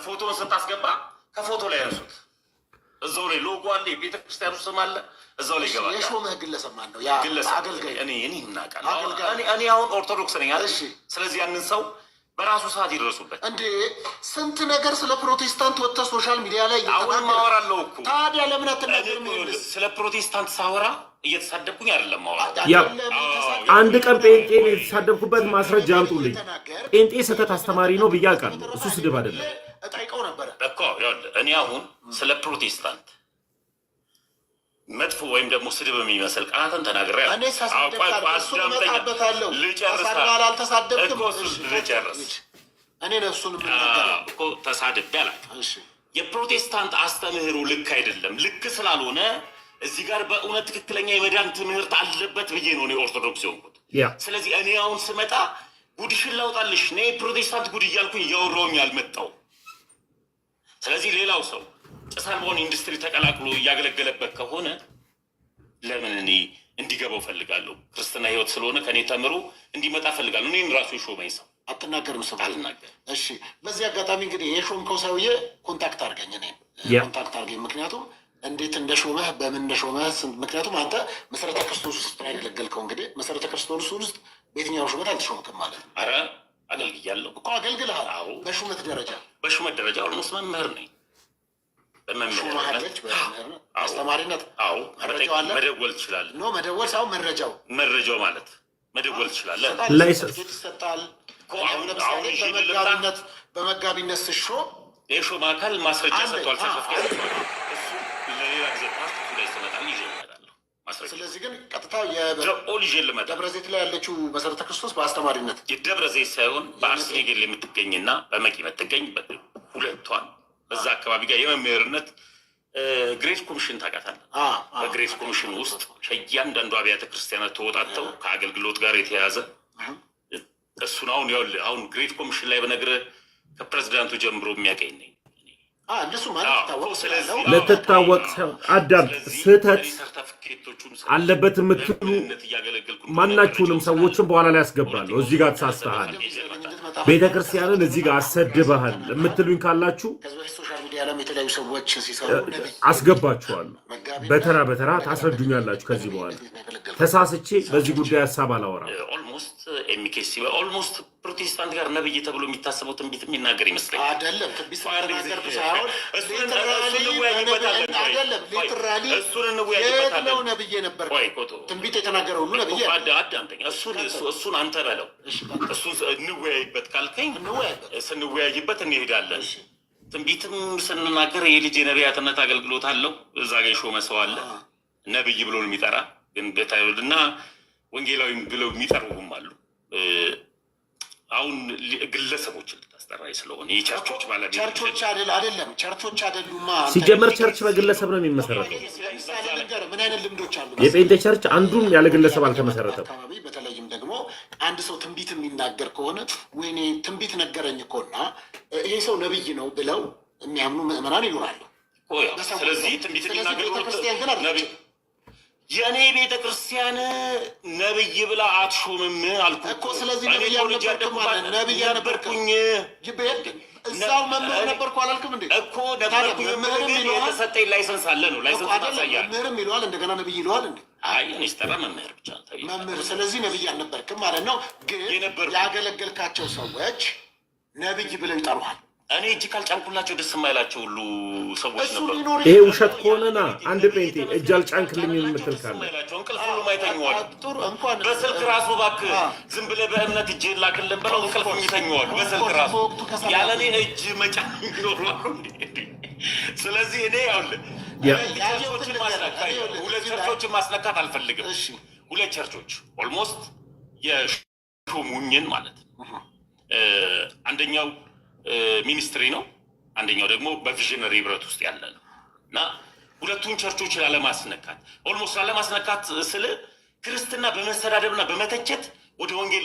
ፎቶውን ስታስገባ ከፎቶ ላይ ያንሱት። እዛው ላይ ሎጎ አለ፣ የቤተክርስቲያኑ ስም አለ፣ እዛው ላይ ይገባል። የሾመህ ግለሰብ ማን ነው? ያ አገልጋይ እኔ እናውቃለሁ። እኔ አሁን ኦርቶዶክስ ነኝ አይደል? ስለዚህ ያንን ሰው በራሱ ሰዓት ይደረሱበት እንዴ። ስንት ነገር ስለ ፕሮቴስታንት ወጥተህ ሶሻል ሚዲያ ላይ አሁን ማወራለሁ እኮ። ታዲያ ለምን አትናገርም? ስለ ፕሮቴስታንት ሳወራ እየተሳደብኩኝ አይደለም ማወራ። አንድ ቀን ጴንጤን የተሳደብኩበት ማስረጃ አምጡልኝ። ጴንጤ ስህተት አስተማሪ ነው ብዬ አውቃለሁ። እሱ ስድብ አይደለም እጠይቀው ነበር እኮ። እኔ አሁን ስለ ፕሮቴስታንት መጥፎ ወይም ደግሞ ስድብ የሚመስል ቃላትን ተናግሬ ተሳድቤ አላውቅም። የፕሮቴስታንት አስተምህሮ ልክ አይደለም። ልክ ስላልሆነ እዚህ ጋር በእውነት ትክክለኛ የመዳን ትምህርት አለበት ብዬ ነው እኔ ኦርቶዶክስ የሆንኩት። ስለዚህ እኔ አሁን ስመጣ ጉድሽን ላውጣልሽ እኔ ፕሮቴስታንት ጉድ እያልኩኝ እያወራሁኝ አልመጣው። ስለዚህ ሌላው ሰው ጭስ አልባውን ኢንዱስትሪ ተቀላቅሎ እያገለገለበት ከሆነ ለምን እኔ እንዲገባው ፈልጋለሁ። ክርስትና ህይወት ስለሆነ ከኔ ተምሮ እንዲመጣ ፈልጋለሁ። እኔም ራሱ የሾመኝ ሰው አትናገርም? ሰው አልናገርም። እሺ፣ በዚህ አጋጣሚ እንግዲህ የሾምከው ሰውዬ ኮንታክት አድርገኝ፣ እኔ ኮንታክት አድርገኝ። ምክንያቱም እንዴት እንደሾመህ በምን እንደሾመህ፣ ምክንያቱም አንተ መሰረተ ክርስቶስ ውስጥ ነው ያገለገልከው። እንግዲህ መሰረተ ክርስቶስ ውስጥ በየትኛው ሹመት አልተሾምክም ማለት ነው? ኧረ አገልግያለሁ እኮ። አገልግልሃል? በሹመት ደረጃ ኦልሞስት መምህር ነኝ። ሹመሃለች አስተማሪነት። መደወል ትችላለህ። ኖ መደወል ሳይሆን መረጃው ማለት መደወል ትችላለህ። ይሰጣል። በመጋቢነት ስሾም የሾም አካል ማስረጃ ሰጥቷል። ለሌላ ጊዜ ላይ ስመጣል ይዤ እመጣለሁ ማስረጃ። ስለዚህ ግን ቀጥታ ደብረ ዘይት ላይ ያለችው መሰረተ ክርስቶስ በአስተማሪነት የደብረ ዘይት ሳይሆን በአርሲ ነገሌ የምትገኝና በመቂ የምትገኝ ሁለቷን በዛ አካባቢ ጋር የመምህርነት ግሬት ኮሚሽን ታውቃታለህ? በግሬት ኮሚሽን ውስጥ ከእያንዳንዱ አብያተ ክርስቲያናት ተወጣጥተው ከአገልግሎት ጋር የተያዘ እሱን አሁን ግሬት ኮሚሽን ላይ በነገርህ ከፕሬዚዳንቱ ጀምሮ የሚያቀኝ ነኝ። ለተታወቅ አዳም ስህተት አለበት የምትሉ ማናችሁንም ሰዎችን በኋላ ላይ ያስገባለሁ። እዚህ ጋር ተሳስተሃል፣ ቤተ ክርስቲያንን እዚህ ጋር አሰድበሃል የምትሉኝ ካላችሁ አስገባችኋለሁ። በተራ በተራ ታስረዱኛላችሁ። ከዚህ በኋላ ተሳስቼ በዚህ ጉዳይ ሀሳብ አላወራም። ኦልሞስት ፕሮቴስታንት ጋር ነብይ ተብሎ የሚታሰበው ትንቢት የሚናገር ይመስለኛል። አይደለም ትንቢት ሳይናገር ሳይሆን እሱን እንወያይበታለን። ነብይ ነበር ትንቢት የተናገረው ሁሉ ነብይ አዳምጠኝ። እሱን አንተ በለው። እሱን እንወያይበት ካልከኝ ስንወያይበት እንሄዳለን። ትንቢትም ስንናገር የልጅ የነቢያትነት አገልግሎት አለው። እዛ ጋ የሾመ ሰው አለ ነብይ ብሎ የሚጠራ ግን ቤታይወድና ወንጌላዊ ብለው የሚጠሩም አሉ። አሁን ግለሰቦችን ልታስጠራኝ ስለሆነ የቸርቾች ባለቤት ቸርቾች አይደለም ቸርቾች አይደሉማ። ሲጀመር ቸርች በግለሰብ ነው የሚመሰረተው። ምን አይነት ልምዶች አሉ? የጴንጤ ቸርች አንዱም ያለ ግለሰብ አልተመሰረተም። በተለይም ደግሞ አንድ ሰው ትንቢት የሚናገር ከሆነ ወይኔ ትንቢት ነገረኝ እኮና ይሄ ሰው ነብይ ነው ብለው የሚያምኑ ምዕመናን ይኖራሉ። ስለዚህ ትንቢት የሚናገር ነብይ የእኔ ቤተ ክርስቲያን ነብይ ብላ አትሾምም አልኩ እኮ። ስለዚህ ነብይ ነበርኩኝ እዛው መምህር ነበርኩ አላልክም እንዴ? እኮ ነበርኩኝ። የተሰጠኝ ላይሰንስ አለ ነው። ላይሰንስ ታሳያለህ። መምህርም ይለዋል እንደገና ነብይ ይለዋል እንዴ? አይ እኔ ስጠራ መምህር ብቻ መምህር። ስለዚህ ነብይ አልነበርክም ማለት ነው። ግን ያገለገልካቸው ሰዎች ነብይ ብለው ይጠሩሃል። እኔ እጅ ካልጫንኩላቸው ደስ የማይላቸው ሁሉ ሰዎች ነበሩ። ይሄ ውሸት ከሆነና አንድ ጴንጤ እጅ አልጫንክልኝ የምትል ካለ እንቅልፍ ሁሉ ማይተኛዋል። በስልክ ራሱ እባክህ ዝም ብለህ በእምነት እጅ ላክልን ብለው እንቅልፍ የሚተኛዋል። በስልክ ራሱ ያለ እኔ እጅ መጫን ይኖራሉ። ስለዚህ እኔ ሁለት ቸርቾችን ማስነካት አልፈልግም። ሁለት ቸርቾች ኦልሞስት የሾሙኝን ማለት አንደኛው ሚኒስትሪ ነው፣ አንደኛው ደግሞ በቪዥነሪ ህብረት ውስጥ ያለ ነው እና ሁለቱን ቸርቾች ላለማስነካት ኦልሞስት ላለማስነካት ስለ ክርስትና በመሰዳደብና በመተቸት ወደ ወንጌል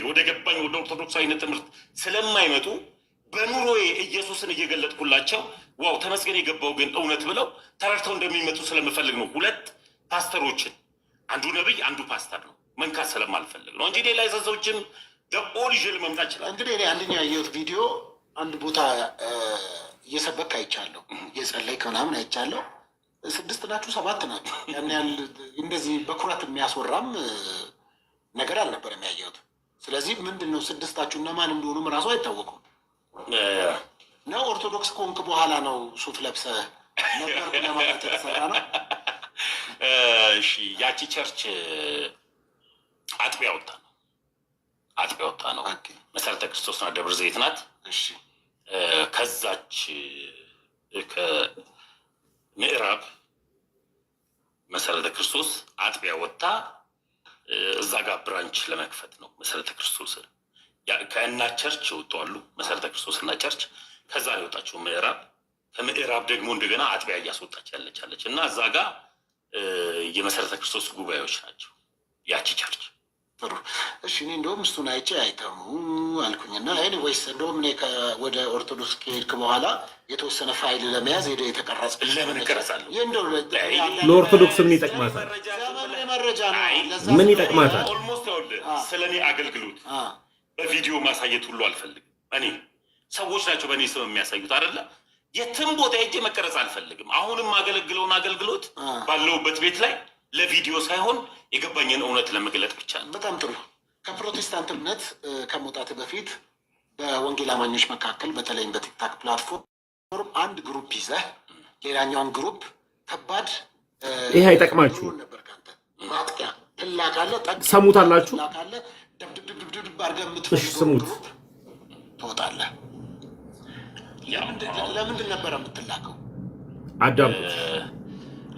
ወደ ገባኝ ወደ ኦርቶዶክሳዊነት ትምህርት ስለማይመጡ በኑሮዬ ኢየሱስን እየገለጥኩላቸው ዋው ተመስገን የገባው ግን እውነት ብለው ተረድተው እንደሚመጡ ስለምፈልግ ነው። ሁለት ፓስተሮችን አንዱ ነብይ አንዱ ፓስተር ነው መንካት ስለማልፈልግ ነው እንጂ ሌላ ሰዎችን ደቆል ይዤ ልመምጣ ይችላል። እንግዲህ እኔ አንደኛ ያየሁት ቪዲዮ አንድ ቦታ እየሰበክ አይቻለሁ፣ እየጸለይክ ምናምን አይቻለሁ። 6 ናችሁ 7 ናችሁ። ያን ያህል እንደዚህ በኩራት የሚያስወራም ነገር አልነበረም ያየሁት። ስለዚህ ምንድን ነው 6ታችሁ እና ማን እንደሆኑም እራሱ አይታወቁም ነው። ኦርቶዶክስ ከሆንክ በኋላ ነው ሱፍ ለብሰህ ነበርኩ ለማለት የተሰራ ነው። እሺ ያቺ ቸርች አጥቢያ ወጣ ነው። መሰረተ ክርስቶስና ደብረ ዘይት ናት። እሺ ከዛች ከምዕራብ መሰረተ ክርስቶስ አጥቢያ ወጣ እዛ ጋር ብራንች ለመክፈት ነው። መሰረተ ክርስቶስ ከእናት ቸርች ይወጣሉ። መሰረተ ክርስቶስና ቸርች ከዛ ነው የወጣችው ምዕራብ። ከምዕራብ ደግሞ እንደገና አጥቢያ እያስወጣች ያለች እና እዛ ጋር የመሰረተ ክርስቶስ ጉባኤዎች ናቸው ያቺ ቸርች። ጥሩ እሺ። እኔ እንደውም እሱን አይቼ አይተሙ አልኩኝና ኤኒዌይስ እንደውም እኔ ወደ ኦርቶዶክስ ከሄድክ በኋላ የተወሰነ ፋይል ለመያዝ ሄደ የተቀረጸ ለምን እቀረጻለሁ? ለኦርቶዶክስ ምን ይጠቅማታል? መረጃ ነው። ምን ይጠቅማታል? ኦልሞስት ስለኔ አገልግሎት በቪዲዮ ማሳየት ሁሉ አልፈልግም። እኔ ሰዎች ናቸው በእኔ ስም የሚያሳዩት አይደለ? የትም ቦታ ሄጄ መቀረጽ አልፈልግም። አሁንም አገለግለውን አገልግሎት ባለውበት ቤት ላይ ለቪዲዮ ሳይሆን የገባኝን እውነት ለመግለጥ ብቻ ነው። በጣም ጥሩ። ከፕሮቴስታንት እምነት ከመውጣት በፊት በወንጌል አማኞች መካከል በተለይም በቲክታክ ፕላትፎርም አንድ ግሩፕ ይዘህ ሌላኛውን ግሩፕ ከባድ ይሄ አይጠቅማችሁ ነበር። ካንተ ማጥቂያ ትላካለህ፣ ሰሙታላችሁ፣ ትላካለህ፣ ደብድብ አድርገህ የምትፈልገው ግሩፕ ትወጣለህ። ለምንድን ነበረ የምትላከው? አዳም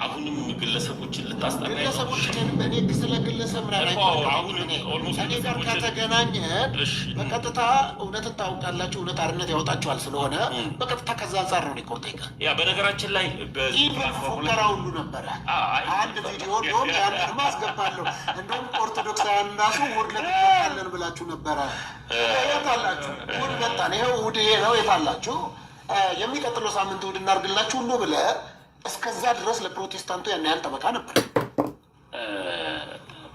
አሁንም ግለሰቦችን ልታስጠራ ግለሰቦችን እኔ ስለ ግለሰብ እኔ ጋር ከተገናኘን በቀጥታ እውነትን ታውቃላችሁ፣ እውነት አርነት ያወጣችኋል ስለሆነ በቀጥታ ከዛ አንጻር ነው ሪኮርድ ይቀር። ያ በነገራችን ላይ ፉከራ ሁሉ ነበረ። አንድ ቪዲዮ እንደውም ያንን ማስገባለሁ። እንደውም ኦርቶዶክሳውያን ራሱ እሑድ ለትለን ብላችሁ ነበረ። የታላችሁ እሑድ መጣን፣ ይኸው እሑድ ይሄ ነው የታላችሁ፣ የሚቀጥለው ሳምንት እሑድ እናድርግላችሁ ሁሉ ብለህ እስከዛ ድረስ ለፕሮቴስታንቱ ያን ያህል ጠበቃ ነበር።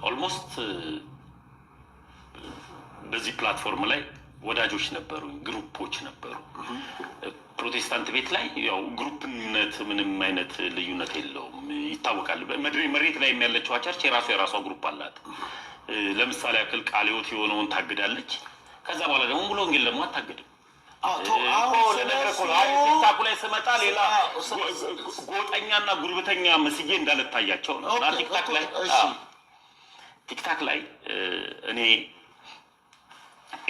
ኦልሞስት በዚህ ፕላትፎርም ላይ ወዳጆች ነበሩ፣ ግሩፖች ነበሩ። ፕሮቴስታንት ቤት ላይ ያው ግሩፕነት ምንም አይነት ልዩነት የለውም፣ ይታወቃል። መሬት ላይ ያለችው ቸርች የራሷ ግሩፕ አላት። ለምሳሌ ያክል ቃለ ሕይወት የሆነውን ታግዳለች። ከዛ በኋላ ደግሞ ሙሉ ወንጌል ደግሞ አታግድም። ቲክታኩ ላይ ስመጣ ሌላ ጎጠኛና ጉልበተኛ መስዬ እንዳልታያቸው ነው። ቲክታክ ላይ እኔ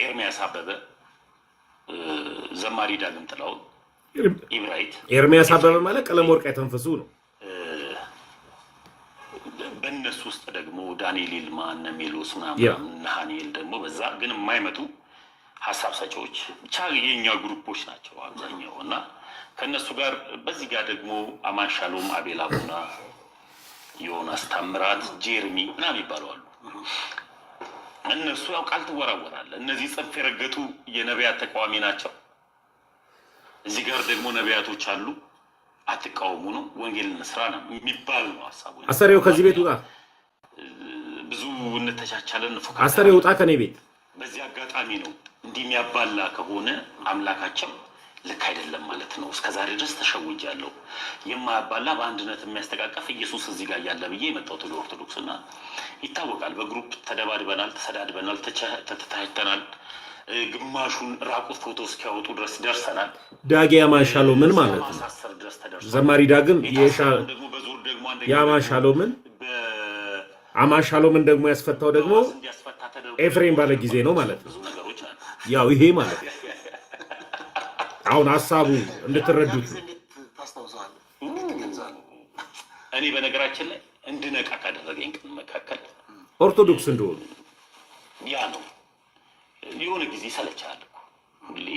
ኤርሚያስ አበበ፣ ዘማሪ ዳግም ጥላውን፣ ኢብራሂት ኤርሚያስ አበበ ማለት ቀለም ወርቅ የተንፈሱ ነው። በእነሱ ውስጥ ደግሞ ዳንኤል ይልማ፣ እነ ሜሎስ ምናምን፣ ናሃኒኤል ደግሞ በዛ ግን የማይመጡ ሀሳብ ሰጪዎች ብቻ የኛ ግሩፖች ናቸው አብዛኛው። እና ከእነሱ ጋር በዚህ ጋር ደግሞ አማን ሻሎም፣ አቤል አቡና፣ ዮናስ ታምራት፣ ጄርሚ ምናምን ይባላሉ። እነሱ ያው ቃል ትወራወራለህ። እነዚህ ጽንፍ የረገጡ የነቢያት ተቃዋሚ ናቸው። እዚህ ጋር ደግሞ ነቢያቶች አሉ፣ አትቃወሙ ነው፣ ወንጌል እንስራ ነው የሚባል ነው ሀሳቡ። አሰሬው ከዚህ ቤት ውጣ፣ ብዙ እንተቻቻለን፣ እንፎካከራለን። አሰሬው ውጣ ከኔ ቤት። በዚህ አጋጣሚ ነው እንዲህ የሚያባላ ከሆነ አምላካቸው ልክ አይደለም ማለት ነው። እስከዛሬ ድረስ ተሸውጃለሁ። የማያባላ በአንድነት የሚያስተቃቀፍ ኢየሱስ እዚህ ጋር ያለ ብዬ የመጣሁት ወደ ኦርቶዶክስ እና ይታወቃል። በግሩፕ ተደባድበናል፣ ተሰዳድበናል፣ ተተታተናል። ግማሹን ራቁት ፎቶ እስኪያወጡ ድረስ ደርሰናል። ዳጊ ያማሻሎ ምን ማለት ነው? ዘማሪ ዳግም ያማሻሎምን አማሻሎምን ደግሞ ያስፈታው ደግሞ ኤፍሬም ባለ ጊዜ ነው ማለት ነው። ያው ይሄ ማለት ነው። አሁን ሀሳቡ እንድትረዱት እኔ በነገራችን ላይ እንድነቃ ካደረገኝ ቀን መካከል ኦርቶዶክስ እንደሆኑ ያ ነው። የሆነ ጊዜ ሰለቻለሁ እኮ ሁሌ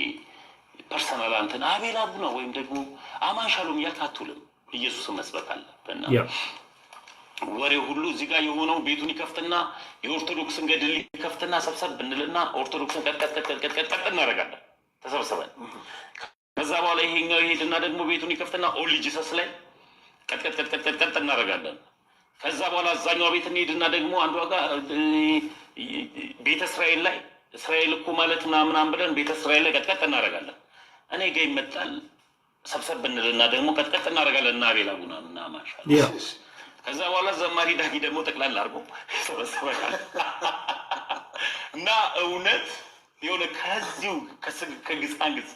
ፐርሰናል አንተን አቤል አቡና ወይም ደግሞ አማን ሻሎም ያካቱልም ኢየሱስን መስበክ አለብን። ወሬ ሁሉ እዚህ ጋር የሆነው ቤቱን ይከፍትና የኦርቶዶክስን ገድል ይከፍትና ሰብሰብ ብንልና ኦርቶዶክስን ቀጥቀጥቀጥቀጥቀጥቀ እናደርጋለን ተሰብስበን። ከዛ በኋላ ይሄኛው ይሄድና ደግሞ ቤቱን ይከፍትና ኦንሊ ጂሰስ ላይ ቀጥቀጥቀጥቀጥቀ እናደርጋለን። ከዛ በኋላ አዛኛው ቤት እንሄድና ደግሞ አንዷ ጋር ቤተ እስራኤል ላይ እስራኤል እኮ ማለት ምናምን ብለን ቤተ እስራኤል ላይ ቀጥቀጥ እናደርጋለን። እኔ ጋር ይመጣል ሰብሰብ ብንልና ደግሞ ቀጥቀጥ እናደርጋለን እና አቤል አቡና እና ማሻል ከዛ በኋላ ዘማሪ ዳጊ ደግሞ ጠቅላላ አድርጎ ሰበሰበናል እና እውነት የሆነ ከዚሁ ከግጻንግጽ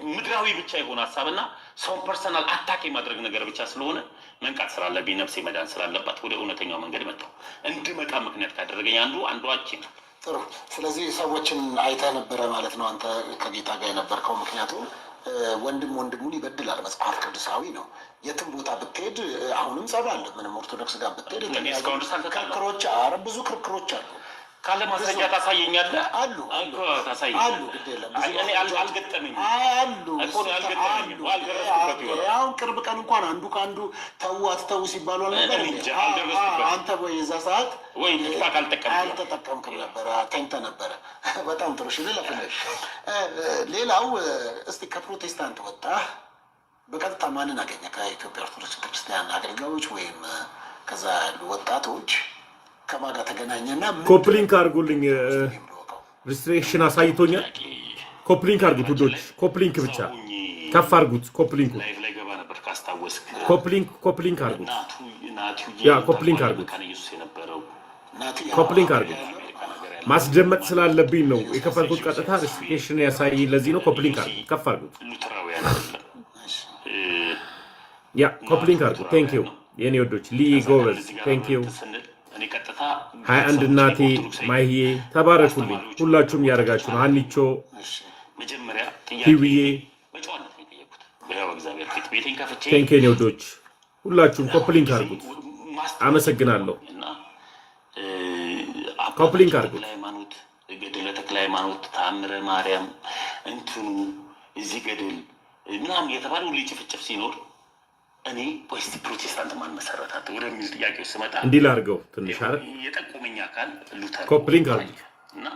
ምድራዊ ብቻ የሆነ ሀሳብና ሰውን ፐርሰናል አታክ የማድረግ ነገር ብቻ ስለሆነ መንቃት ስላለብኝ ነፍሴ መዳን ስላለባት ወደ እውነተኛው መንገድ መጣሁ። እንድመጣ ምክንያት ካደረገኝ አንዱ አችን ነው። ጥሩ። ስለዚህ ሰዎችን አይተህ ነበረ ማለት ነው አንተ ከጌታ ጋር የነበርከው። ምክንያቱም ወንድም ወንድሙን ይበድላል፣ መጽሐፍ ቅዱሳዊ ነው። የትም ቦታ ብትሄድ አሁንም ጸብ አለ። ምንም ኦርቶዶክስ ጋር ብትሄድ ክርክሮች፣ ኧረ ብዙ ክርክሮች አሉ። ካለ ማስረጃ ታሳየኛለህ? አሉ አሉ ግድ የለም እኔ አልገጠመኝም አሉ። አሁን ቅርብ ቀን እንኳን አንዱ ከአንዱ ተው አትተው ሲባሉ አልነበር? አንተ ወይ የዛ ሰዓት ወይ አልተጠቀምክም ነበረ፣ ተኝተህ ነበረ። በጣም ጥሩ። እሺ ሌላው እስቲ ከፕሮቴስታንት ወጣ በቀጥታ ማንን አገኘ? ከኢትዮጵያ ኦርቶዶክስ ክርስቲያን አገልጋዮች ወይም ከዛ ያሉ ወጣቶች ከማጋ ተገናኘና ኮፕሊንክ አድርጉልኝ። ሪስትሪክሽን አሳይቶኛል። ኮፕሊንክ አድርጉት ውዶች፣ ኮፕሊንክ ብቻ ከፍ አድርጉት። ኮፕሊንክ ኮፕሊንክ አድርጉት። ያ ኮፕሊንክ አድርጉት። ኮፕሊንክ አድርጉት። ማስደመጥ ስላለብኝ ነው የከፈትኩት። ቀጥታ ሪስትሪክሽን ያሳይ። ለዚህ ነው ኮፕሊንክ አድርጉት። ከፍ አድርጉት። ያ ኮፕሊንክ አድርጉት። ቴንክ ዩ የኔ ወዶች። ሊ ጎበዝ ቴንክ ዩ 21 እናቴ ማይዬ ተባረኩልኝ። ሁላችሁም ያደርጋችሁ ነው። አንቾ ሂዊዬ ቴንክ ዩ ወዶች፣ ሁላችሁም ኮፕሊንክ አድርጉት። አመሰግናለሁ። ኮፕሊንክ አድርጉት። ገድለ ተክለ ሃይማኖት፣ ተአምረ ማርያም እንትኑ እዚህ ገድል ምናምን የተባለ ሁሉ ጭፍጭፍ ሲኖር እኔ ወይስ ፕሮቴስታንት ማን መሰረታት ወደሚል ጥያቄው ስመጣ እንዲህ ላድርገው ትንሽ አይደል የጠቆመኝ አካል ሉተር ኮፕሊንክ አድርጉት እና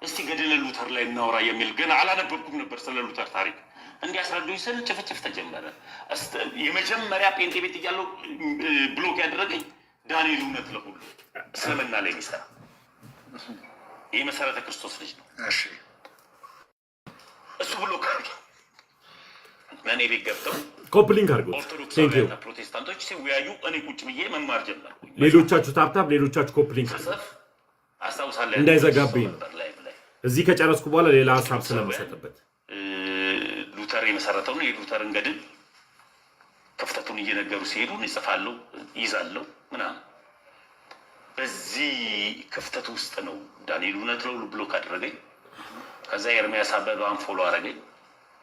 እስቲ ገድለ ሉተር ላይ እናወራ የሚል ገና አላነበብኩም ነበር ስለ ሉተር ታሪክ እንዲያስረዱኝ ስል ጭፍጭፍ ተጀመረ። የመጀመሪያ ጴንጤ ቤት እያለሁ ብሎክ ያደረገኝ ዳንኤል እውነት ለሁሉ እስልምና ላይ የሚሰራ ይህ መሰረተ ክርስቶስ ልጅ ነው። እሱ ብሎክ እኔ ቤት ገብተው ኮፕሊንክ አድርጉት። ኦርቶዶክሳውያንና ፕሮቴስታንቶች ሲወያዩ እኔ ቁጭ ብዬ መማር ጀመርኩ። ሌሎቻችሁ ታፕታፕ፣ ሌሎቻችሁ ኮፕሊንክ አስታውሳለሁ። እንዳይዘጋብኝ ነው እዚህ ከጨረስኩ በኋላ ሌላ ሀሳብ ስለመሰጠበት ሉተር የመሰረተውን የሉተርን ገድል ክፍተቱን እየነገሩ ሲሄዱ ይጽፋለሁ፣ ይዛለሁ ምናምን። በዚህ ክፍተት ውስጥ ነው ዳንኤል እውነት ነው ብሎክ አደረገኝ። ከዛ ኤርሚያስ አበባን ፎሎ አደረገኝ።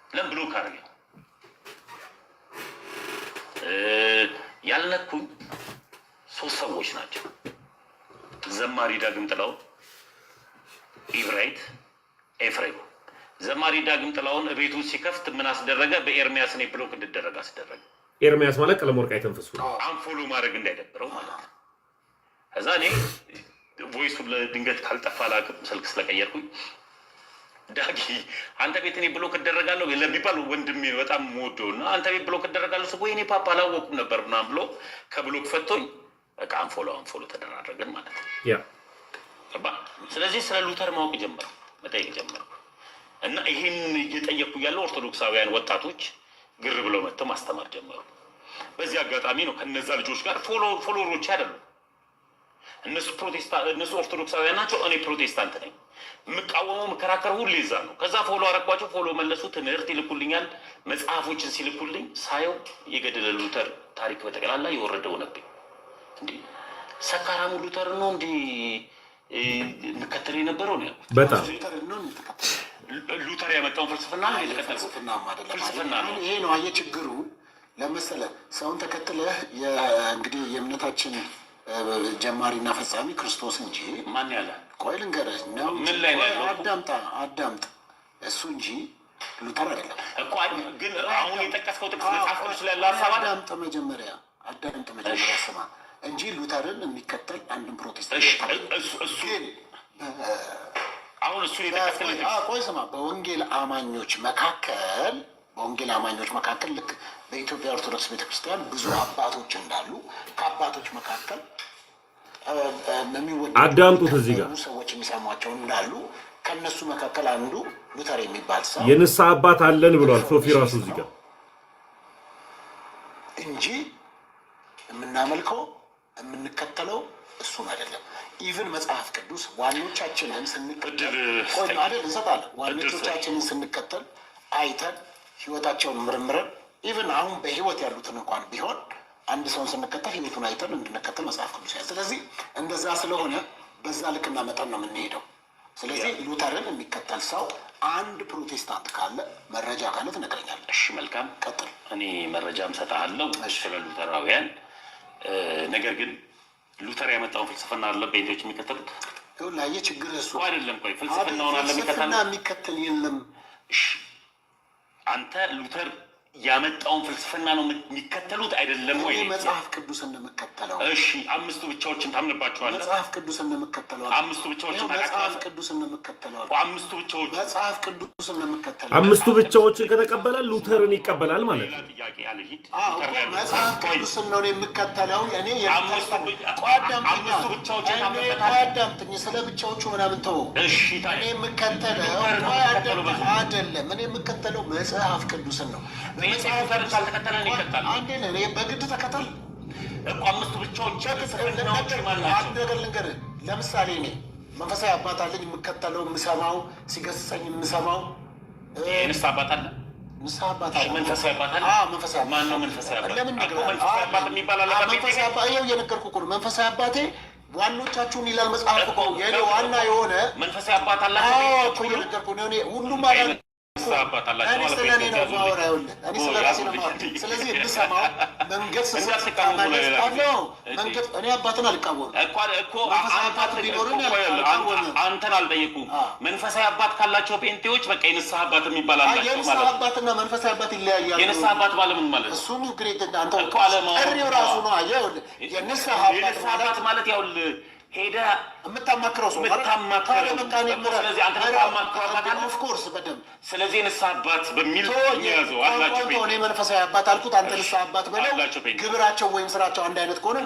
ለምን ብሎክ አደረገኝ? ያልነኩኝ 3 ሰዎች ናቸው። ዘማሪ ዳግም ጥላውን፣ ኢብራይት፣ ኤፍሬም። ዘማሪ ዳግም ጥላውን ቤቱ ሲከፍት ምን አስደረገ? በኤርሚያስ እኔ ብሎክ እንድደረግ አስደረገ። ኤርሚያስ ማለት ቀለመወርቅ አይተንፍሱ አንፎሎ ማድረግ እንዳይደብረው ማለት ነው። ከዛ እኔ ቮይሱን ለድንገት ካልጠፋ ላቅም ስልክ ስለቀየርኩኝ ዳጊ አንተ ቤት እኔ ብሎክ እደረጋለሁ ለሚባል ወንድሜ በጣም የምወደው እና አንተ ቤት ብሎክ እደረጋለሁ ስቦ እኔ ፓፓ አላወኩም ነበር ምናምን ብሎ ከብሎክ ፈቶኝ በቃ አንፎሎ ተደራረግን ማለት ነው። ስለዚህ ስለ ሉተር ማወቅ ጀመርኩ፣ መጠየቅ ጀመርኩ እና ይህን እየጠየቅኩ ያለው ኦርቶዶክሳውያን ወጣቶች ግር ብለው መጥተው ማስተማር ጀመሩ። በዚህ አጋጣሚ ነው ከነዛ ልጆች ጋር ፎሎወሮች አይደሉም። እነሱ ኦርቶዶክሳውያን ናቸው፣ እኔ ፕሮቴስታንት ነኝ። የምቃወመው መከራከር ሁሉ ይዛ ነው። ከዛ ፎሎ አረኳቸው፣ ፎሎ መለሱ፣ ትምህርት ይልኩልኛል። መጽሐፎችን ሲልኩልኝ ሳየው የገድለ ሉተር ታሪክ በጠቅላላ የወረደው ነብኝ። እንዴ ሰካራሙ ሉተር ነው እንዴ እንከተል የነበረው ነው ያልኩት። በጣም ሉተር ያመጣውን ፍልስፍና ነው ፍልስፍና ነው። ይሄ ነው አየህ ችግሩ ለመሰለ ሰውን ተከትለህ እንግዲህ የእምነታችን ጀማሪና ፈጻሚ ክርስቶስ እንጂ ማን ያለ ቆይ ልንገርህ ነው። ምን ላይ ነው? አዳምጥ እሱ እንጂ ሉተር አይደለም እኮ። ግን አሁን የጠቀስከው ጥቅስ መጽሐፍ ቅዱስ ላይ ያለ ሀሳብ አዳምጥ መጀመሪያ ስማ እንጂ ሉተርን የሚከተል አንድም ፕሮቴስታንት እሱ አሁን እሱ የጠቀስከው ቆይ ስማ በወንጌል አማኞች መካከል ልክ በኢትዮጵያ ኦርቶዶክስ ቤተክርስቲያን ብዙ አባቶች እንዳሉ ከአባቶች መካከል አዳምጡት እዚህ ጋር ሰዎች የሚሰሟቸው እንዳሉ ከነሱ መካከል አንዱ ሉተር የሚባል ሰው የንስሐ አባት አለን ብሏል ሶፊ ራሱ እዚህ ጋር እንጂ የምናመልከው የምንከተለው እሱን አይደለም። ኢቭን መጽሐፍ ቅዱስ ዋኖቻችንን ስንከተል ዋኖቻችንን ስንከተል አይተን ህይወታቸውን ምርምረን ኢቭን አሁን በህይወት ያሉትን እንኳን ቢሆን አንድ ሰውን ስንከተል ህይወቱን አይተን እንድንከተል መጽሐፍ ቅዱስ ያለ። ስለዚህ እንደዛ ስለሆነ በዛ ልክና መጠን ነው የምንሄደው። ስለዚህ ሉተርን የሚከተል ሰው አንድ ፕሮቴስታንት ካለ መረጃ ካለ ትነግረኛለህ። እሺ መልካም ቀጥል። እኔ መረጃም ሰጣለሁ ስለ ሉተራውያን። ነገር ግን ሉተር ያመጣውን ፍልስፍና አለ ቤቶች የሚከተሉት ላይ ችግር እሱ አይደለም። ቆይ ፍልስፍናውን አለ የሚከተል የለም። እሺ አንተ ሉተር ያመጣውን ፍልስፍና ነው የሚከተሉት አይደለም ወይ? መጽሐፍ ቅዱስ እንደምከተለው። እሺ አምስቱ ብቻዎችን ታምንባቸዋለህ? መጽሐፍ ቅዱስ እንደምከተለው። አምስቱ ብቻዎችን መጽሐፍ ቅዱስ እንደምከተለው። አምስቱ ብቻዎች መጽሐፍ ቅዱስ እንደምከተለው። አምስቱ ብቻዎችን ከተቀበለ ሉተርን ይቀበላል ማለት ነው። ጥያቄ አለ። ሂድ መጽሐፍ ቅዱስ ነው የምከተለው። እኔ አምስቱ ብቻዎችን አዳምጥኝ። ስለ ብቻዎቹ ምናምን ተወው። እሺ እኔ የምከተለው አይደለም። እኔ የምከተለው መጽሐፍ ቅዱስን ነው። አንዴ በግድ ተከተል እኮ አምስቱ ብቻዎች አንድ ነገር ልንገርህ። ለምሳሌ እኔ መንፈሳዊ አባት አለኝ የምከተለው የምሰማው ሲገስጸኝ የምሰማው ንስሐ አባት አለ። ንስሐ አባት አለ። መንፈሳዊ አባት አለ። መንፈሳዊ አባት ማን ነው? መንፈሳዊ አባት ለምን መንፈሳዊ አባት የሚባል አለ? መንፈሳዊ አባት ይኸው እየነገርኩህ እኮ ነው። መንፈሳዊ አባቴ ዋኖቻችሁን ይላል መጽሐፍ እኮ የኔ ዋና የሆነ መንፈሳዊ አባት አላቸው እኮ እየነገርኩህ ነው። እኔ ሁሉም አላ እኔ ስለ እኔ ነው ማወራ። ይኸውልህ እኔ ስለ ራሴ ነው ማወራ። ስለዚህ የምሰማው መንገድ ስሰማው መንገድ እኔ አባትን አልቃወምም እኮ አንተን አልጠየኩም። መንፈሳዊ አባት ካላቸው ፔንቴዎች በቃ የንስሐ አባት የሚባል አላቸው። የንስሐ አባትና መንፈሳዊ አባት ይለያያሉ። የንስሐ አባት ባለምን ማለት ነው? እሱም ግሬት አንተ ጥሪው ራሱ ነው። ይኸውልህ የንስሐ አባት ማለት ይኸውልህ ሄደህ የምታማክረው ሰው ኦፍኮርስ በደምብ። ስለዚህ ንስሐ አባት በሚል ያዘው አላቸው። እኔ መንፈሳዊ አባት አልኩት፣ አንተ ንስሐ አባት በለው። ግብራቸው ወይም ስራቸው አንድ አይነት ከሆነ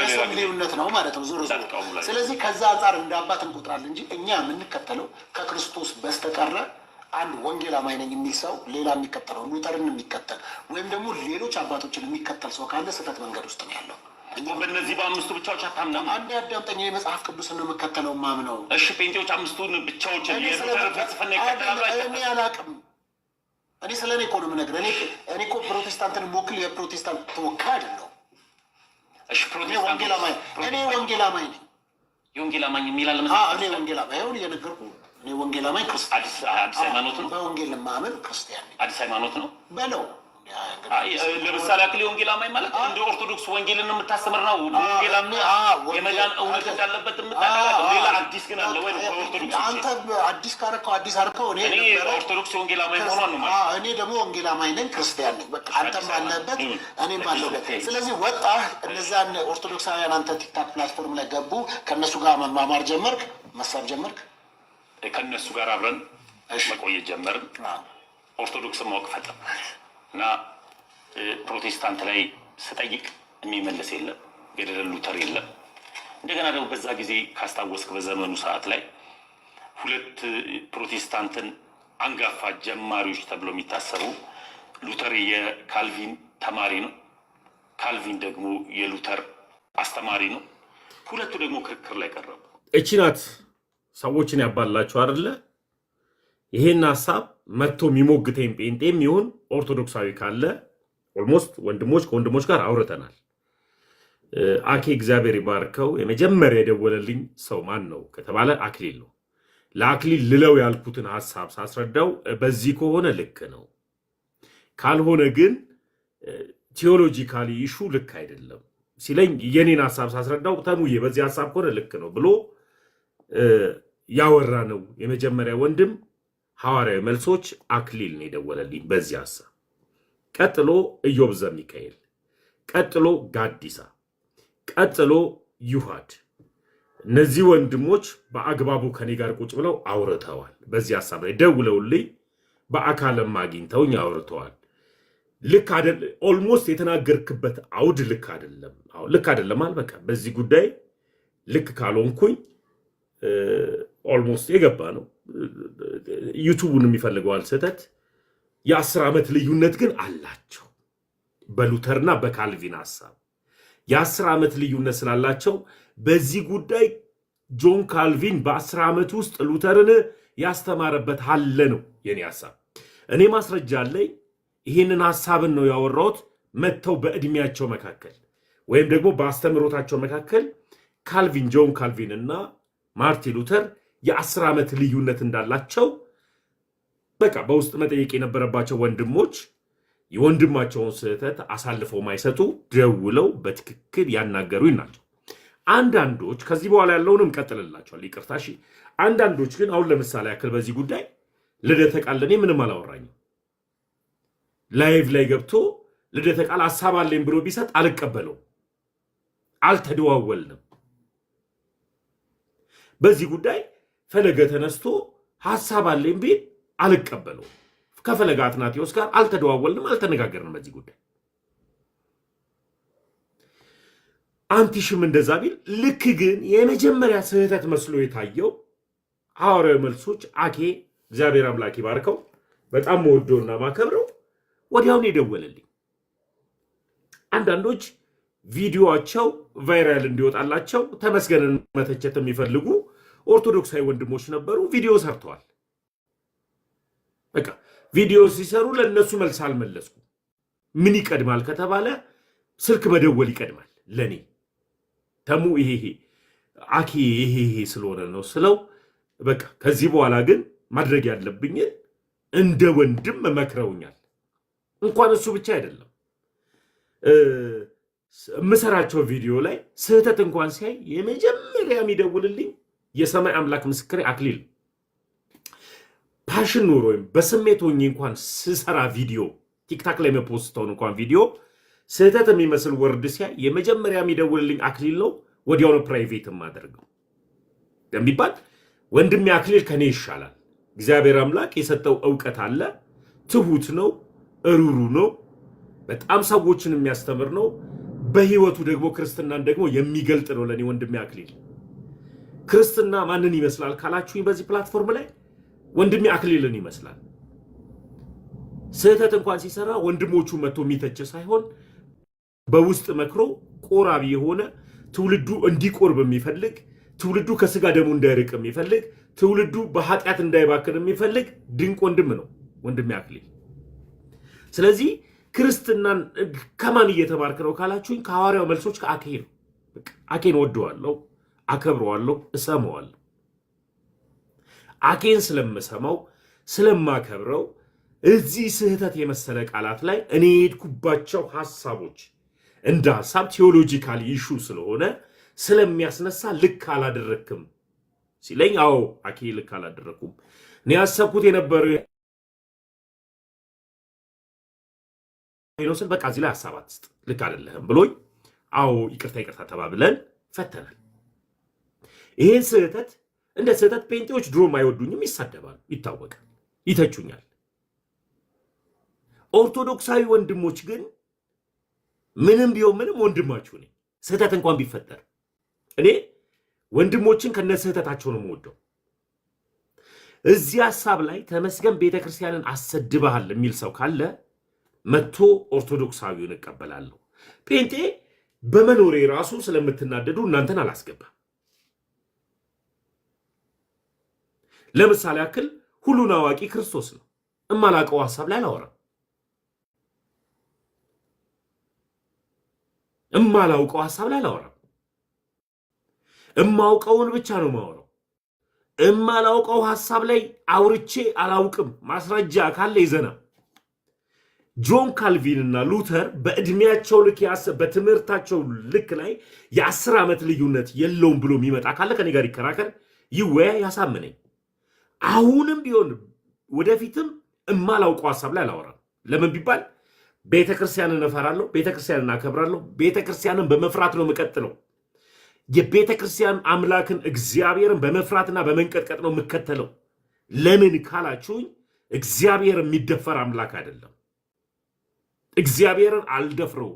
የሰው ልዩነት ነው ማለት ነው ዞሮ ዞሮ። ስለዚህ ከዛ አንጻር እንደ አባት እንቆጥራለን እንጂ እኛ የምንከተለው ከክርስቶስ በስተቀረ አንድ ወንጌል አማኝ ነኝ የሚል ሰው ሌላ የሚከተለው ሉተርን የሚከተል ወይም ደግሞ ሌሎች አባቶችን የሚከተል ሰው ካለ ስህተት መንገድ ውስጥ ነው ያለው። በእነዚህ በአምስቱ ብቻዎች አታምናም? አንድ አዳምጠኝ። መጽሐፍ ቅዱስን ነው የምከተለው ማምነው። እሺ ፔንቴዎች አምስቱን ብቻዎችን ፍልስፍና ይከተላሉ? እኔ አላውቅም። እኔ ስለ እኔ እኮ ነው የምነግርህ። እኔ እኮ ፕሮቴስታንትን ሞክል የፕሮቴስታንት ተወካይ አይደለሁም። እሺ ፕሮቴስታንት ወንጌል አማኝ እኔ ወንጌል አማኝ ነኝ። የወንጌል አማኝ የሚላል እኔ ወንጌል አማኝ ይሁን እየነገርኩህ እኔ ወንጌል አማኝ ክርስቲያን። አዲስ ሃይማኖት ነው። በወንጌል ማመን ክርስቲያን ነኝ። አዲስ ሃይማኖት ነው በለው። ለምሳሌ አክል የወንጌል አማኝ ማለት እንደ ኦርቶዶክስ ወንጌልን የምታስተምር ነው። ወንጌል የመዳን እውነት እንዳለበት የምታደርገው ሌላ አዲስ ግን አለ ወይ? ኦርቶዶክስ አንተ አዲስ ካረከው አዲስ አርከው። እኔ ኦርቶዶክስ ወንጌል አማኝ ሆኗል ነው ማለት። እኔ ደግሞ ወንጌል አማኝ ነኝ፣ ክርስቲያን ነኝ። በቃ አንተም ባለበት እኔም ባለበት። ስለዚህ ወጣህ፣ እነዛን ኦርቶዶክሳውያን አንተ ቲክታክ ፕላትፎርም ላይ ገቡ፣ ከእነሱ ጋር መማማር ጀመርክ፣ መሳብ ጀመርክ። ከእነሱ ጋር አብረን መቆየት ጀመርን። ኦርቶዶክስን ማወቅ ፈጠን እና ፕሮቴስታንት ላይ ስጠይቅ የሚመለስ የለም፣ ገደለ ሉተር የለም። እንደገና ደግሞ በዛ ጊዜ ካስታወስክ በዘመኑ ሰዓት ላይ ሁለት ፕሮቴስታንትን አንጋፋ ጀማሪዎች ተብሎ የሚታሰቡ ሉተር የካልቪን ተማሪ ነው፣ ካልቪን ደግሞ የሉተር አስተማሪ ነው። ሁለቱ ደግሞ ክርክር ላይ ቀረቡ። እቺ ናት ሰዎችን ያባላችሁ አይደለ? ይሄን ሐሳብ መጥቶ የሚሞግተኝ ጴንጤም ይሁን ኦርቶዶክሳዊ ካለ ኦልሞስት ወንድሞች ከወንድሞች ጋር አውርተናል። አኬ እግዚአብሔር ይባርከው የመጀመሪያ የደወለልኝ ሰው ማን ነው ከተባለ አክሊል ነው። ለአክሊል ልለው ያልኩትን ሐሳብ ሳስረዳው በዚህ ከሆነ ልክ ነው፣ ካልሆነ ግን ቴዎሎጂካሊ ኢሹ ልክ አይደለም ሲለኝ የኔን ሐሳብ ሳስረዳው ተሙዬ በዚህ ሐሳብ ከሆነ ልክ ነው ብሎ ያወራ ነው የመጀመሪያ ወንድም ሐዋርያዊ መልሶች አክሊል ነው የደወለልኝ በዚህ ሐሳብ። ቀጥሎ ኢዮብ ዘሚካኤል፣ ቀጥሎ ጋዲሳ፣ ቀጥሎ ዩሃድ። እነዚህ ወንድሞች በአግባቡ ከኔ ጋር ቁጭ ብለው አውርተዋል። በዚህ ሐሳብ ላይ ደውለውልኝ በአካልም አግኝተውኝ አውርተዋል። ልክ አይደለም፣ ኦልሞስት የተናገርክበት አውድ ልክ አይደለም። አዎ ልክ አይደለም አልበቃ። በዚህ ጉዳይ ልክ ካልሆንኩኝ ኦልሞስት የገባ ነው ዩቲዩብን የሚፈልገዋል ስህተት የ10 ዓመት ልዩነት ግን አላቸው በሉተርና በካልቪን ሐሳብ የ10 ዓመት ልዩነት ስላላቸው በዚህ ጉዳይ ጆን ካልቪን በ10 ዓመት ውስጥ ሉተርን ያስተማረበት አለ ነው የኔ ሐሳብ እኔ ማስረጃ አለኝ ይሄንን ሐሳብን ነው ያወራሁት መተው በእድሜያቸው መካከል ወይም ደግሞ በአስተምሮታቸው መካከል ካልቪን ጆን ካልቪን እና ማርቲን ሉተር የ10 ዓመት ልዩነት እንዳላቸው በቃ በውስጥ መጠየቅ የነበረባቸው ወንድሞች የወንድማቸውን ስህተት አሳልፈው ማይሰጡ ደውለው በትክክል ያናገሩኝ ናቸው አንዳንዶች ከዚህ በኋላ ያለውንም ቀጥልላቸዋል ይቅርታሽ አንዳንዶች ግን አሁን ለምሳሌ ያክል በዚህ ጉዳይ ልደተ ቃል ለኔ ምንም አላወራኝም ላይቭ ላይ ገብቶ ልደተ ቃል ሐሳብ አለኝ ብሎ ቢሰጥ አልቀበለው አልተደዋወልንም በዚህ ጉዳይ ፈለገ ተነስቶ ሐሳብ አለኝ ቢል አልቀበለው ከፈለገ አትናቴዎስ ጋር አልተደዋወልንም አልተነጋገርንም በዚህ ጉዳይ አንቲሽም እንደዛ ቢል ልክ ግን የመጀመሪያ ስህተት መስሎ የታየው ሐዋርያዊ መልሶች አኬ እግዚአብሔር አምላክ ይባርከው በጣም ወዶና ማከብረው ወዲያውን ይደወልልኝ አንዳንዶች ቪዲዮአቸው ቫይራል እንዲወጣላቸው ተመስገንን መተቸት የሚፈልጉ ኦርቶዶክሳዊ ወንድሞች ነበሩ ቪዲዮ ሰርተዋል በቃ ቪዲዮ ሲሰሩ ለነሱ መልስ አልመለስኩ ምን ይቀድማል ከተባለ ስልክ መደወል ይቀድማል ለኔ ተሙ ይሄ አኪ ይሄ ስለሆነ ነው ስለው በቃ ከዚህ በኋላ ግን ማድረግ ያለብኝ እንደ ወንድም መክረውኛል እንኳን እሱ ብቻ አይደለም ምሰራቸው ቪዲዮ ላይ ስህተት እንኳን ሲያይ የመጀመሪያ የሚደውልልኝ የሰማይ አምላክ ምስክሬ አክሊል ፓሽን ኖሮ ወይም በስሜት ሆኜ እንኳን ስሰራ ቪዲዮ ቲክታክ ላይ መፖስተውን እንኳን ቪዲዮ ስህተት የሚመስል ወርድ ሲያይ የመጀመሪያ የሚደውልልኝ አክሊል ነው ወዲያው ነው ፕራይቬት ማድረገው የሚባል ወንድሜ አክሊል ከኔ ይሻላል እግዚአብሔር አምላክ የሰጠው ዕውቀት አለ ትሁት ነው እሩሩ ነው በጣም ሰዎችን የሚያስተምር ነው በህይወቱ ደግሞ ክርስትናን ደግሞ የሚገልጥ ነው ለኔ ወንድሜ አክሊል ክርስትና ማንን ይመስላል ካላችሁኝ በዚህ ፕላትፎርም ላይ ወንድሜ አክሊልን ይመስላል ስህተት እንኳን ሲሰራ ወንድሞቹ መጥቶ የሚተች ሳይሆን በውስጥ መክሮ ቆራቢ የሆነ ትውልዱ እንዲቆርብ የሚፈልግ ትውልዱ ከስጋ ደሙ እንዳይርቅ የሚፈልግ ትውልዱ በኃጢአት እንዳይባክን የሚፈልግ ድንቅ ወንድም ነው ወንድሜ አክሊል ስለዚህ ክርስትናን ከማን እየተማርክ ነው ካላችሁኝ ከሐዋርያው መልሶች ከአኬ ነው አኬን ወደዋለሁ አከብረዋለሁ እሰማዋለሁ አኬን ስለምሰማው ስለማከብረው እዚህ ስህተት የመሰለ ቃላት ላይ እኔ ሄድኩባቸው ሐሳቦች እንደ ሐሳብ ቴዎሎጂካል ኢሹ ስለሆነ ስለሚያስነሳ ልክ አላደረክም ሲለኝ አዎ አኬ ልክ አላደረኩም እኔ ያሰብኩት የነበረው ይኖስል በቃ እዚህ ላይ ሐሳብ አትስጥ ልክ አይደለም ብሎኝ አዎ ይቅርታ ተባብለን ፈተናል ይሄን ስህተት እንደ ስህተት ፔንቴዎች ድሮም አይወዱኝም ይሳደባሉ ይታወቃል ይተቹኛል ኦርቶዶክሳዊ ወንድሞች ግን ምንም ቢሆን ምንም ወንድማችሁ ነኝ ስህተት እንኳን ቢፈጠር እኔ ወንድሞችን ከነስህተታቸው ነው የምወደው እዚህ ሐሳብ ላይ ተመስገን ቤተክርስቲያንን አሰድበሃል የሚል ሰው ካለ መጥቶ ኦርቶዶክሳዊውን እቀበላለሁ ፔንቴ በመኖሬ ራሱ ስለምትናደዱ እናንተን አላስገባ ለምሳሌ ያክል ሁሉን አዋቂ ክርስቶስ ነው እማላቀው ሐሳብ ላይ አላወራም እማላውቀው ሐሳብ ላይ አላወራም እማውቀውን ብቻ ነው ማወራው እማላውቀው ሐሳብ ላይ አውርቼ አላውቅም ማስረጃ ካለ ይዘና ጆን ካልቪን እና ሉተር በእድሜያቸው ልክ በትምህርታቸው ልክ ላይ የ10 ዓመት ልዩነት የለውም ብሎ የሚመጣ ካለ ከኔ ጋር ይከራከር ይወያ ያሳምነኝ አሁንም ቢሆን ወደፊትም እማላውቀው ሐሳብ ላይ አላወራም ለምን ቢባል ቤተክርስቲያንን እፈራለሁ ቤተክርስቲያንን አከብራለሁ ቤተክርስቲያንን በመፍራት ነው የምቀጥለው የቤተክርስቲያን አምላክን እግዚአብሔርን በመፍራትና በመንቀጥቀጥ ነው የምከተለው ለምን ካላችሁኝ እግዚአብሔር የሚደፈር አምላክ አይደለም እግዚአብሔርን አልደፍረው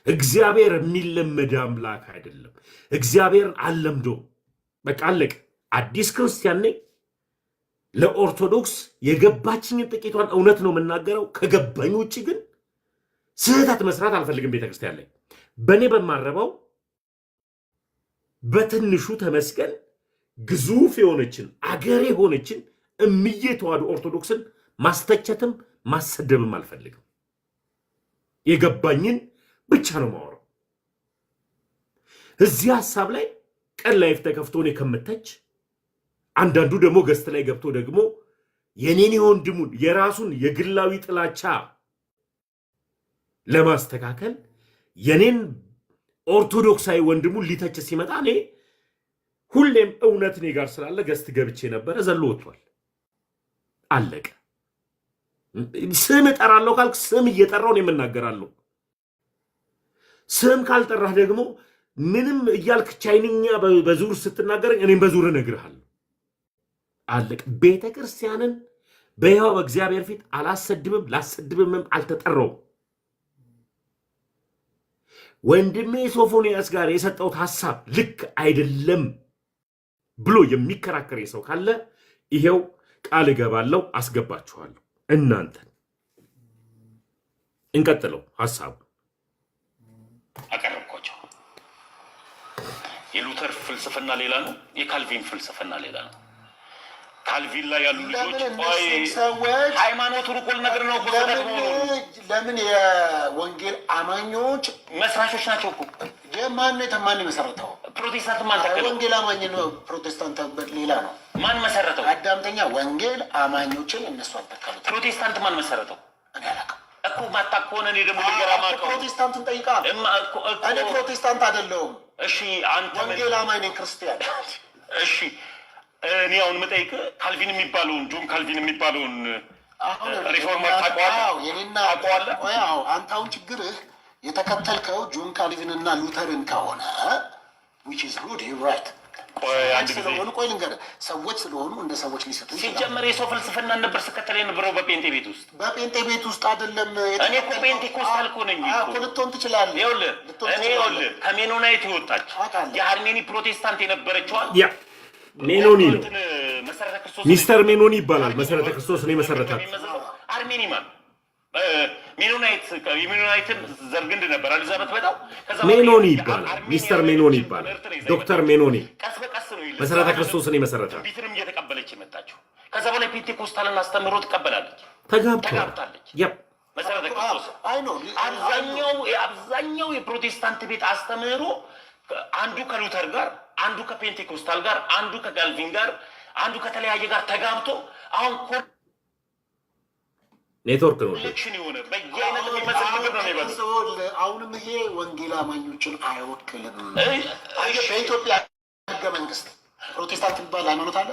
እግዚአብሔር የሚለመድ አምላክ አይደለም እግዚአብሔርን አልለምዶ በቃ አለቅ አዲስ ክርስቲያን ነኝ ለኦርቶዶክስ የገባችኝን ጥቂቷን እውነት ነው የምናገረው። ከገባኝ ውጭ ግን ስህተት መስራት አልፈልግም። ቤተክርስቲያን ላይ በእኔ በማረበው በትንሹ ተመስገን ግዙፍ የሆነችን አገር የሆነችን እምዬ ተዋሕዶ ኦርቶዶክስን ማስተቸትም ማሰደብም አልፈልግም። የገባኝን ብቻ ነው ማወራው። እዚህ ሐሳብ ላይ ቀን ላይፍ ተከፍቶ እኔ ከምተች አንዳንዱ ደግሞ ገስት ላይ ገብቶ ደግሞ የኔን የወንድሙን የራሱን የግላዊ ጥላቻ ለማስተካከል የኔን ኦርቶዶክሳዊ ወንድሙን ሊተች ሲመጣ እኔ ሁሌም እውነት እኔ ጋር ስላለ ገስት ገብቼ ነበረ፣ ዘሎ ወጥቷል። አለቀ። ስም እጠራለሁ ካልክ ስም እየጠራው ነው የምናገራለሁ። ስም ካልጠራህ ደግሞ ምንም እያልክ ቻይንኛ በዙር ስትናገረኝ እኔም በዙር እነግርሃለሁ። አለቀ። ቤተ ክርስቲያንን በሕያው በእግዚአብሔር ፊት አላሰድብም፣ ላሰድብምም አልተጠራውም። ወንድሜ ሶፎንያስ ጋር የሰጠውት ሐሳብ ልክ አይደለም ብሎ የሚከራከር ሰው ካለ ይሄው ቃል እገባለሁ፣ አስገባችኋለሁ። እናንተን እንቀጥለው። ሐሳቡ አቀረብኳቸው። የሉተር ፍልስፍና ሌላ ነው፣ የካልቪን ፍልስፍና ሌላ ነው። ካልቪን ላይ ያሉ ልጆች ሃይማኖት ሩቁል ነገር ነው። ለምን የወንጌል አማኞች መስራቾች ናቸው እኮ። ማን መሰረተው? ፕሮቴስታንት ማን ተከለ? ወንጌል አማኝ ነው። ፕሮቴስታንት ሌላ ነው። ማን መሰረተው? አዳምጠኛ። ወንጌል አማኞችን እነሱ አልተከሉት። ፕሮቴስታንት ማን መሰረተው? እኔ አላውቅም እኮ። ማታውቅ ከሆነ እኔ ደግሞ ልገራማ ነው። ፕሮቴስታንቱን ጠይቃ። እኔ ፕሮቴስታንት አይደለሁም። እሺ አንተ ወንጌል አማኝ ነኝ፣ ክርስቲያን። እሺ እኔ አሁን መጠይቅ ካልቪን የሚባለውን ጆን ካልቪን የሚባለውን ሪፎርመር ታውቀዋለህ? አንተ አሁን ችግርህ የተከተልከው ጆን ካልቪን እና ሉተርን ከሆነ which is good, you're right። ቆይ ልንገርህ፣ ሰዎች ስለሆኑ እንደ ሰዎች ሊሰጡ ሲጀመር የሰው ፍልስፍና ነበር ስከተል የነበረው በጴንጤ ቤት ውስጥ። በጴንጤ ቤት ውስጥ አይደለም። እኔ እኮ ጴንጤኮስታል እኮ ነኝ እኮ። ልትሆን ትችላለህ። ይኸውልህ ከሜኖናይት የወጣች የአርሜኒ ፕሮቴስታንት የነበረችዋል ሜኖኒ ነው። ሚስተር ሜኖኒ ይባላል። መሰረተ ክርስቶስ ነው መሰረታት። አርሜኒ ማን የሜኖናይትን ዘርግንድ ነበር ኤሊዛቤት በጣም ሜኖኒ ይባላል። ሚስተር ሜኖኒ ይባላል። ዶክተር ሜኖኒ ቀስ በቀስ ነው መሰረተ ክርስቶስ ነው መሰረታት። ቢትንም እየተቀበለች የመጣችው ከዛ በላይ ፔንቴኮስታልን አስተምህሮ ትቀበላለች። ተጋብታለች። መሰረተ ክርስቶስ አብዛኛው የፕሮቴስታንት ቤት አስተምህሮ አንዱ ከሉተር ጋር፣ አንዱ ከፔንቴኮስታል ጋር፣ አንዱ ከጋልቪን ጋር፣ አንዱ ከተለያየ ጋር ተጋብቶ አሁን ኔትወርክ ነው የሆነ በየአይነት የሚመስል ነገር ነው የሚበዛው። አሁንም ይሄ ወንጌል አማኞችን አይወክልም። በኢትዮጵያ ሕገ መንግስት ፕሮቴስታንት የሚባል ሃይማኖት አለ።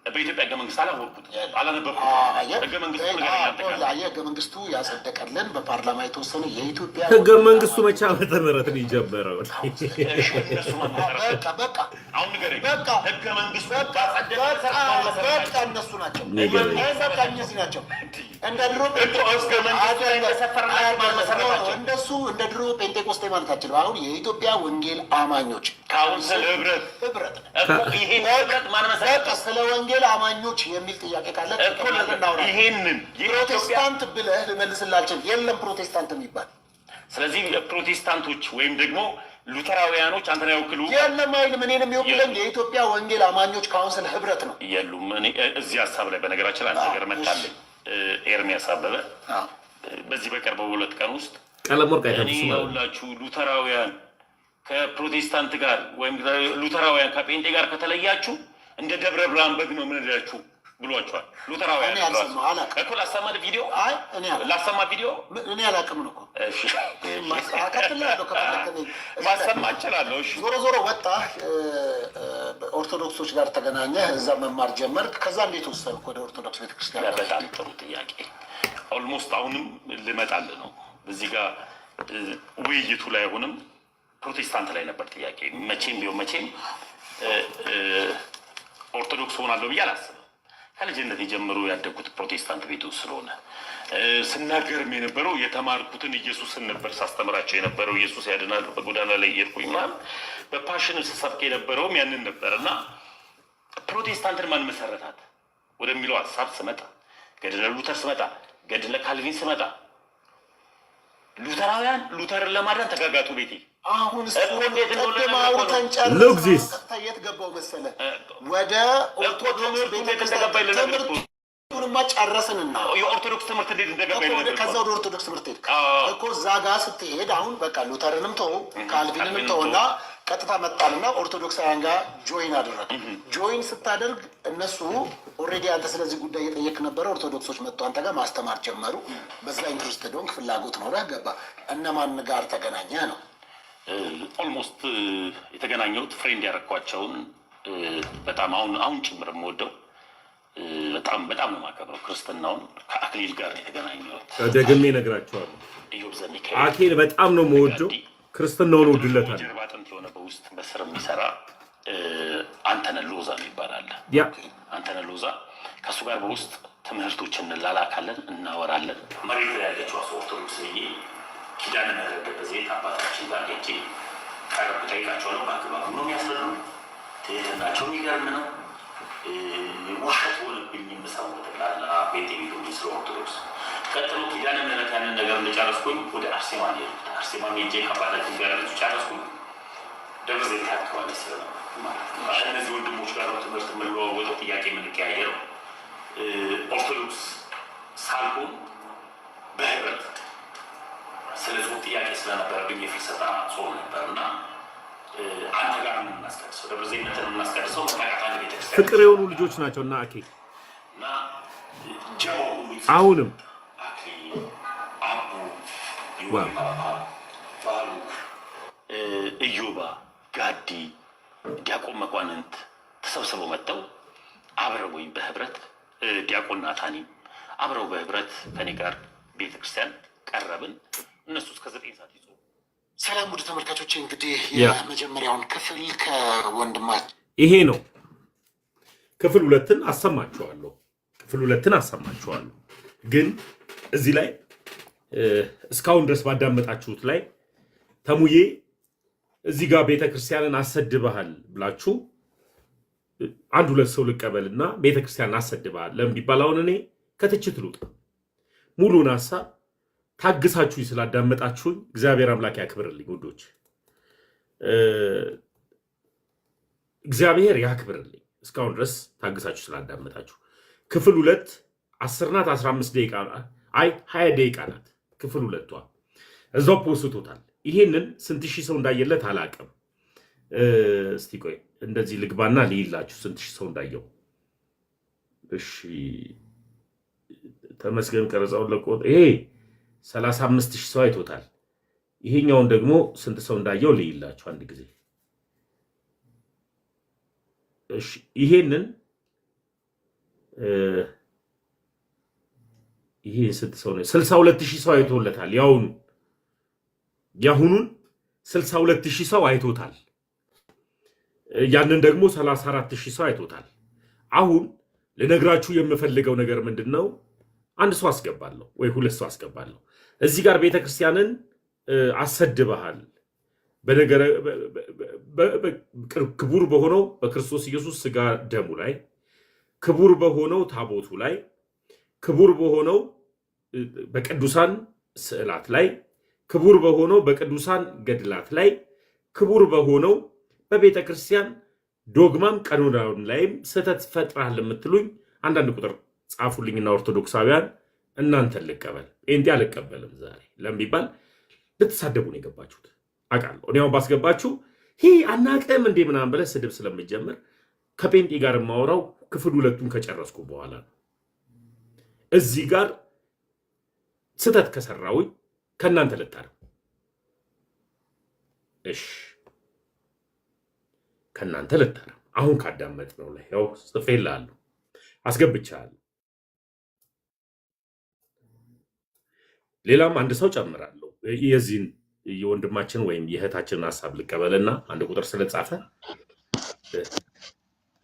በኢትዮጵያ ሕገ መንግስት አላወቅኩትም፣ አላነበብኩትም። ሕገ መንግስቱ ያጸደቀልን በፓርላማ የተወሰነ የኢትዮጵያ ሕገ መንግስቱ መቼ ዓመተ ምህረት ነው የጀመረው? በቃ አሁን ንገረኝ። በቃ ሕገ መንግስቱ በቃ እነሱ ናቸው። በቃ እነዚህ ናቸው። እንደ ድሮ እንደሱ እንደ ድሮ ጴንጤቆስጤ ማለታችን። አሁን የኢትዮጵያ ወንጌል አማኞች ካውንስል ህብረት ይሄን ህብረት ማን መሰረተ? ስለ ወንጌል አማኞች የሚል ጥያቄ ካለ ይሄንን ፕሮቴስታንት ብለህ ልመልስላቸው። የለም ፕሮቴስታንት የሚባል። ስለዚህ ፕሮቴስታንቶች ወይም ደግሞ ሉተራውያኖች አንተን አይወክሉ። የለም አይልም። እኔን የሚወክለኝ የኢትዮጵያ ወንጌል አማኞች ካውንስል ህብረት ነው። የሉም። እኔ እዚህ ሀሳብ ላይ በነገራችን ላይ አንድ ነገር መጣልኝ። ኤርሚያስ አበበ በዚህ በቀርበው 2 ቀን ውስጥ እኔ ያውላችሁ ሉተራውያን ከፕሮቴስታንት ጋር ወይም ሉተራውያን ከጴንጤ ጋር ከተለያችሁ እንደ ደብረ ብርሃን በግ ነው የምንላችሁ ብሏቸዋል። ሉተራውያን እኮ ላሰማ ቪዲዮ እኔ አላውቅም እኮ ማሰማ እችላለሁ። ዞሮ ወጣ ኦርቶዶክሶች ጋር ተገናኘህ፣ እዛ መማር ጀመርክ። ከዛ እንዴት ወሰንክ ወደ ኦርቶዶክስ ቤተክርስቲያን? በጣም ጥሩ ጥያቄ። ኦልሞስት አሁንም ልመጣልህ ነው። እዚህ ጋር ውይይቱ ላይ አሁንም ፕሮቴስታንት ላይ ነበር ጥያቄ። መቼም ቢሆን መቼም ኦርቶዶክስ ሆናለሁ ብዬ አላስብም። ከልጅነት የጀምሮ ያደግኩት ፕሮቴስታንት ቤት ውስጥ ስለሆነ ስናገርም የነበረው የተማርኩትን ኢየሱስን ነበር ሳስተምራቸው የነበረው። ኢየሱስ ያድናል፣ በጎዳና ላይ እየሄድኩኝ ምናምን በፓሽን ስሰብክ የነበረውም ያንን ነበር። እና ፕሮቴስታንትን ማን መሰረታት? ወደሚለው ሐሳብ ስመጣ ገድለ ሉተር ስመጣ ገድለ ካልቪን ስመጣ ሉተራውያን ሉተርን ለማዳን ተጋጋጡ ቤቴ አሁን ሉግዚስ የት ገባው መሰለ ወደ ኦርቶዶክስ ቤተክርስቲያን ጨረስንና የኦርቶዶክስ ትምህርት እንዴት እንደገባ ከዛ ወደ ኦርቶዶክስ ትምህርት ሄድክ እኮ እዛ ጋር ስትሄድ አሁን በቃ ሉተርንም ተው ካልቪንንም ተውና ቀጥታ መጣልና ኦርቶዶክሳውያን ጋር ጆይን አደረገ ጆይን ስታደርግ እነሱ ኦሬዲ አንተ ስለዚህ ጉዳይ እየጠየቅ ነበር ኦርቶዶክሶች መጡ አንተ ጋር ማስተማር ጀመሩ በዛ ኢንትረስት ዶንክ ፍላጎት ኖረህ ገባ እነማን ጋር ተገናኘ ነው ኦልሞስት የተገናኘሁት ፍሬንድ ያረኳቸውን በጣም አሁን ጭምር የምወደው በጣም ነው ማከብረው ክርስትናውን ከአክሊል ጋር የተገናኘሁት ደግሜ እነግራቸዋለሁ አክሊል በጣም ነው የምወደው ክርስትናውን ወድለታል ጀርባ አጥንት የሆነ በውስጥ በስር የሚሰራ አንተነህ ሎዛ ይባላል አንተነህ ሎዛ ከሱ ጋር በውስጥ ትምህርቶችን እንላላካለን እናወራለን መሬት ላይ ያለችው ኦርቶዶክስ ኪዳነ ምህረት በዘይት አባታችን ጋር ሄጄ ቀረብ ጠይቃቸዋለሁ በአግባቡ ነው የሚያስረዱ ትህትናቸው የሚገርም ነው ውሸት ሆነብኝ የምሰማው ጠቅላላ ቤቴ ቢሆን ስለ ኦርቶዶክስ ቀጥሎ ኪዳነ ምህረት ያንን ነገር እንደጨረስኩኝ ወደ አርሴማ ሄድኩት አርሴማ ሄጄ ከአባታችን ጋር ጨረስኩኝ ደብረ ዘይት አካባቢ ስለነበር እነዚህ ወንድሞች ጋር ትምህርት የምንለዋወጠው ጥያቄ የምንቀያየረው ኦርቶዶክስ ሳልሆን በህብረት ስለዚህ ጥያቄ ስለነበረብኝ የፍልሰታ ጾም ነበርና አንተ ጋር ምን እናስቀድሰው ደብረ ዘይትን እናስቀድሰው መቃቃት አንድ ቤተክርስቲያን ፍቅር የሆኑ ልጆች ናቸው እና አኬ እና ጀማው አሁንም አኬ አቡ ይወባ ባሉክ እዮባ ጋዲ ዲያቆን መኳንንት ተሰብስበው መጥተው አብረው ወይ በህብረት ዲያቆን ናታኒ አብረው በህብረት ከኔ ጋር ቤተክርስቲያን ቀረብን እነሱ እስከ 9 ሰዓት ይጾሙ ሰላም ውድ ተመልካቾች እንግዲህ የመጀመሪያውን ክፍል ከወንድማችን ይሄ ነው ክፍል 2ን አሰማችኋለሁ ግን እዚህ ላይ እስካሁን ድረስ ባዳመጣችሁት ላይ ተሙዬ እዚህ ጋር ቤተክርስቲያንን አሰድበሃል ብላችሁ አንድ ሁለት ሰው ልቀበልና ቤተክርስቲያንን አሰድበሃል ለምን ቢባል አሁን እኔ ከትችት ልውጣ ሙሉን ሐሳብ ታግሳችሁኝ ስላዳመጣችሁኝ እግዚአብሔር አምላክ ያክብርልኝ ውዶች እግዚአብሔር ያክብርልኝ እስካሁን ድረስ ታግሳችሁ ስላዳመጣችሁ ክፍል 2 10 ናት 15 ደቂቃ አይ 20 ደቂቃ ናት ክፍል 2ቷ እዛው ፖስቶታል ይሄንን ስንት ሺህ ሰው እንዳየለት አላቀም እስቲ ቆይ እንደዚህ ልግባና ልይላችሁ ስንት ሺህ ሰው እንዳየው እሺ ተመስገን ቀረጻውን ለቆት ይሄ 35000 ሰው አይቶታል ይሄኛውን ደግሞ ስንት ሰው እንዳየው ልይላችሁ አንድ ጊዜ እሺ ይሄንን ይሄ ስንት ሰው ነው 62000 ሰው አይቶለታል ያሁኑን 62000 ሰው አይቶታል ያንን ደግሞ 34000 ሰው አይቶታል አሁን ለነግራችሁ የምፈልገው ነገር ምንድነው አንድ ሰው አስገባለሁ ወይ ሁለት ሰው አስገባለሁ እዚህ ጋር ቤተክርስቲያንን አሰድበሃል በነገር ክቡር በሆነው በክርስቶስ ኢየሱስ ሥጋ ደሙ ላይ ክቡር በሆነው ታቦቱ ላይ ክቡር በሆነው በቅዱሳን ስዕላት ላይ ክቡር በሆነው በቅዱሳን ገድላት ላይ ክቡር በሆነው በቤተክርስቲያን ዶግማም ቀኖናውን ላይም ስህተት ፈጥራል የምትሉኝ አንዳንድ ቁጥር ጻፉልኝና ኦርቶዶክሳውያን እናንተን ልቀበል እንዴ አልቀበልም ዛሬ ለምቢባል ልትሳደቡ ነው የገባችሁት አቃለሁ እኔው ባስገባችሁ አናቀም እንዴ ምናምን ብለ ስድብ ስለምጀምር ከጴንጤ ጋር ማውራው ክፍል 2ቱን ከጨረስኩ በኋላ እዚህ ጋር ስህተት ከሰራው ከናንተ ልታረም እሺ ከናንተ ልታረም አሁን ካዳመጥ ነው ላይ ያው ጽፌልሃለሁ አስገብቻለሁ ሌላም አንድ ሰው ጨምራለሁ የዚህን የወንድማችን ወይም የእህታችንን ሐሳብ ልቀበልና አንድ ቁጥር ስለጻፈ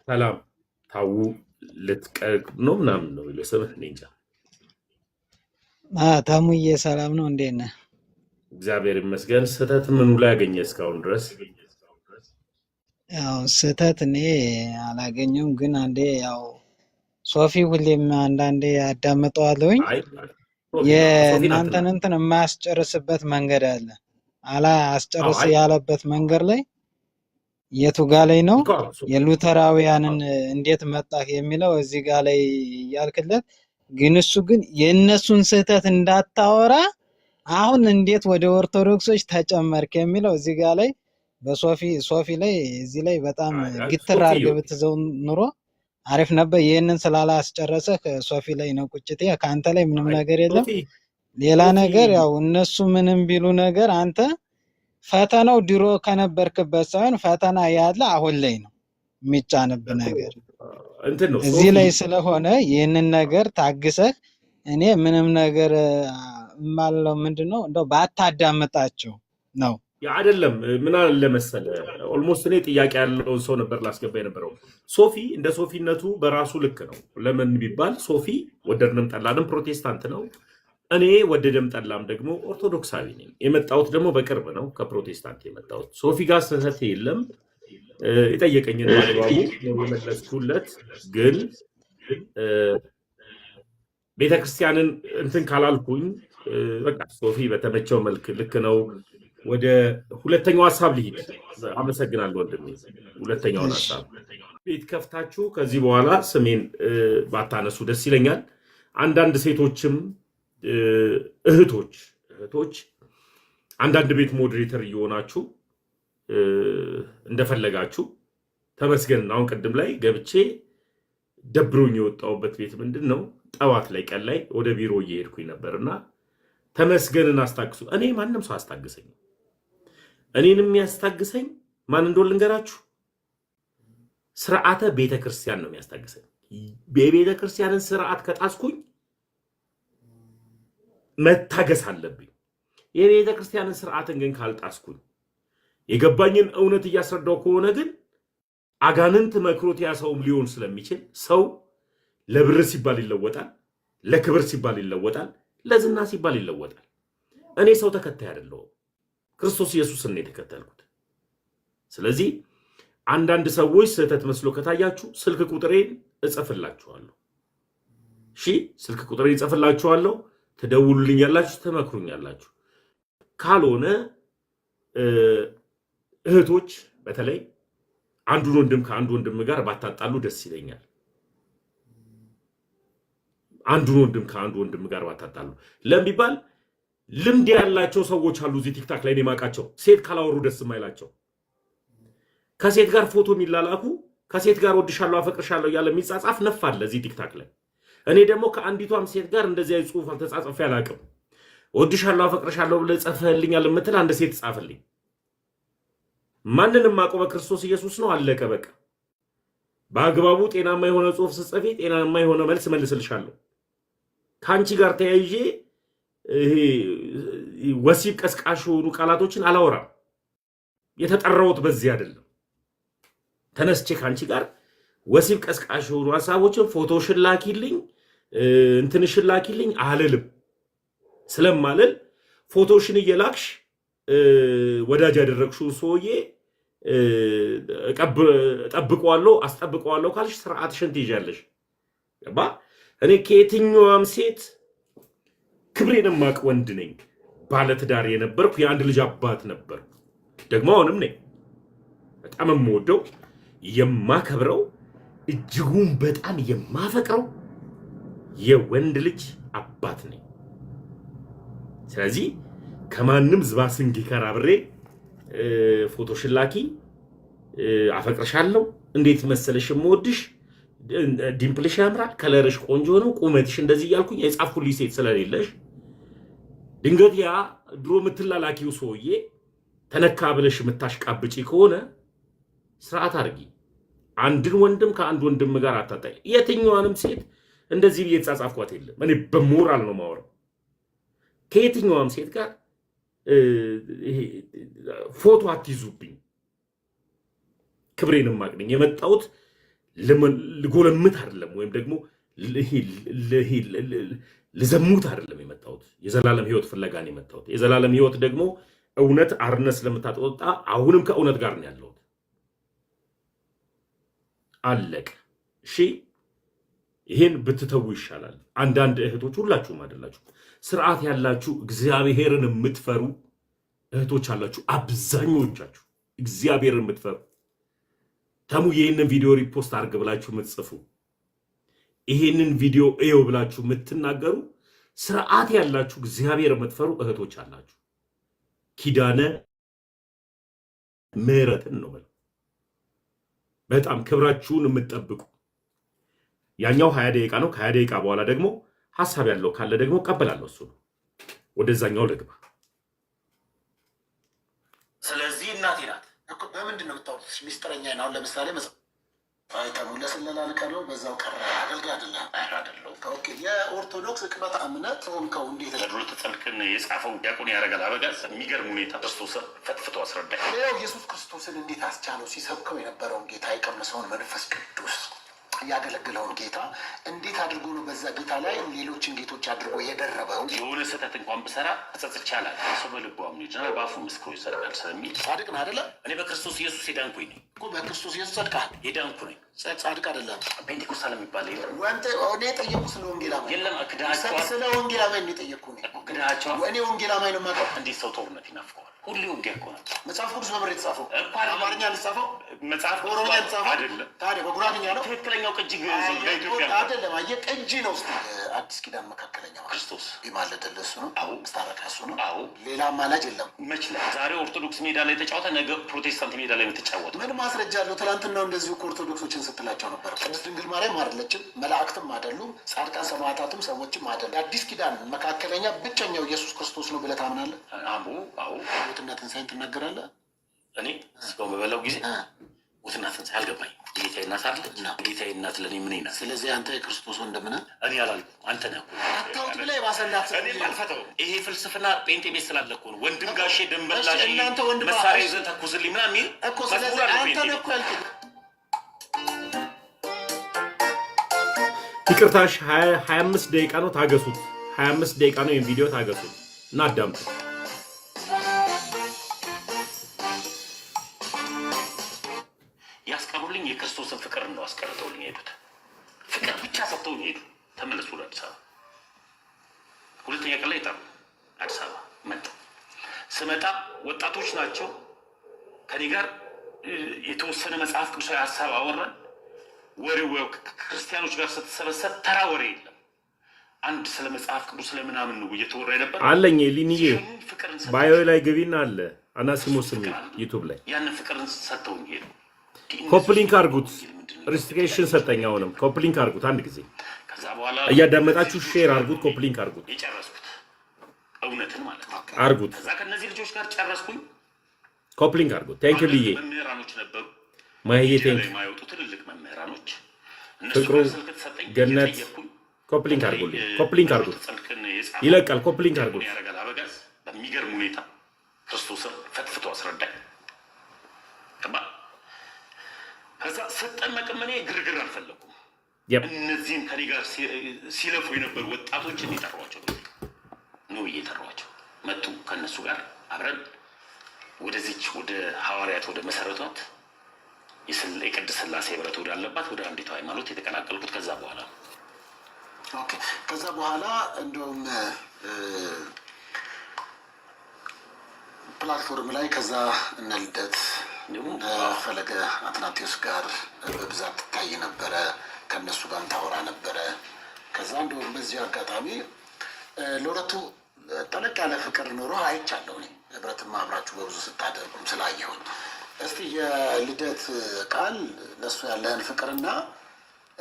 ሰላም ታው ልትቀቅ ነው ምናምን ነው ለሰበህ እንጃ ታሙዬ ሰላም ነው እንዴት ነህ እግዚአብሔር ይመስገን ስህተት ምኑ ላይ ያገኘ እስካሁን ድረስ ያው ስህተት እኔ አላገኘሁም ግን አንዴ ያው ሶፊ ሁሌም አንዳንዴ ያዳምጠዋለሁኝ የእናንተን እንትን የማያስጨርስበት መንገድ አለ አላ አስጨርስ ያለበት መንገድ ላይ የቱ ጋ ላይ ነው የሉተራውያንን እንዴት መጣህ የሚለው እዚህ ጋ ላይ ያልከለት ግን እሱ ግን የነሱን ስህተት እንዳታወራ አሁን እንዴት ወደ ኦርቶዶክሶች ተጨመርክ የሚለው እዚህ ጋ ላይ በሶፊ ላይ እዚህ ላይ በጣም ግትር አድርገህ ብትዘው ኑሮ አሪፍ ነበር ይሄንን ስላላስጨረሰህ ሶፊ ላይ ነው ቁጭቴ ካንተ ላይ ምንም ነገር የለም ሌላ ነገር ያው እነሱ ምንም ቢሉ ነገር አንተ ፈተናው ድሮ ከነበርክበት ሳይሆን ፈተና ያለ አሁን ላይ ነው የሚጫንብ ነገር እንትን ነው እዚህ ላይ ስለሆነ ይሄንን ነገር ታግሰህ እኔ ምንም ነገር ማለው ምንድነው እንደው ባታዳምጣቸው ነው ያ አይደለም ምን አለ መሰለ ኦልሞስት እኔ ጥያቄ ያለው ሰው ነበር ላስገባ የነበረው ሶፊ እንደ ሶፊነቱ በራሱ ልክ ነው ለምን ቢባል ሶፊ ወደድንም ጠላንም ፕሮቴስታንት ነው እኔ ወደደም ጠላም ደግሞ ኦርቶዶክሳዊ ነኝ የመጣሁት ደግሞ በቅርብ ነው ከፕሮቴስታንት የመጣሁት ሶፊ ጋር ስህተት የለም የጠየቀኝን ባለባቡ የመለስኩለት ግን ቤተክርስቲያንን እንትን ካላልኩኝ በቃ ሶፊ በተመቸው መልክ ልክ ነው ወደ ሁለተኛው ሐሳብ ልሂድ አመሰግናለሁ ወንድሜ ሁለተኛው ሐሳብ ቤት ከፍታችሁ ከዚህ በኋላ ስሜን ባታነሱ ደስ ይለኛል አንዳንድ ሴቶችም እህቶች አንዳንድ ቤት ሞዴሬተር እየሆናችሁ እንደፈለጋችሁ ተመስገን አሁን ቀደም ላይ ገብቼ ደብሮኝ የወጣውበት ቤት ምንድነው ጠዋት ላይ ቀን ላይ ወደ ቢሮ እየሄድኩኝ ነበርና ተመስገንን አስታግሱ እኔ ማንንም ሰው አስታግሰኝ እኔንም የሚያስታግሰኝ ማን እንደሆነ ልንገራችሁ ስርዓተ ቤተክርስቲያን ነው የሚያስታግሰኝ በቤተክርስቲያንን ስርዓት ከጣስኩኝ መታገስ አለብኝ የቤተክርስቲያንን ስርዓትን ግን ካልጣስኩኝ የገባኝን እውነት እያስረዳው ከሆነ ግን አጋንንት መክሮት ያሰውም ሊሆን ስለሚችል ሰው ለብር ሲባል ይለወጣል ለክብር ሲባል ይለወጣል ለዝና ሲባል ይለወጣል እኔ ሰው ተከታይ አይደለሁም ክርስቶስ ኢየሱስን ነው የተከተልኩት ስለዚህ አንዳንድ ሰዎች ስህተት መስሎ ከታያችሁ ስልክ ቁጥሬን እጽፍላችኋለሁ እሺ ስልክ ቁጥሬን እጽፍላችኋለሁ ተደውሉልኛላችሁ ተመክሩኛላችሁ ካልሆነ እህቶች በተለይ አንዱን ወንድም ከአንዱ ወንድም ጋር ባታጣሉ ደስ ይለኛል አንዱን ወንድም ከአንዱ ወንድም ጋር ባታጣሉ ለምቢባል ልምድ ያላቸው ሰዎች አሉ እዚህ ቲክታክ ላይ ማቃቸው ሴት ካላወሩ ደስ የማይላቸው ከሴት ጋር ፎቶ የሚላላኩ ከሴት ጋር ወድሻለሁ አፈቅርሻለሁ ያለ የሚጻጻፍ ነፋለ እዚህ ቲክታክ ላይ እኔ ደግሞ ከአንዲቷም ሴት ጋር እንደዚህ አይነት ጽሁፍ አልተጻጻፈ ያላቅም ወድሻለሁ አፈቅርሻለሁ ብለህ ጽፈህልኛል የምትል አንድ ሴት ጻፈልኝ ማንንም ማቆመ ክርስቶስ ኢየሱስ ነው አለቀ በቃ በአግባቡ ጤናማ የሆነ ጽሁፍ ጽፈፊ ጤናማ የሆነ መልስ መልስልሻለሁ ካንቺ ጋር ተያይዤ ይሄ ወሲብ ቀስቃሽ ሆኑ ቃላቶችን አላወራም የተጠራውት በዚህ አይደለም ተነስቼ ካንቺ ጋር ወሲብ ቀስቃሽ ሆኑ ሐሳቦችን ፎቶሽን ላኪልኝ እንትንሽን ላኪልኝ አልልም ስለማልል ፎቶሽን እየላክሽ ወዳጅ ያደረግሽው ሰውዬ ጠብቀዋለሁ አስጠብቀዋለሁ ካልሽ ስርዓትሽን ትይዣለሽ ገባ እኔ ከየትኛውም ሴት ክብሬን ማቅ ወንድ ነኝ ባለ ትዳር የነበርኩ የአንድ ልጅ አባት ነበር ደግሞ አሁንም ነኝ በጣም የምወደው የማከብረው እጅጉን በጣም የማፈቅረው የወንድ ልጅ አባት ነኝ ስለዚህ ከማንም ዝባስንጊ ከራብሬ ፎቶሽን ላኪ አፈቅርሻለሁ እንዴት መሰለሽ የምወድሽ ዲምፕልሽ ያምራል ከለርሽ ቆንጆ ነው ቁመትሽ እንደዚህ ያልኩኝ የጻፍኩልኝ ሴት ስለሌለሽ ድንገት ያ ድሮ ምትላላኪው ሰውዬ ተነካ ብለሽ ምታሽቃብጪ ከሆነ ስርዓት አርጊ አንድን ወንድም ከአንድ ወንድም ጋር አታጣይ የትኛዋንም ሴት እንደዚህ እየተጻጻፍኳት የለም እኔ በሞራል ነው ማወራው ከየትኛዋም ሴት ጋር ፎቶ አትይዙብኝ ክብሬንም ማቅነኝ የመጣሁት ልጎለምት አይደለም ወይም ደግሞ ለዘሙት አይደለም የመጣሁት የዘላለም ህይወት ፍለጋ ነው የመጣሁት የዘላለም ህይወት ደግሞ እውነት አርነት ስለምታጠጣ አሁንም ከእውነት ጋር ነው ያለሁት አለቀ እሺ ይሄን ብትተው ይሻላል። አንዳንድ እህቶች ሁላችሁም አይደላችሁ ስርዓት ያላችሁ እግዚአብሔርን የምትፈሩ እህቶች አላችሁ። አብዛኞቻችሁ እግዚአብሔርን የምትፈሩ ተሙ ይሄንን ቪዲዮ ሪፖስት አድርግ ብላችሁ የምትጽፉ ይሄንን ቪዲዮ እየው ብላችሁ የምትናገሩ ስርዓት ያላችሁ እግዚአብሔር የምትፈሩ እህቶች አላችሁ። ኪዳነ ምህረትን ነው በጣም ክብራችሁን የምትጠብቁ። ያኛው 20 ደቂቃ ነው። ከ20 ደቂቃ በኋላ ደግሞ ሐሳብ ያለው ካለ ደግሞ ቀበላለሁ። እሱ ነው ወደዛኛው ልግባ። ስለዚህ እናቴ ናት እኮ በምንድን ነው የምታወሩት? ሚስጥረኛ ነው። ለምሳሌ አይተሙ ለስለላ ልቀለው በዛው ቀረ አገልጋይ አይደለም። ኦኬ የኦርቶዶክስ ቅበታ እምነት ሆንከው እንዴት ለድሮ ተጸልከን የጻፈው ዲያቆን ያረጋል አበጋዝ የሚገርም ሁኔታ ክርስቶስ ፈትፍቶ አስረዳኝ። ኢየሱስ ክርስቶስን እንዴት አስቻለው? ሲሰብከው የነበረውን ጌታ የቀመሰውን መንፈስ ቅዱስ ያገለግለውን ጌታ እንዴት አድርጎ ነው በዛ ጌታ ላይ ሌሎችን ጌቶች አድርጎ የደረበው? የሆነ ስህተት እንኳን ብሰራ ተጸጽቼ አላውቅም። ሰው በልቡ አምኖ ይድናል፣ በአፉ ምስክሩ ይጸድቃል ስለሚል ጻድቅ ነህ አይደለ? እኔ በክርስቶስ ኢየሱስ የዳንኩኝ ነኝ እኮ። በክርስቶስ ኢየሱስ ጸድቀሃል። የዳንኩ ነኝ። ጻድቅ አይደለም። ፔንቴኮስታል የሚባል የለም። እኔ የጠየኩ ስለ ወንጌላማኝ የለም። ክዳቸዋል። ስለ ወንጌላማኝ ነው የጠየኩ ክዳቸዋል። እኔ ወንጌላማኝ ነው የማውቀው። እንዴት ሰው ጦርነት ይናፍቀዋል? ሁሌ ውጊያ እኮ ነው። መጽሐፍ ቅዱስ በምር የተጻፈው አማርኛ ልጻፈው መጽሐፍ ኦሮምኛ ልጻፈው አይደለም። ታዲያ በጉራግኛ ነው። ትክክለኛው ቅጂ በኢትዮጵያ አይደለም። አየህ ቅጂ ነው። አዲስ ኪዳን መካከለኛ ክርስቶስ ይማለደልህ እሱ ነው። አዎ ስታረቃ እሱ ነው። አዎ ሌላ አማላጅ የለም። መች ላይ ዛሬ ኦርቶዶክስ ሜዳ ላይ ተጫወተ፣ ነገ ፕሮቴስታንት ሜዳ ላይ የምትጫወት ምን ማስረጃ አለው? ትናንትና እንደዚሁ ኦርቶዶክሶችን ስትላቸው ነበር። ቅድስት ድንግል ማርያም አይደለችም፣ መላእክትም አይደሉም፣ ጻድቃን ሰማዕታትም ሰዎችም አይደሉም። አዲስ ኪዳን መካከለኛ ብቸኛው ኢየሱስ ክርስቶስ ነው ብለህ ታምናለህ? አዎ ሞትና ትንሣኤን ትናገራለህ። እኔ ስጋውን በበላው ጊዜ ሞትና ትንሣኤ አልገባኝ። ጌታዬ እናት አለች። ጌታዬ እናት ለእኔ ምን ይናት? ስለዚህ አንተ የክርስቶስ ወንድም ነህ። እኔ አላልኩም፣ አንተ ነህ። አታውጥ ብለህ የባሰላት እኔ አልፈተው። ይሄ ፍልስፍና ጴንጤ ቤት ስላለ እኮ ነው። ወንድም ጋሼ ደንበላሽ እናንተ ወንድም መሳሪያ ይዘህ ተኩስልኝ ምናምን የሚል እኮ። ስለዚህ አንተ ነህ እኮ ያልኩት። ይቅርታሽ 25 ደቂቃ ነው፣ ታገሱት። 25 ደቂቃ ነው ይሄን ቪዲዮ ታገሱት እና አዳምጡ። ያስቀሩልኝ የክርስቶስን ፍቅር ነው አስቀርተውልኝ ሄዱት። ፍቅር ብቻ ሰጥተውኝ ሄዱ። ተመለሱ ወደ አዲስ አበባ። ሁለተኛ ቀን ላይ ጠሩ። አዲስ አበባ መጣ። ስመጣ ወጣቶች ናቸው። ከኔ ጋር የተወሰነ መጽሐፍ ቅዱሳዊ ሀሳብ አወራን። ወሬው ክርስቲያኖች ጋር ስትሰበሰብ ተራ ወሬ የለም። አንድ ስለ መጽሐፍ ቅዱስ ስለምናምን ነው እየተወራ ነበር። አለኝ ሊኒዬ ባዮ ላይ ግቢና አለ አናሲሞስ ዩቲዩብ ላይ ያንን ፍቅርን ሰጥተውኝ ሄዱ። ኮፕሊንክ አርጉት። ሪስትሪክሽን ሰጠኝ። አሁንም ኮፕሊንክ አርጉት። አንድ ጊዜ ከዛ በኋላ እያዳመጣችሁ ሼር አርጉት፣ ኮፕሊንክ አርጉት። የጨረስኩት እውነትን ማለት ነው አርጉት። ከዛ ከነዚህ ልጆች ጋር ጨረስኩኝ። ኮፕሊንክ አርጉት። ቴንክ ዩ ልዬ መምህራኖች ነበሩ። ማይዬ ቴንክ ዩ የማይወጡ ትልልቅ መምህራኖች ፍቅሩ ገነት ኮፕሊንክ አርጉልኝ። ኮፕሊንክ አርጉት። ይለቃል። ኮፕሊንክ አርጉት። ያረጋል አበጋዝ በሚገርም ሁኔታ ክርስቶስን ፈትፍቶ አስረዳኝ። ከዛ ስጠመቅም እኔ ግርግር አልፈለኩም። እነዚህም ከኔ ጋር ሲለፉ የነበሩ ወጣቶችን የጠሯቸው ነው እየጠሯቸው መጡ። ከእነሱ ጋር አብረን ወደዚች ወደ ሐዋርያት ወደ መሰረቷት የቅድስት ሥላሴ ህብረት ወዳለባት ወደ አንዲቷ ሃይማኖት የተቀላቀልኩት ከዛ በኋላ ነው። ኦኬ ከዛ በኋላ እንደውም ፕላትፎርም ላይ ከዛ እነ ልደት ፈለገ አትናቴዎስ ጋር በብዛት ትታይ ነበረ። ከእነሱ ጋር ታወራ ነበረ። ከዛ እንደውም በዚህ አጋጣሚ ለሁለቱ ጠለቅ ያለ ፍቅር ኖሮ አይቻለሁ። ህብረትም አብራችሁ በብዙ ስታደርጉም ስላየሁኝ። እስቲ የልደት ቃል ለእሱ ያለህን ፍቅርና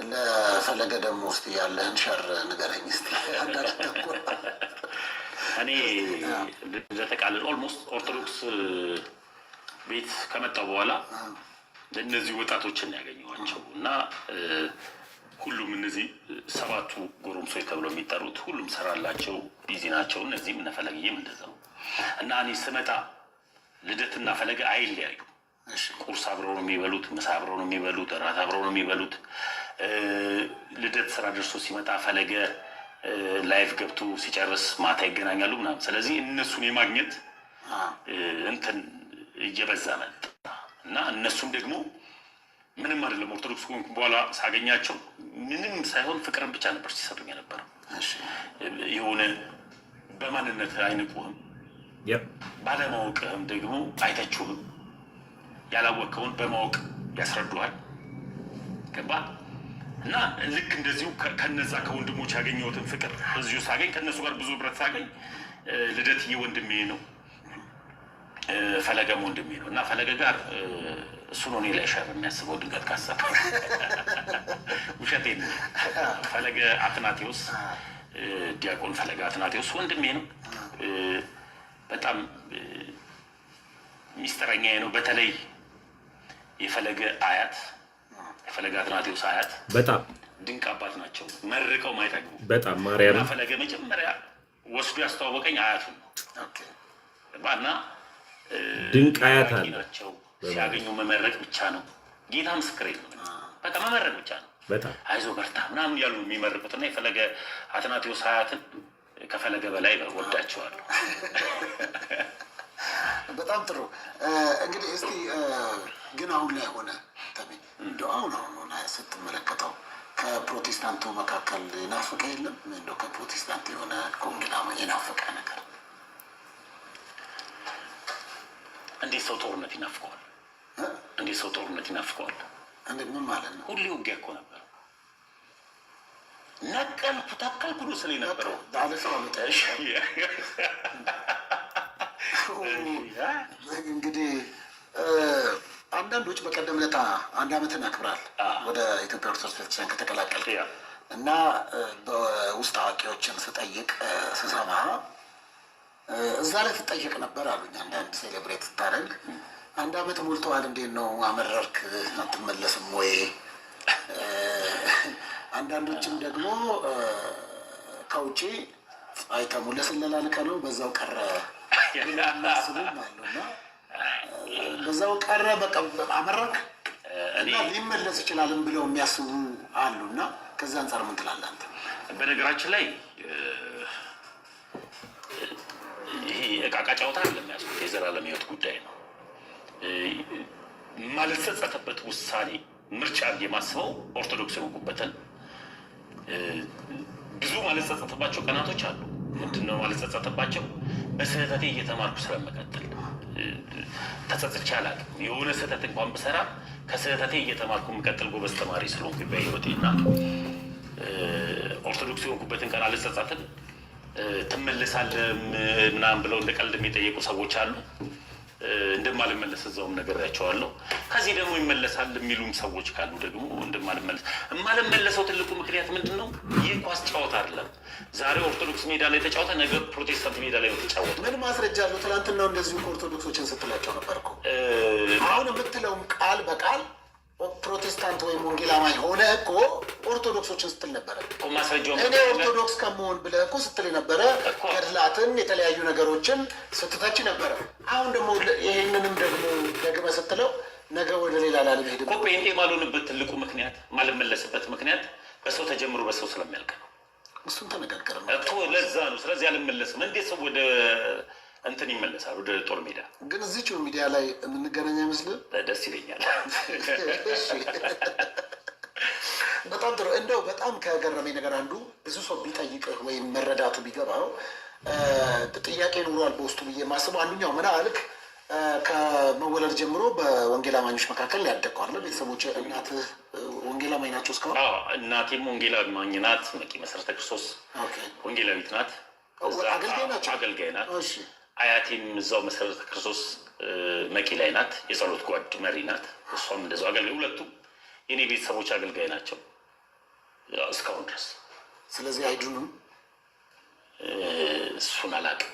ለፈለገ ደግሞ ውስጥ ያለህን ሸር ንገረኝ እስቲ። እኔ ልደተ ቃልን ኦልሞስት ኦርቶዶክስ ቤት ከመጣሁ በኋላ እነዚህ ወጣቶችን ያገኘኋቸው እና ሁሉም እነዚህ 7ቱ ጎረምሶች ተብለው የሚጠሩት ሁሉም ስራ አላቸው፣ ቢዚ ናቸው። እነዚህም እነ ፈለግዬም እንደዛው እና እኔ ስመጣ ልደትና ፈለገ አይለያዩ። ቁርስ አብረው ነው የሚበሉት፣ ምሳ አብረው ነው የሚበሉት፣ እራት አብረው ነው የሚበሉት። ልደት ስራ ደርሶ ሲመጣ ፈለገ ላይፍ ገብቶ ሲጨርስ ማታ ይገናኛሉ ምናምን። ስለዚህ እነሱን የማግኘት እንትን እየበዛ መጣ እና እነሱም ደግሞ ምንም አይደለም። ኦርቶዶክስ ከሆንኩ በኋላ ሳገኛቸው ምንም ሳይሆን ፍቅርን ብቻ ነበር ሲሰጡኝ የነበረው። የሆነ በማንነት አይንቁህም፣ ባለማወቅህም ደግሞ አይተችሁህም። ያላወቅከውን በማወቅ ያስረዱሃል። ገባ እና ልክ እንደዚሁ ከነዛ ከወንድሞች ያገኘሁትን ፍቅር እዚሁ ሳገኝ ከእነሱ ጋር ብዙ ህብረት ሳገኝ ልደትዬ ወንድሜ ነው፣ ፈለገም ወንድሜ ነው እና ፈለገ ጋር እሱ ነው እኔ ላይ ሸር የሚያስበው ድንገት ካሰብ ውሸቴን። ፈለገ አትናቴዎስ ዲያቆን ፈለገ አትናቴዎስ ወንድሜ ነው። በጣም ሚስጥረኛዬ ነው። በተለይ የፈለገ አያት የፈለገ አትናቴዎስ አያት በጣም ድንቅ አባት ናቸው። መርቀው ማይጠግቡ በጣም ማርያም ፈለገ መጀመሪያ ወስዶ ያስተዋወቀኝ አያቱን ነው እና ድንቅ አያት ናቸው። ሲያገኙ መመረቅ ብቻ ነው። ጌታ ምስክሬ ነው። በቃ መመረቅ ብቻ ነው። በጣም አይዞ በርታ ምናምን ያሉ የሚመርቁትና የፈለገ አትናቴዎስ አያትን ከፈለገ በላይ ወዳቸዋለሁ። በጣም ጥሩ። እንግዲህ እስቲ ግን አሁን ላይ ሆነ እንደው አሁን ስትመለከተው ከፕሮቴስታንቱ መካከል ናፍቀ የለም? እንደው ከፕሮቴስታንት የሆነ ኮንግላማ የናፈቀ ነገር? እንዴት ሰው ጦርነት ይናፍቀዋል? እንዴት ሰው ጦርነት ይናፍቀዋል? ምን ማለት ነው? ሁሌ ውጊያ እኮ ነበር። ነቀልኩ ተከልኩ ነው ስለ ነበረው እንግዲህ አንዳንዶች በቀደም ዕለት አንድ ዓመትን አክብራል ወደ ኢትዮጵያ ኦርቶዶክስ ቤተክርስቲያን ከተቀላቀል እና በውስጥ አዋቂዎችን ስጠይቅ ስሰማ እዛ ላይ ትጠየቅ ነበር አሉኝ። አንዳንድ ሴሌብሬት ስታደርግ 1 ዓመት ሞልተዋል፣ እንዴት ነው አመረርክ አትመለስም ወይ? አንዳንዶችም ደግሞ ከውጭ አይተሙ ለስለላ ልከ ነው በዛው ቀረ ስቡም አሉና በዛው ቀረ በቃ አመረርክ እና ሊመለስ ይችላልን ብለው የሚያስቡ አሉና ከዛ አንጻር ምን ትላለህ አንተ? በነገራችን ላይ ይሄ እቃቃ ጨዋታ አይደለም፣ የዘላለም ሕይወት ጉዳይ ነው። ማልጸጸትበት ውሳኔ ምርጫ የማስበው ኦርቶዶክስ የሆንኩበትን ብዙ ማልጸጸትባቸው ቀናቶች አሉ። ምንድነው ማልጸጸትባቸው? በስህተቴ እየተማርኩ ስለመቀጠል ተጸጽቼ አላውቅም። የሆነ ስህተት እንኳን ብሰራ ከስህተቴ እየተማርኩ የምቀጥል ጎበዝ ተማሪ ስለሆንኩ በሕይወቴ እና ኦርቶዶክስ የሆንኩበትን ቀን አልጸጸትም። ትመለሳለህ ምናምን ብለው እንደ ቀልድ የሚጠየቁ ሰዎች አሉ። እንደማልመለስ እዛውም ነግሬያቸዋለሁ። ከዚህ ደግሞ ይመለሳል የሚሉም ሰዎች ካሉ ደግሞ እንደማልመለስ የማልመለሰው ትልቁ ምክንያት ምንድን ነው? ይህ ኳስ ጨዋታ አይደለም። ዛሬ ኦርቶዶክስ ሜዳ ላይ ተጫወተ፣ ነገ ፕሮቴስታንት ሜዳ ላይ ተጫወተ። ምን ማስረጃ አለው? ትናንትና እንደዚሁ ኦርቶዶክሶችን ስትላቸው ነበር እኮ። አሁን የምትለውም ቃል በቃል ፕሮቴስታንት ወይም ወንጌላማኝ ሆነ እኮ ኦርቶዶክሶችን ስትል ነበረ። እኔ ኦርቶዶክስ ከመሆን ብለህ እኮ ስትል ነበረ። ገድላትን የተለያዩ ነገሮችን ስትተች ነበረ። አሁን ደግሞ ይህንንም ደግሞ ደግመህ ስትለው ነገ ወደ ሌላ ላለመሄድ እኮ ጴንጤ ማልሆንበት ትልቁ ምክንያት ማልመለስበት ምክንያት በሰው ተጀምሮ በሰው ስለሚያልቅ ነው። እሱን ተነጋገር እኮ ለዛ ነው። ስለዚህ አልመለስም። እንዴት ሰው ወደ እንትን ይመለሳል ወደ ጦር ሜዳ? ግን እዚች ሚዲያ ላይ የምንገናኝ አይመስልም? ደስ ይለኛል። በጣም ጥሩ። እንደው በጣም ከገረመኝ ነገር አንዱ ብዙ ሰው ቢጠይቅህ ወይም መረዳቱ ቢገባው ጥያቄ ኖሯል በውስጡ ብዬ የማስበው አንዱኛው ምን አልክ? ከመወለድ ጀምሮ በወንጌል አማኞች መካከል ያደግከው አለ። ቤተሰቦች እናትህ ወንጌል አማኝ ናቸው እስካሁን? እናቴም ወንጌል አማኝ ናት። መቂ መሰረተ ክርስቶስ ወንጌላዊት ናት። አገልጋይ ናት። አያቴም እዛው መሰረተ ክርስቶስ መቂ ላይ ናት። የጸሎት ጓድ መሪ ናት። እሷም እንደዛው አገልጋይ። ሁለቱም የኔ ቤተሰቦች አገልጋይ ናቸው እስካሁን ድረስ። ስለዚህ አይዱንም እሱን አላውቅም።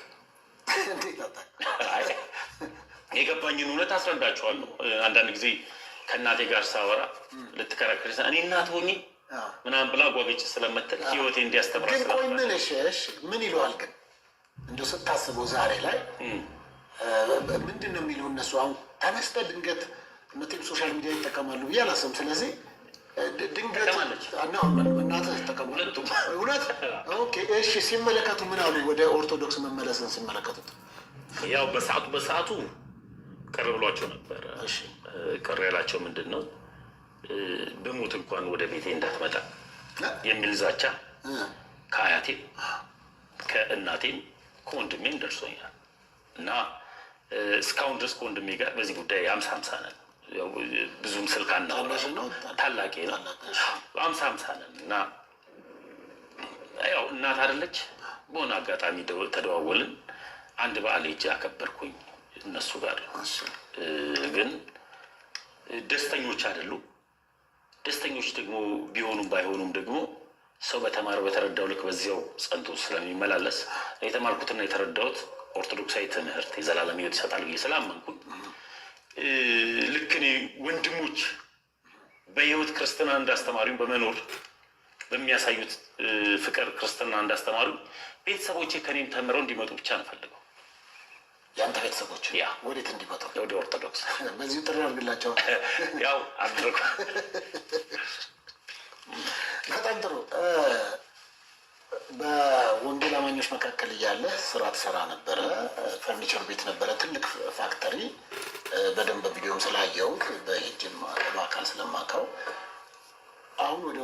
የገባኝን እውነት አስረዳቸዋለሁ። አንዳንድ ጊዜ ከእናቴ ጋር ሳወራ ልትከራከር እኔ እናት ሆኜ ምናምን ብላ ጓገጭ ስለምትል ህይወቴ እንዲያስተምራ ግን ቆይ ምን ይለዋል ግን እንደው ስታስበው ዛሬ ላይ ምንድን ነው የሚለው? እነሱ አሁን ተነስተ ድንገት እነቴም ሶሻል ሚዲያ ይጠቀማሉ ብዬ አላስብም። ስለዚህ ድንገት እናትህ ይጠቀማሉ እውነት? ኦኬ እሺ። ሲመለከቱ ምን አሉ? ወደ ኦርቶዶክስ መመለስን ሲመለከቱት ያው በሰዓቱ ቅር ብሏቸው ነበረ። ቅር ያላቸው ምንድን ነው? በሞት እንኳን ወደ ቤቴ እንዳትመጣ የሚል ዛቻ ከአያቴም ከእናቴም ከወንድሜም ደርሶኛል እና እስካሁን ድረስ ከወንድሜ ጋር በዚህ ጉዳይ 50-50 ነን። ብዙም ስልክ አናወራም። ታላቄ ነው 50-50 ነን እና ያው እናት አይደለች። በሆነ አጋጣሚ ተደዋወልን። አንድ በዓል ሄጄ አከበርኩኝ እነሱ ጋር። ግን ደስተኞች አይደሉም። ደስተኞች ደግሞ ቢሆኑም ባይሆኑም ደግሞ ሰው በተማረ በተረዳው ልክ በዚያው ጸንቶ ስለሚመላለስ የተማርኩትና የተረዳሁት ኦርቶዶክሳዊ ትምህርት የዘላለም ሕይወት ይሰጣል ብዬ ስላመንኩኝ ልክ እኔ ወንድሞች በሕይወት ክርስትና እንዳስተማሪው በመኖር በሚያሳዩት ፍቅር ክርስትና እንዳስተማሩኝ ቤተሰቦቼ ከኔም ተምረው እንዲመጡ ብቻ ነው ፈልገው። ያንተ ቤተሰቦች ወዴት እንዲመጡ? ወደ ኦርቶዶክስ። በዚሁ ጥሪ አድርግላቸው። ያው አድርጉ። በጣም ጥሩ። በወንጌል አማኞች መካከል እያለ ስራ ትሰራ ነበረ። ፈርኒቸር ቤት ነበረ፣ ትልቅ ፋክተሪ። በደንብ ቪዲዮም ስላየው በሄጅም በአካል ስለማውቀው አሁን ወደ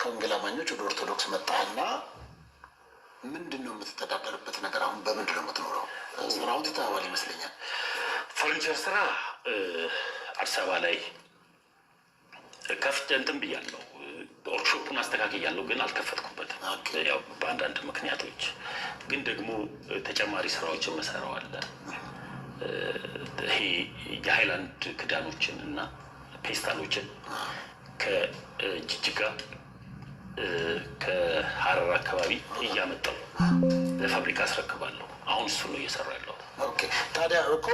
ከወንጌል አማኞች ወደ ኦርቶዶክስ መጣህና ምንድን ነው የምትተዳደርበት ነገር? አሁን በምንድን ነው የምትኖረው? ስራውን ትተኸዋል ይመስለኛል። ፈርኒቸር ስራ አዲስ አበባ ላይ ከፍቼ እንትን ብያለሁ። ወርክሾፑን አስተካክያለሁ፣ ግን አልከፈትኩበትም። ያው በአንዳንድ ምክንያቶች። ግን ደግሞ ተጨማሪ ስራዎችን መሰራዋለን። ይሄ የሃይላንድ ክዳኖችን እና ፔስታሎችን ከጅጅጋ ከሀረር አካባቢ እያመጣው ለፋብሪካ አስረክባለሁ። አሁን እሱ ነው እየሰራ ያለው። ታዲያ እኮ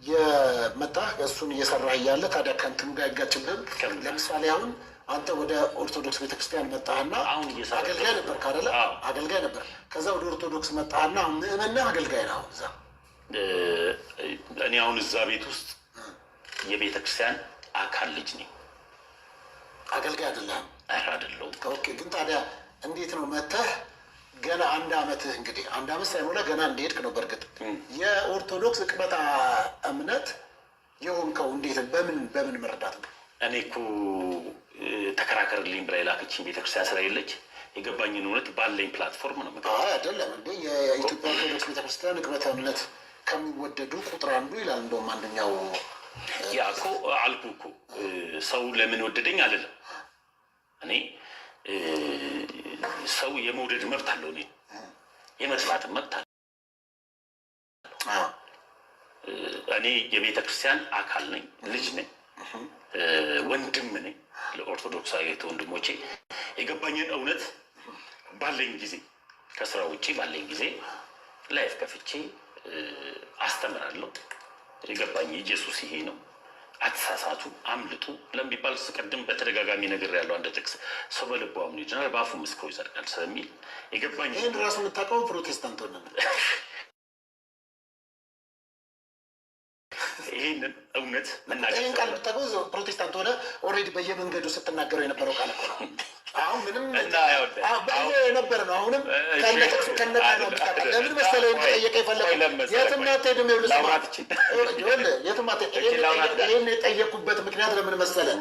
የመጣህ እሱን እየሰራ እያለ ታዲያ ከእንትኑ ጋር አይጋጭብህም? ለምሳሌ አሁን አንተ ወደ ኦርቶዶክስ ቤተክርስቲያን መጣህና አሁን አገልጋይ ነበር ካደለ? አገልጋይ ነበር። ከዛ ወደ ኦርቶዶክስ መጣህና አሁን ምእመና አገልጋይ ነው። አሁን እዛ እኔ አሁን እዛ ቤት ውስጥ የቤተክርስቲያን አካል ልጅ ነኝ። አገልጋይ አይደለህም? ኧረ አይደለሁም። ኦኬ። ግን ታዲያ እንዴት ነው መተህ ገና አንድ አመትህ እንግዲህ አንድ አመት ሳይሞላ ገና እንደሄድክ ነው። በእርግጥ የኦርቶዶክስ ቅበታ እምነት የሆንከው እንዴት በምን መረዳት ነው? እኔ እኮ ተከራከርልኝ ብላ የላከችኝ ቤተክርስቲያን ስለሌለች የገባኝን እውነት ባለኝ ፕላትፎርም ነው። አይደለም እንዴ? የኢትዮጵያ ኦርቶዶክስ ቤተክርስቲያን ቅበታ እምነት ከሚወደዱ ቁጥር አንዱ ይላል። እንደውም አንደኛው ያ እኮ አልኩህ እኮ ሰው ለምን ወደደኝ አልልም። እኔ ሰው የመውደድ መብት አለው፣ እኔ የመጥላትም መብት አለው። እኔ የቤተ ክርስቲያን አካል ነኝ፣ ልጅ ነኝ፣ ወንድም ነኝ። ለኦርቶዶክሳዊ ወንድሞቼ የገባኝን እውነት ባለኝ ጊዜ ከስራ ውጭ ባለኝ ጊዜ ላይፍ ከፍቼ አስተምራለሁ። የገባኝ ኢየሱስ ይሄ ነው፣ አትሳሳቱ፣ አምልጡ ለሚባል ቅድም በተደጋጋሚ ነገር ያለው አንድ ጥቅስ ሰው በልቡ አምኖ ይድናል በአፉ መስክሮ ይጸድቃል ስለሚል የገባኝ ይህን ራሱ የምታውቀው ፕሮቴስታንት ሆነ ይህንን እውነት ይህን ቃል የምታውቀው ፕሮቴስታንት ሆነ ኦልሬዲ በየመንገዱ ስትናገረው የነበረው ቃል እኮ ነው። አሁን ምንም የነበረ ነው። አሁንም ከነጥቅሱ ከነቃል ነው የምታውቀው። ለምን መሰለህ ጠየቀ የፈለጉ የትም አትሄድም። የትም ይህን የጠየቁበት ምክንያት ለምን መሰለህ?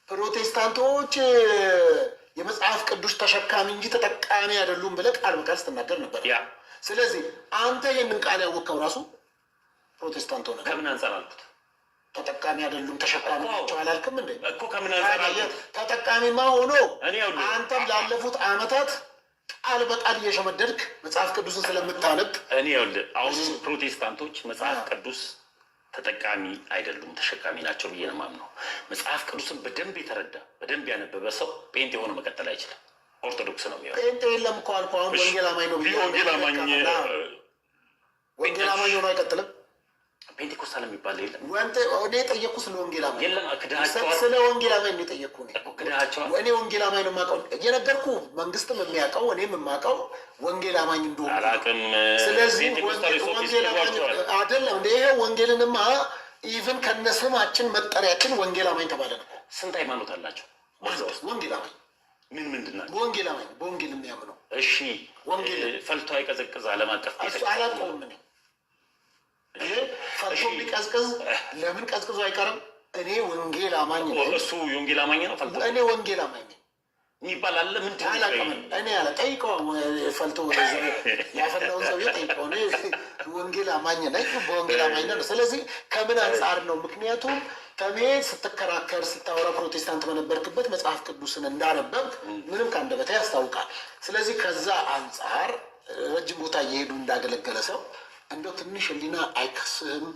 ፕሮቴስታንቶች የመጽሐፍ ቅዱስ ተሸካሚ እንጂ ተጠቃሚ አይደሉም ብለህ ቃል በቃል ስትናገር ነበር። ስለዚህ አንተ ይህንን ቃል ያወቅኸው ራሱ ፕሮቴስታንት ሆነ። ከምን አንጻር አልኩት? ተጠቃሚ አይደሉም ተሸካሚ ናቸው አላልክም እንዴ? እኮ ከምን አንጻር አልኩት? ተጠቃሚማ ሆኖ አንተም ላለፉት አመታት ቃል በቃል እየሸመደድክ መጽሐፍ ቅዱስን ስለምታነብ እኔ ይኸውልህ አሁንም ፕሮቴስታንቶች መጽሐፍ ቅዱስ ተጠቃሚ አይደሉም ተሸካሚ ናቸው ብዬ ነው የማምነው። መጽሐፍ ቅዱስን በደንብ የተረዳ በደንብ ያነበበ ሰው ጴንጤ የሆነ መቀጠል አይችልም። ኦርቶዶክስ ነው የሚሆነው። ጴንጤ የለም እኮ አልኩህ። አሁን ወንጌል አማኝ ነው ብዬ ወንጌል አማኝ ሆኖ አይቀጥልም። ፔንቴኮስታል የሚባል የለም። እኔ የጠየኩህ ስለ ወንጌል አማኝ የለም። ክድሃቸዋል። ስለ ወንጌል አማኝ ነው የጠየኩህ። ክድሃቸዋል። እኔ ወንጌል አማኝ ነው የማውቀው እየነገርኩህ፣ መንግስትም የሚያውቀው እኔም የማውቀው ወንጌል አማኝ እንደሆነ አላውቅም። ስለዚህ ወንጌል አማኝ አይደለም እንደ ይሄ ወንጌልንማ ኢቭን ከነስማችን መጠሪያችን ወንጌል አማኝ ተባለ ነው። ስንት ሃይማኖት አላቸው? ወንጌል አማኝ ምንድን ናቸው? በወንጌል አማኝ በወንጌል የሚያምነው። እሺ ወንጌል ፈልቶ አይቀዘቅዝ ዓለም አቀፍ አላውቀውም እኔ። ይሄ ፈልቶ ቢቀዝቅዝ ለምን ቀዝቅዞ አይቀርም? እኔ ወንጌል አማኝ ነኝ። እሱ የወንጌል አማኝ ነው። ፈልቶ እኔ ወንጌል አማኝ ነኝ የሚባል አለ። ምንድን ነው እኔ ያለ ጠይቀው ፈልቶ ያፈላውን ሰውዬ ጠይቀው። እኔ ወንጌል አማኝ ነኝ፣ በወንጌል አማኝ ነኝ። ስለዚህ ከምን አንጻር ነው? ምክንያቱም ከመሄድ ስትከራከር ስታወራ ፕሮቴስታንት በነበርክበት መጽሐፍ ቅዱስን እንዳነበብክ ምንም ከአንደበታ ያስታውቃል። ስለዚህ ከዛ አንጻር ረጅም ቦታ እየሄዱ እንዳገለገለ ሰው እንደው ትንሽ ህሊና አይከስህም?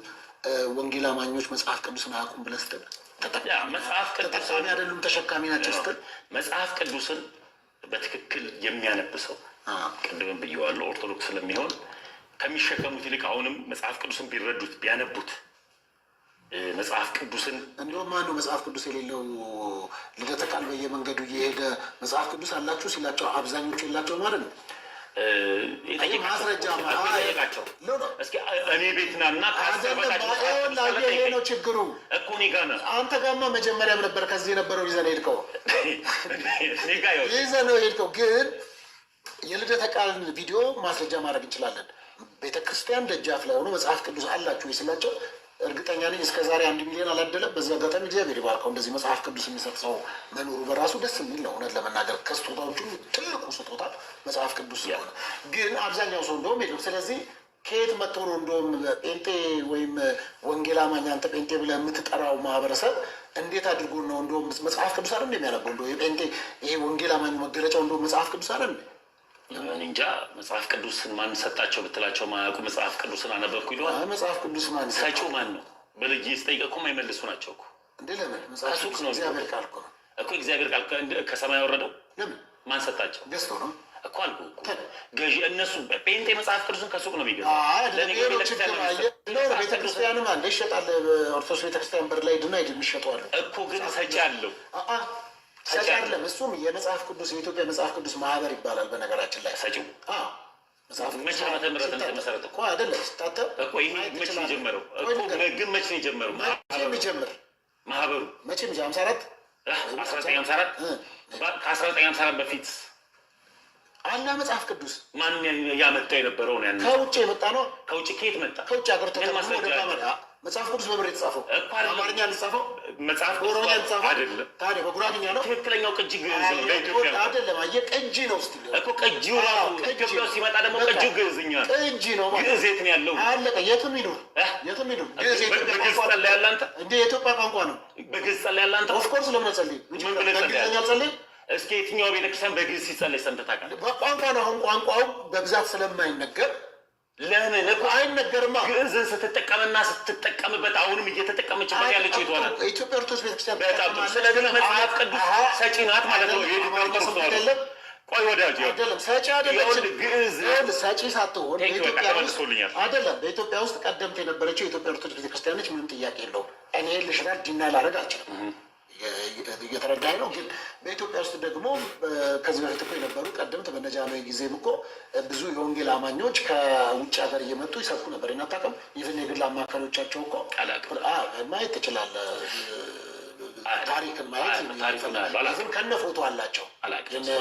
ወንጌል አማኞች መጽሐፍ ቅዱስን አያውቁም ብለህ ስትል መጽሐፍ ተጠቃሚ አይደሉም ተሸካሚ ናቸው ስትል መጽሐፍ ቅዱስን በትክክል የሚያነብሰው ቅድምም ብየዋለሁ ኦርቶዶክስ ስለሚሆን ከሚሸከሙት ይልቅ አሁንም መጽሐፍ ቅዱስን ቢረዱት ቢያነቡት መጽሐፍ ቅዱስን እንደውም ማነው መጽሐፍ ቅዱስ የሌለው ልደተ ቃል በየመንገዱ እየሄደ መጽሐፍ ቅዱስ አላችሁ ሲላቸው አብዛኞቹ የላቸውም ማለት ነው። ማስረጃ ጠየቃቸው። እስኪ እኔ ቤት ና እና ይሄ ነው ችግሩ እኮ እኔ ጋ ነው። አንተ ጋማ መጀመሪያም ነበር ከዚህ የነበረው ይዘህ ነው የሄድከው ይዘህ ነው የሄድከው። ግን የልደተ ቃልን ቪዲዮ ማስረጃ ማድረግ እንችላለን። ቤተክርስቲያን ደጃፍ ላይ ሆኖ መጽሐፍ ቅዱስ አላችሁ ስላቸው እርግጠኛ ነኝ እስከ ዛሬ 1 ሚሊዮን አላደለም። በዚህ አጋጣሚ እግዚአብሔር ይባርከው። እንደዚህ መጽሐፍ ቅዱስ የሚሰጥ ሰው መኖሩ በራሱ ደስ የሚል ነው። እውነት ለመናገር ከስጦታዎቹ ትልቁ ስጦታ መጽሐፍ ቅዱስ ስለሆነ፣ ግን አብዛኛው ሰው እንደውም የለም። ስለዚህ ከየት መጥቶ ነው እንደውም ጴንጤ ወይም ወንጌል አማኝ አንተ ጴንጤ ብለህ የምትጠራው ማህበረሰብ እንዴት አድርጎ ነው እንደውም መጽሐፍ ቅዱስ አይደል እንደሚያነበው? እንደው የጴንጤ ይሄ ወንጌል አማኝ መገለጫው እንደውም መጽሐፍ ቅዱስ አይደል? እንጃ መጽሐፍ ቅዱስን ማን ሰጣቸው ብትላቸው ማያውቁ መጽሐፍ ቅዱስን አነበብኩ ይለዋል። መጽሐፍ ቅዱስ ማን ሰጪው ማን ነው በልጅ ስጠይቅ እኮ የማይመልሱ ናቸው እኮ። እንዴ ለምን? ከሱቅ ነው። እግዚአብሔር ቃል እኮ ነው እኮ። እግዚአብሔር ቃል ከሰማይ ያወረደው ለምን? ማን ሰጣቸው? ገዝቶ ነው እኮ አልኩ እኮ። ገዢ እነሱ ጴንጤ መጽሐፍ ቅዱስን ከሱቅ ነው የሚገዛው። ቤተክርስቲያንም አለ ይሸጣል። ኦርቶዶክስ ቤተክርስቲያን በር ላይ ድና የሚሸጡ አሉ እኮ። ግን ሰጪ አለው ሰጪ አይደለም። እሱም የመጽሐፍ ቅዱስ የኢትዮጵያ መጽሐፍ ቅዱስ ማህበር ይባላል። በነገራችን ላይ ሰጪው መቼ ዓመተ ምህረት እንደተመሰረተ እኮ አይደለም ስታተም እኮ። ይሄ መቼ ነው የጀመረው እኮ? ግን መቼ ነው የጀመረው ማህበሩ? መቼ 54 1954 ከ1954 በፊት አላ መጽሐፍ ቅዱስ ማን ያመጣው የነበረው ነው? ያን ከውጭ የመጣ ነው። ከውጭ ከየት መጣ? ከውጭ ሀገር መጽሐፍ ቅዱስ በብር የተጻፈው አማርኛ የተጻፈው መጽሐፍ በኦሮምኛ የተጻፈው አይደለም። ታዲያ በጉራግኛ ነው። ትክክለኛው ቅጂ ግዕዝ ነው። ለኢትዮጵያ አይደለም። አየህ ቅጂ ነው ስትል እኮ ቅጂው ራሱ ኢትዮጵያ ሲመጣ ደግሞ ቅጂው ግዕዝኛ ቅጂ ነው ማለት ግዕዝ የት ነው ያለው? አለቀ። የትም ይኑር የትም ይኑር ግዕዝ በግዕዝ ጸልይ ያለ አንተ እንደ የኢትዮጵያ ቋንቋ ነው። በግዕዝ ጸልይ ያለ አንተ ኦፍኮርስ ለምን ጸልይ? ምን ብለህ ጸልይ? እስኪ የትኛው ቤተክርስቲያን በግዕዝ ሲጸልይ ሰምተህ ታውቃለህ? በቋንቋ ነው። አሁን ቋንቋው በብዛት ስለማይነገር ለምን እኮ አይነገርማ። ግዕዝን ስትጠቀምና ስትጠቀምበት አሁንም እየተጠቀመችበት ያለችው ይተዋላል ኢትዮጵያ ኦርቶዶክስ ቤተክርስቲያን በጣም። ስለዚህ መጽሐፍ ቅዱስ ሰጪ ናት ማለት ነው። የኢትዮጵያ ኦርቶዶክስ አይደለም። ቆይ ወዳጅ አይደለም ሰጪ አይደለም። ግዕዝ ሰጪ ሳትሆን በኢትዮጵያ ውስጥ አይደለም። በኢትዮጵያ ውስጥ ቀደምት የነበረችው የኢትዮጵያ ኦርቶዶክስ ቤተክርስቲያን ነች። ምንም ጥያቄ የለውም። እኔ ልሽራል ዲና ላደርግ አልችልም። እየተረዳኝ ነው። ግን በኢትዮጵያ ውስጥ ደግሞ ከዚህ በፊት እኮ የነበሩ ቀደምት በነጃኖይ ጊዜም እኮ ብዙ የወንጌል አማኞች ከውጭ ሀገር እየመጡ ይሰብኩ ነበር። እናታውቅም? ይህን የግል አማካሪዎቻቸው እኮ ማየት ትችላለህ። ታሪክን ማየት ይህን ከነ ፎቶ አላቸው።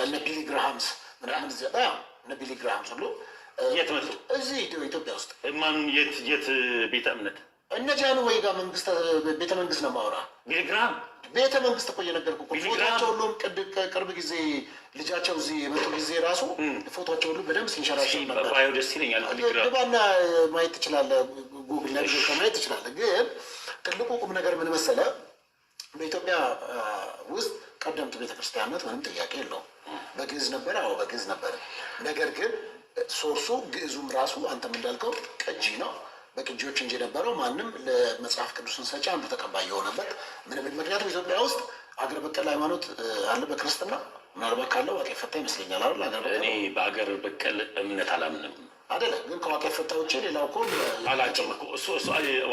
እነ ቢሊ ግራሃምስ ምናምን እነ ቢሊ ግራሃምስ ሁሉ የት መጡ? እዚህ ኢትዮጵያ ውስጥ ማን የት ቤተ እምነት እነ ጃንሆይ ጋር ቤተ መንግስት ነው የማወራህ። ቢሊ ግራሃም ቤተ መንግስት እኮ እየነገርኩህ እኮ ፎቶቸው ሁሉም ቅርብ ጊዜ ልጃቸው እዚህ የመጡ ጊዜ ራሱ ፎቶቸው ሁሉ በደንብ ሲንሸራሸር ነበር። ደስ ይለኛል። ግባና ማየት ትችላለህ፣ ጉግል ላይ ማየት ትችላለህ። ግን ትልቁ ቁም ነገር ምን መሰለህ? በኢትዮጵያ ውስጥ ቀደምት ቤተክርስቲያንነት ምንም ጥያቄ የለውም። በግዕዝ ነበር። አዎ በግዕዝ ነበር። ነገር ግን ሶርሱ ግዕዙም ራሱ አንተም እንዳልከው ቅጂ ነው። በቅጂዎች እንጂ የነበረው ማንም ለመጽሐፍ ቅዱስን ሰጪ አንዱ ተቀባይ የሆነበት ምንም። ምክንያቱም ኢትዮጵያ ውስጥ አገር በቀል ሃይማኖት አለ። በክርስትና ምናልባት ካለው ዋቄ ፈታ ይመስለኛል አይደል? እኔ በአገር በቀል እምነት አላምንም። አይደለ? ግን ከዋቄ ፈታ ውጭ ሌላው እኮ አላውቅም እኮ እሱ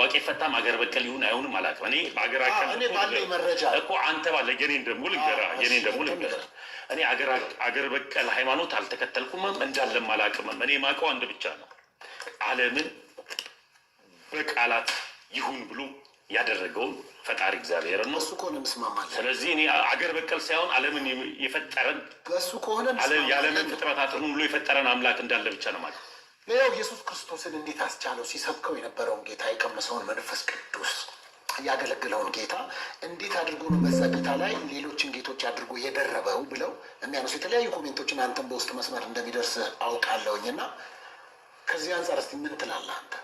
ዋቄ ፈታም አገር በቀል ይሁን አይሁንም አላውቅም። እኔ በአገር እኔ ባለኝ መረጃ እኮ አንተ ባለ የኔን ደግሞ ልንገርህ እኔ አገር በቀል ሃይማኖት አልተከተልኩም፣ እንዳለም አላውቅምም። እኔ ማውቀው አንድ ብቻ ነው። ዓለምን በቃላት ይሁን ብሎ ያደረገውን ፈጣሪ እግዚአብሔር ነው። እሱ ከሆነ እንስማማለን። ስለዚህ እኔ አገር በቀል ሳይሆን ዓለምን የፈጠረን እሱ ከሆነ የዓለምን ፍጥረታትን ሁሉ የፈጠረን አምላክ እንዳለ ብቻ ነው ማለት። ሌላው ኢየሱስ ክርስቶስን እንዴት አስቻለው? ሲሰብከው የነበረውን ጌታ የቀመሰውን መንፈስ ቅዱስ ያገለግለውን ጌታ እንዴት አድርጎ ነው በዛ ጌታ ላይ ሌሎችን ጌቶች አድርጎ የደረበው ብለው የሚያነሱ የተለያዩ ኮሜንቶችን አንተን በውስጥ መስመር እንደሚደርስ አውቃለሁኝ። እና ከዚህ አንጻር እስቲ ምን ትላለህ አንተ?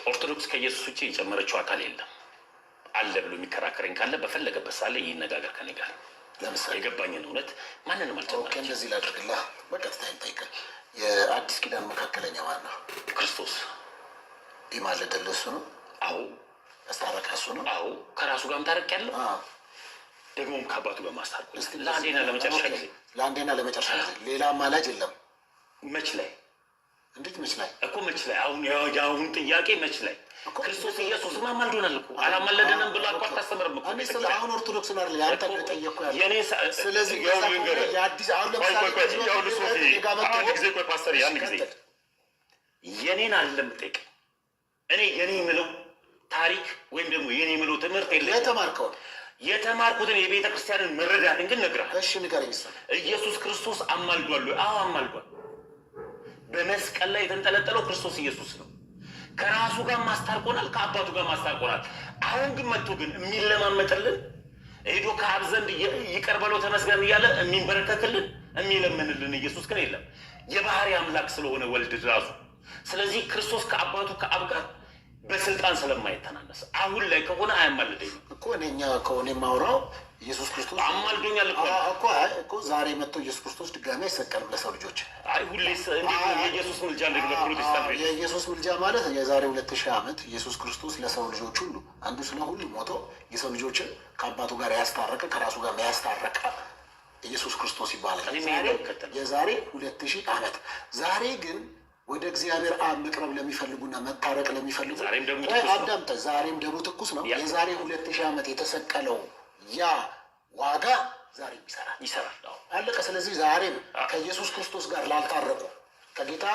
ኦርቶዶክስ ከኢየሱስ ውጭ የጨመረችው አካል የለም አለ ብሎ የሚከራከረኝ ካለ በፈለገበት ሳለ ይነጋገር ከኔ ጋር። ለምሳሌ የገባኝን እውነት ማንንም አልጨመረችም። እንደዚህ ላድርግልህ በቀጥታ ይጠይቀን። የአዲስ ኪዳን መካከለኛ ማን ነው? ክርስቶስ። ይማልድልህ እሱ ነው? አዎ። ያስታረቀ እሱ ነው? አዎ። ከራሱ ጋርም ታረቅ ያለው ደግሞም ከአባቱ ጋር ማስታረቅ ለአንዴና ለመጨረሻ ጊዜ። ለአንዴና ለመጨረሻ ጊዜ ሌላ አማላጅ የለም። መች ላይ? እንዴት መች ላይ እኮ መች ላይ? አሁን የአሁን ጥያቄ መች ላይ? ክርስቶስ ኢየሱስ ማማልዶናል እኮ አላማለደንም ብሎ አቋ ታስተምርም እኮ። አሁን ኦርቶዶክስ ነው አይደል? አንተ ጠየቅኩ ያለ። ስለዚህ የአዲስ አሁን ለምሳሌ ፓስተር ያን ጊዜ የኔን አይደለም ጠይቅ። እኔ የኔ የምለው ታሪክ ወይም ደግሞ የኔ የምለው ትምህርት የለ። የተማርኩትን የቤተ ክርስቲያንን መረዳትን ግን ነግራል። እሺ ንገረኝ። ኢየሱስ ክርስቶስ አማልዷል? አዎ አማልዷል። በመስቀል ላይ የተንጠለጠለው ክርስቶስ ኢየሱስ ነው። ከራሱ ጋር ማስታርቆናል፣ ከአባቱ ጋር ማስታርቆናል። አሁን ግን መጥቶ ግን የሚለማመጥልን ሄዶ ከአብ ዘንድ ይቅር በለው ተመስገን እያለ የሚንበረከክልን የሚለምንልን ኢየሱስ ግን የለም። የባህሪ አምላክ ስለሆነ ወልድ ራሱ። ስለዚህ ክርስቶስ ከአባቱ ከአብ ጋር በስልጣን ስለማይተናነስ አሁን ላይ ከሆነ አያማልደኝም እኮ። እኔኛ ከሆነ የማውራው ኢየሱስ ክርስቶስ አማልዶኛል እኮ ዛሬ መጥቶ ኢየሱስ ክርስቶስ ድጋሚ አይሰቀልም ለሰው ልጆች። አይ ሁሌ የኢየሱስ ምልጃ እንደ ፕሮቴስታንት የኢየሱስ ምልጃ ማለት የዛሬ 2000 ዓመት ኢየሱስ ክርስቶስ ለሰው ልጆች ሁሉ አንዱ ስለ ሁሉ ሞቶ የሰው ልጆችን ከአባቱ ጋር ያስታረቀ ከራሱ ጋር ያስታረቀ ኢየሱስ ክርስቶስ ይባላል። የዛሬ 2000 ዓመት። ዛሬ ግን ወደ እግዚአብሔር አብ መቅረብ ለሚፈልጉና መታረቅ ለሚፈልጉ አዳምጠ ዛሬም ደሙ ትኩስ ነው። የዛሬ 2000 ዓመት የተሰቀለው ያ ዋጋ ዛሬም ይሰራል። አለቀ። ስለዚህ ዛሬም ከኢየሱስ ክርስቶስ ጋር ላልታረቁ ከጌታ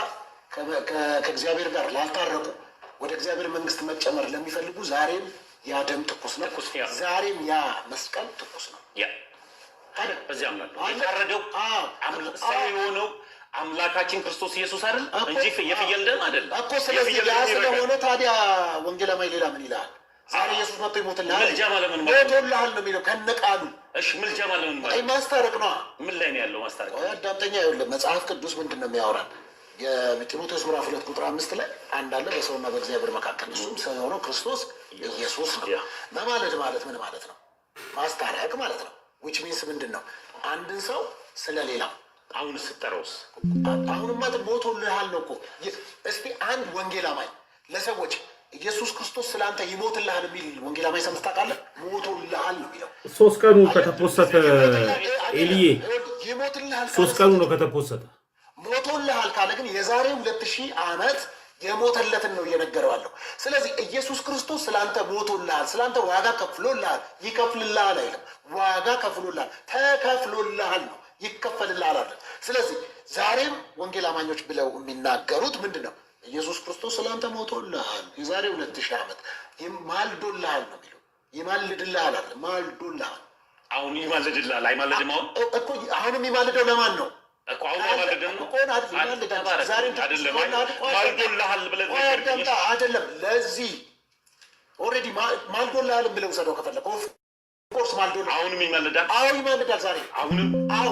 ከእግዚአብሔር ጋር ላልታረቁ ወደ እግዚአብሔር መንግስት መጨመር ለሚፈልጉ ዛሬም ያ ደም ትኩስ ነው። ዛሬም ያ መስቀል ትኩስ ነው። በዚህ አምናለሁ። የታረደው ሰው የሆነው አምላካችን ክርስቶስ ኢየሱስ አይደል እንጂ የፍየል ደም አይደለም እኮ። ስለዚህ ያ ስለሆነ ታዲያ ወንጌላማይ ሌላ ምን ይላል? ዛሬ ኢየሱስ መጥቶ ይሞትልሃል፣ ምልጃ ማለት ምን ማለት ሞቶልሃል ነው የሚለው ከነቃሉ። እሺ ምልጃ ማለት ምን ማለት? ማስታረቅ ነው። ምን ላይ ነው ያለው ማስታረቅ? አዳምጠኛ። ይኸውልህ መጽሐፍ ቅዱስ ምንድን ነው የሚያወራን? የጢሞቴዎስ ምዕራፍ 2 ቁጥር 5 ላይ አንድ አለ በሰውና በእግዚአብሔር መካከል፣ እሱም ሰው የሆነው ክርስቶስ ኢየሱስ ነው። መማለድ ማለት ምን ማለት ነው? ማስታረቅ ማለት ነው። ዊች ሚንስ ምንድን ነው? አንድን ሰው ስለሌላው አሁን ስጠረውስ አሁንማ ሞቶልሃል ነው እኮ። እስቲ አንድ ወንጌላማኝ ለሰዎች ኢየሱስ ክርስቶስ ስለአንተ ይሞትልሃል የሚል ወንጌላማኝ ሰምተህ ታውቃለህ? ሞቶልሃል ነው የሚለው። 3 ቀኑ ከተፖሰተ ኤልዬ 3 ቀኑ ነው ከተፖሰተ። ሞቶልሃል ካለ ግን የዛሬ 2000 ዓመት የሞተለትን ነው እየነገረዋለሁ። ስለዚህ ኢየሱስ ክርስቶስ ስለአንተ ሞቶልሃል፣ ስለአንተ ዋጋ ከፍሎልሃል። ይከፍልልሃል አይልም፣ ዋጋ ከፍሎልሃል፣ ተከፍሎልሃል ነው፣ ይከፈልልሃል አለ። ስለዚህ ዛሬም ወንጌል አማኞች ብለው የሚናገሩት ምንድን ነው? ኢየሱስ ክርስቶስ ስለአንተ ሞቶልሃል፣ የዛሬ 2000 ዓመት ማልዶልሃል ነው የሚለው። ይማልድልሃል አለ፣ ማልዶልሃል። አሁን ይማልድልሃል አይማልድም? አሁን እኮ አሁን የሚማልደው ለማን ነው እኮ? አሁን አይማልድም እኮ አይደለም። ለዚህ ኦልሬዲ ማልዶልሃል ብለው ሰደው ከፈለግ ኮርስ ማልዶልሃል። አሁንም ይማልዳል። አሁን ይማልዳል ዛሬ። አሁንም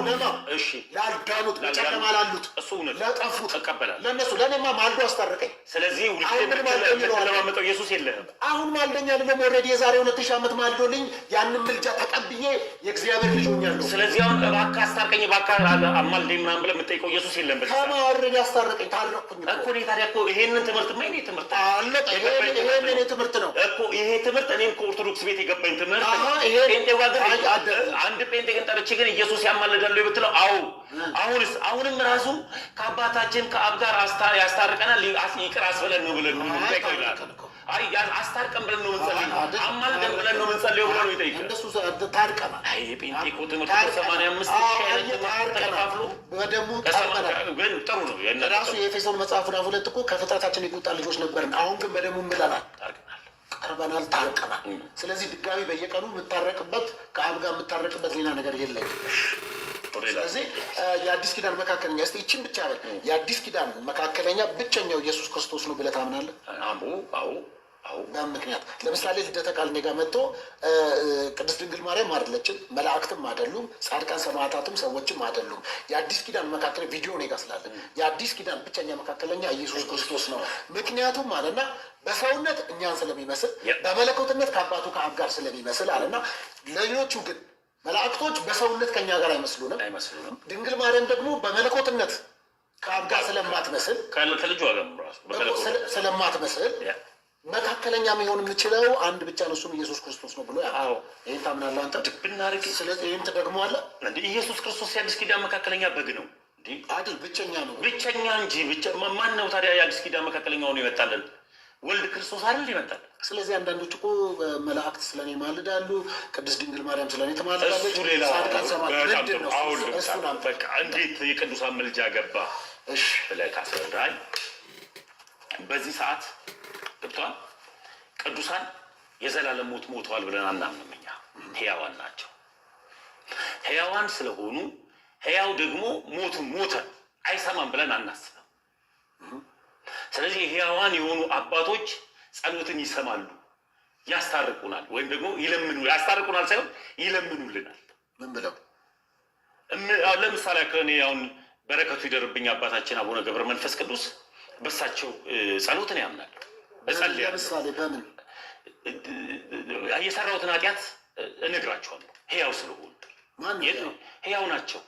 ለማ እሺ፣ ላልዳኑት በጨለማ ላሉት እሱ እውነት ለጠፉት ተቀበላል። ለእነሱ ለእኔማ ማልዶ አስታረቀኝ። ስለዚህ ለማመጠው ኢየሱስ የለህም። አሁን ማልደኛ ልለም ኦልሬዲ የዛሬ 2000 ዓመት ማልዶልኝ ያንን ምልጃ ተቀብዬ የእግዚአብሔር ልጅ ሆኛለሁ። ስለዚህ አሁን እባክህ አስታርቀኝ እባክህ አማልደኝ ምናምን ብለህ የምጠይቀው ኢየሱስ የለም። ከማረድ ያስታረቀኝ ታረቅኩኝ እኮ እኔ። ታዲያ እኮ ይሄንን ትምህርት ማ ይሄ ትምህርት አለ ይሄንን ትምህርት ነው እኮ ይሄ ትምህርት እኔም ከኦርቶዶክስ ቤት የገባኝ ትምህርት ጴንጤ ጋር አንድ ጴንጤ ግን ጠርቼ ግን ኢየሱስ ያማልዳል ብትለው አዎ። አሁንም ራሱ ከአባታችን ከአብ ጋር ያስታርቀናል ይቅር አስበለን ነው ብለን ነው ይላል። አይ አስታርቀን ብለን ነው የምንጸልየው፣ አማልደን ብለን ነው የምንጸልየው ብለን ነው ይጠይቃል። እንደሱ ታርቀናል። አይ ጴንጤ እኮ ትምህርት 85 ተከፋፍሎ በደሙ ታርቀናል። ግን ጥሩ ነው ራሱ የኤፌሶን መጽሐፍ ምዕራፍ 2 እኮ ከፍጥረታችን የቁጣ ልጆች ነበርን፣ አሁን ግን በደሙ ምለናል፣ ቀርበናል፣ ታርቀናል። ስለዚህ ድጋሚ በየቀኑ የምታረቅበት ከአብ ጋር የምታረቅበት ሌላ ነገር የለም። ስለዚህ የአዲስ ኪዳን መካከለኛ እስቲ ይችን ብቻ በል፣ የአዲስ ኪዳን መካከለኛ ብቸኛው ኢየሱስ ክርስቶስ ነው ብለህ ታምናለህ? አዎ። ምክንያት ለምሳሌ ልደተ ቃል እኔ ጋር መጥቶ ቅድስት ድንግል ማርያም አይደለችም፣ መላእክትም አይደሉም፣ ጻድቃን ሰማዕታትም ሰዎችም አይደሉም። የአዲስ ኪዳን መካከል ቪዲዮ እኔ ጋር ስላለ የአዲስ ኪዳን ብቸኛ መካከለኛ ኢየሱስ ክርስቶስ ነው። ምክንያቱም አለና በሰውነት እኛን ስለሚመስል በመለኮትነት ከአባቱ ከአብ ጋር ስለሚመስል አለና ሌሎቹ ግን መላእክቶች በሰውነት ከኛ ጋር አይመስሉንም። ድንግል ማርያም ደግሞ በመለኮትነት ከአብ ጋር ስለማትመስል ከልጇ ስለማትመስል መካከለኛ የሚሆን የምችለው አንድ ብቻ ነው፣ እሱም ኢየሱስ ክርስቶስ ነው ብሎ ይህን ታምናለህ አንተ? ድብናርግ ስለዚህ ይህን ትደግመዋለህ። ኢየሱስ ክርስቶስ የአዲስ ኪዳን መካከለኛ በግ ነው አይደል? ብቸኛ ነው፣ ብቸኛ እንጂ ማን ነው ታዲያ የአዲስ ኪዳን መካከለኛ ሆኖ ይመጣልን? ወልድ ክርስቶስ አይደል ይመጣል። ስለዚህ አንዳንዶች እኮ መላእክት ስለኔ ማልዳሉ፣ ቅድስት ድንግል ማርያም ስለኔ ትማልዳለች። እንዴት የቅዱሳን ምልጃ ገባ ብለህ ካስረዳኝ በዚህ ሰዓት ገብቷል። ቅዱሳን የዘላለም ሞት ሞተዋል ብለን አናምንም። እኛ ሕያዋን ናቸው። ሕያዋን ስለሆኑ ሕያው ደግሞ ሞተ አይሰማም ብለን አናስብም። ስለዚህ ሕያዋን የሆኑ አባቶች ጸሎትን ይሰማሉ፣ ያስታርቁናል፣ ወይም ደግሞ ያስታርቁናል ሳይሆን ይለምኑልናል። ምን ብለው? ለምሳሌ ከእኔ አሁን በረከቱ ይደርብኝ አባታችን አቡነ ገብረ መንፈስ ቅዱስ በሳቸው ጸሎትን ያምናል። ለምሳሌ በምን የሰራሁትን ኃጢአት እነግራቸዋለሁ። ሕያው ስለሆኑ ሕያው ናቸው።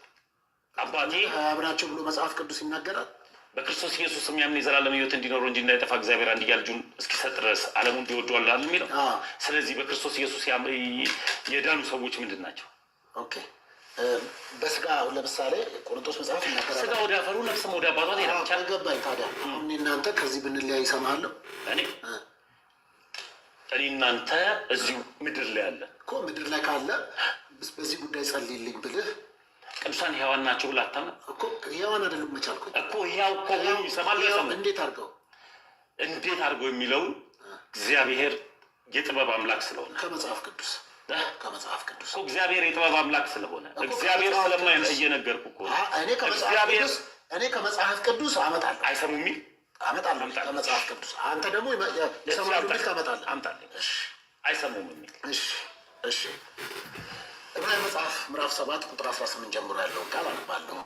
አባቴ ሕያው ናቸው ብሎ መጽሐፍ ቅዱስ ይናገራል። በክርስቶስ ኢየሱስ የሚያምን የዘላለም ሕይወት እንዲኖረው እንጂ እንዳይጠፋ እግዚአብሔር አንድያ ልጁን እስኪሰጥ ድረስ ዓለሙን እንዲወደዋል የሚለው። ስለዚህ በክርስቶስ ኢየሱስ የዳኑ ሰዎች ምንድን ናቸው? ኦኬ በስጋ ለምሳሌ ቆሮንቶስ መጽሐፍ ይናገራል። ስጋ ወደ አፈሩ ነፍስም ወደ አባቷ ሄዳቻ ገባኝ። ታዲያ አሁን እናንተ ከዚህ ብንለያይ ይሰማሃለሁ። እኔ እናንተ እዚሁ ምድር ላይ አለ እኮ ምድር ላይ ካለ በዚህ ጉዳይ ጸልይልኝ ብልህ ቅዱሳን ሕያዋን ናቸው ብለህ አታምንም እኮ። ሕያዋን አይደሉም መቻልኩ እኮ ሕያው እኮ ሆኑ ይሰማል። እንዴት አድርገው የሚለውን እግዚአብሔር የጥበብ አምላክ ስለሆነ ከመጽሐፍ ቅዱስ እግዚአብሔር የጥበብ አምላክ ስለሆነ እግዚአብሔር ስለማይ እየነገርኩ እኮ እኔ ከመጽሐፍ ቅዱስ አመጣለሁ። አይሰሙም የሚል አመጣለሁ ከመጽሐፍ ቅዱስ። አንተ ደግሞ የሰማሉ የሚል ታመጣለህ። አምጣልኝ። አይሰሙም የሚል እሺ ዕብራውያን መጽሐፍ ምዕራፍ 7 ቁጥር 18 ጀምሮ ያለውን ቃል አነባለሁ።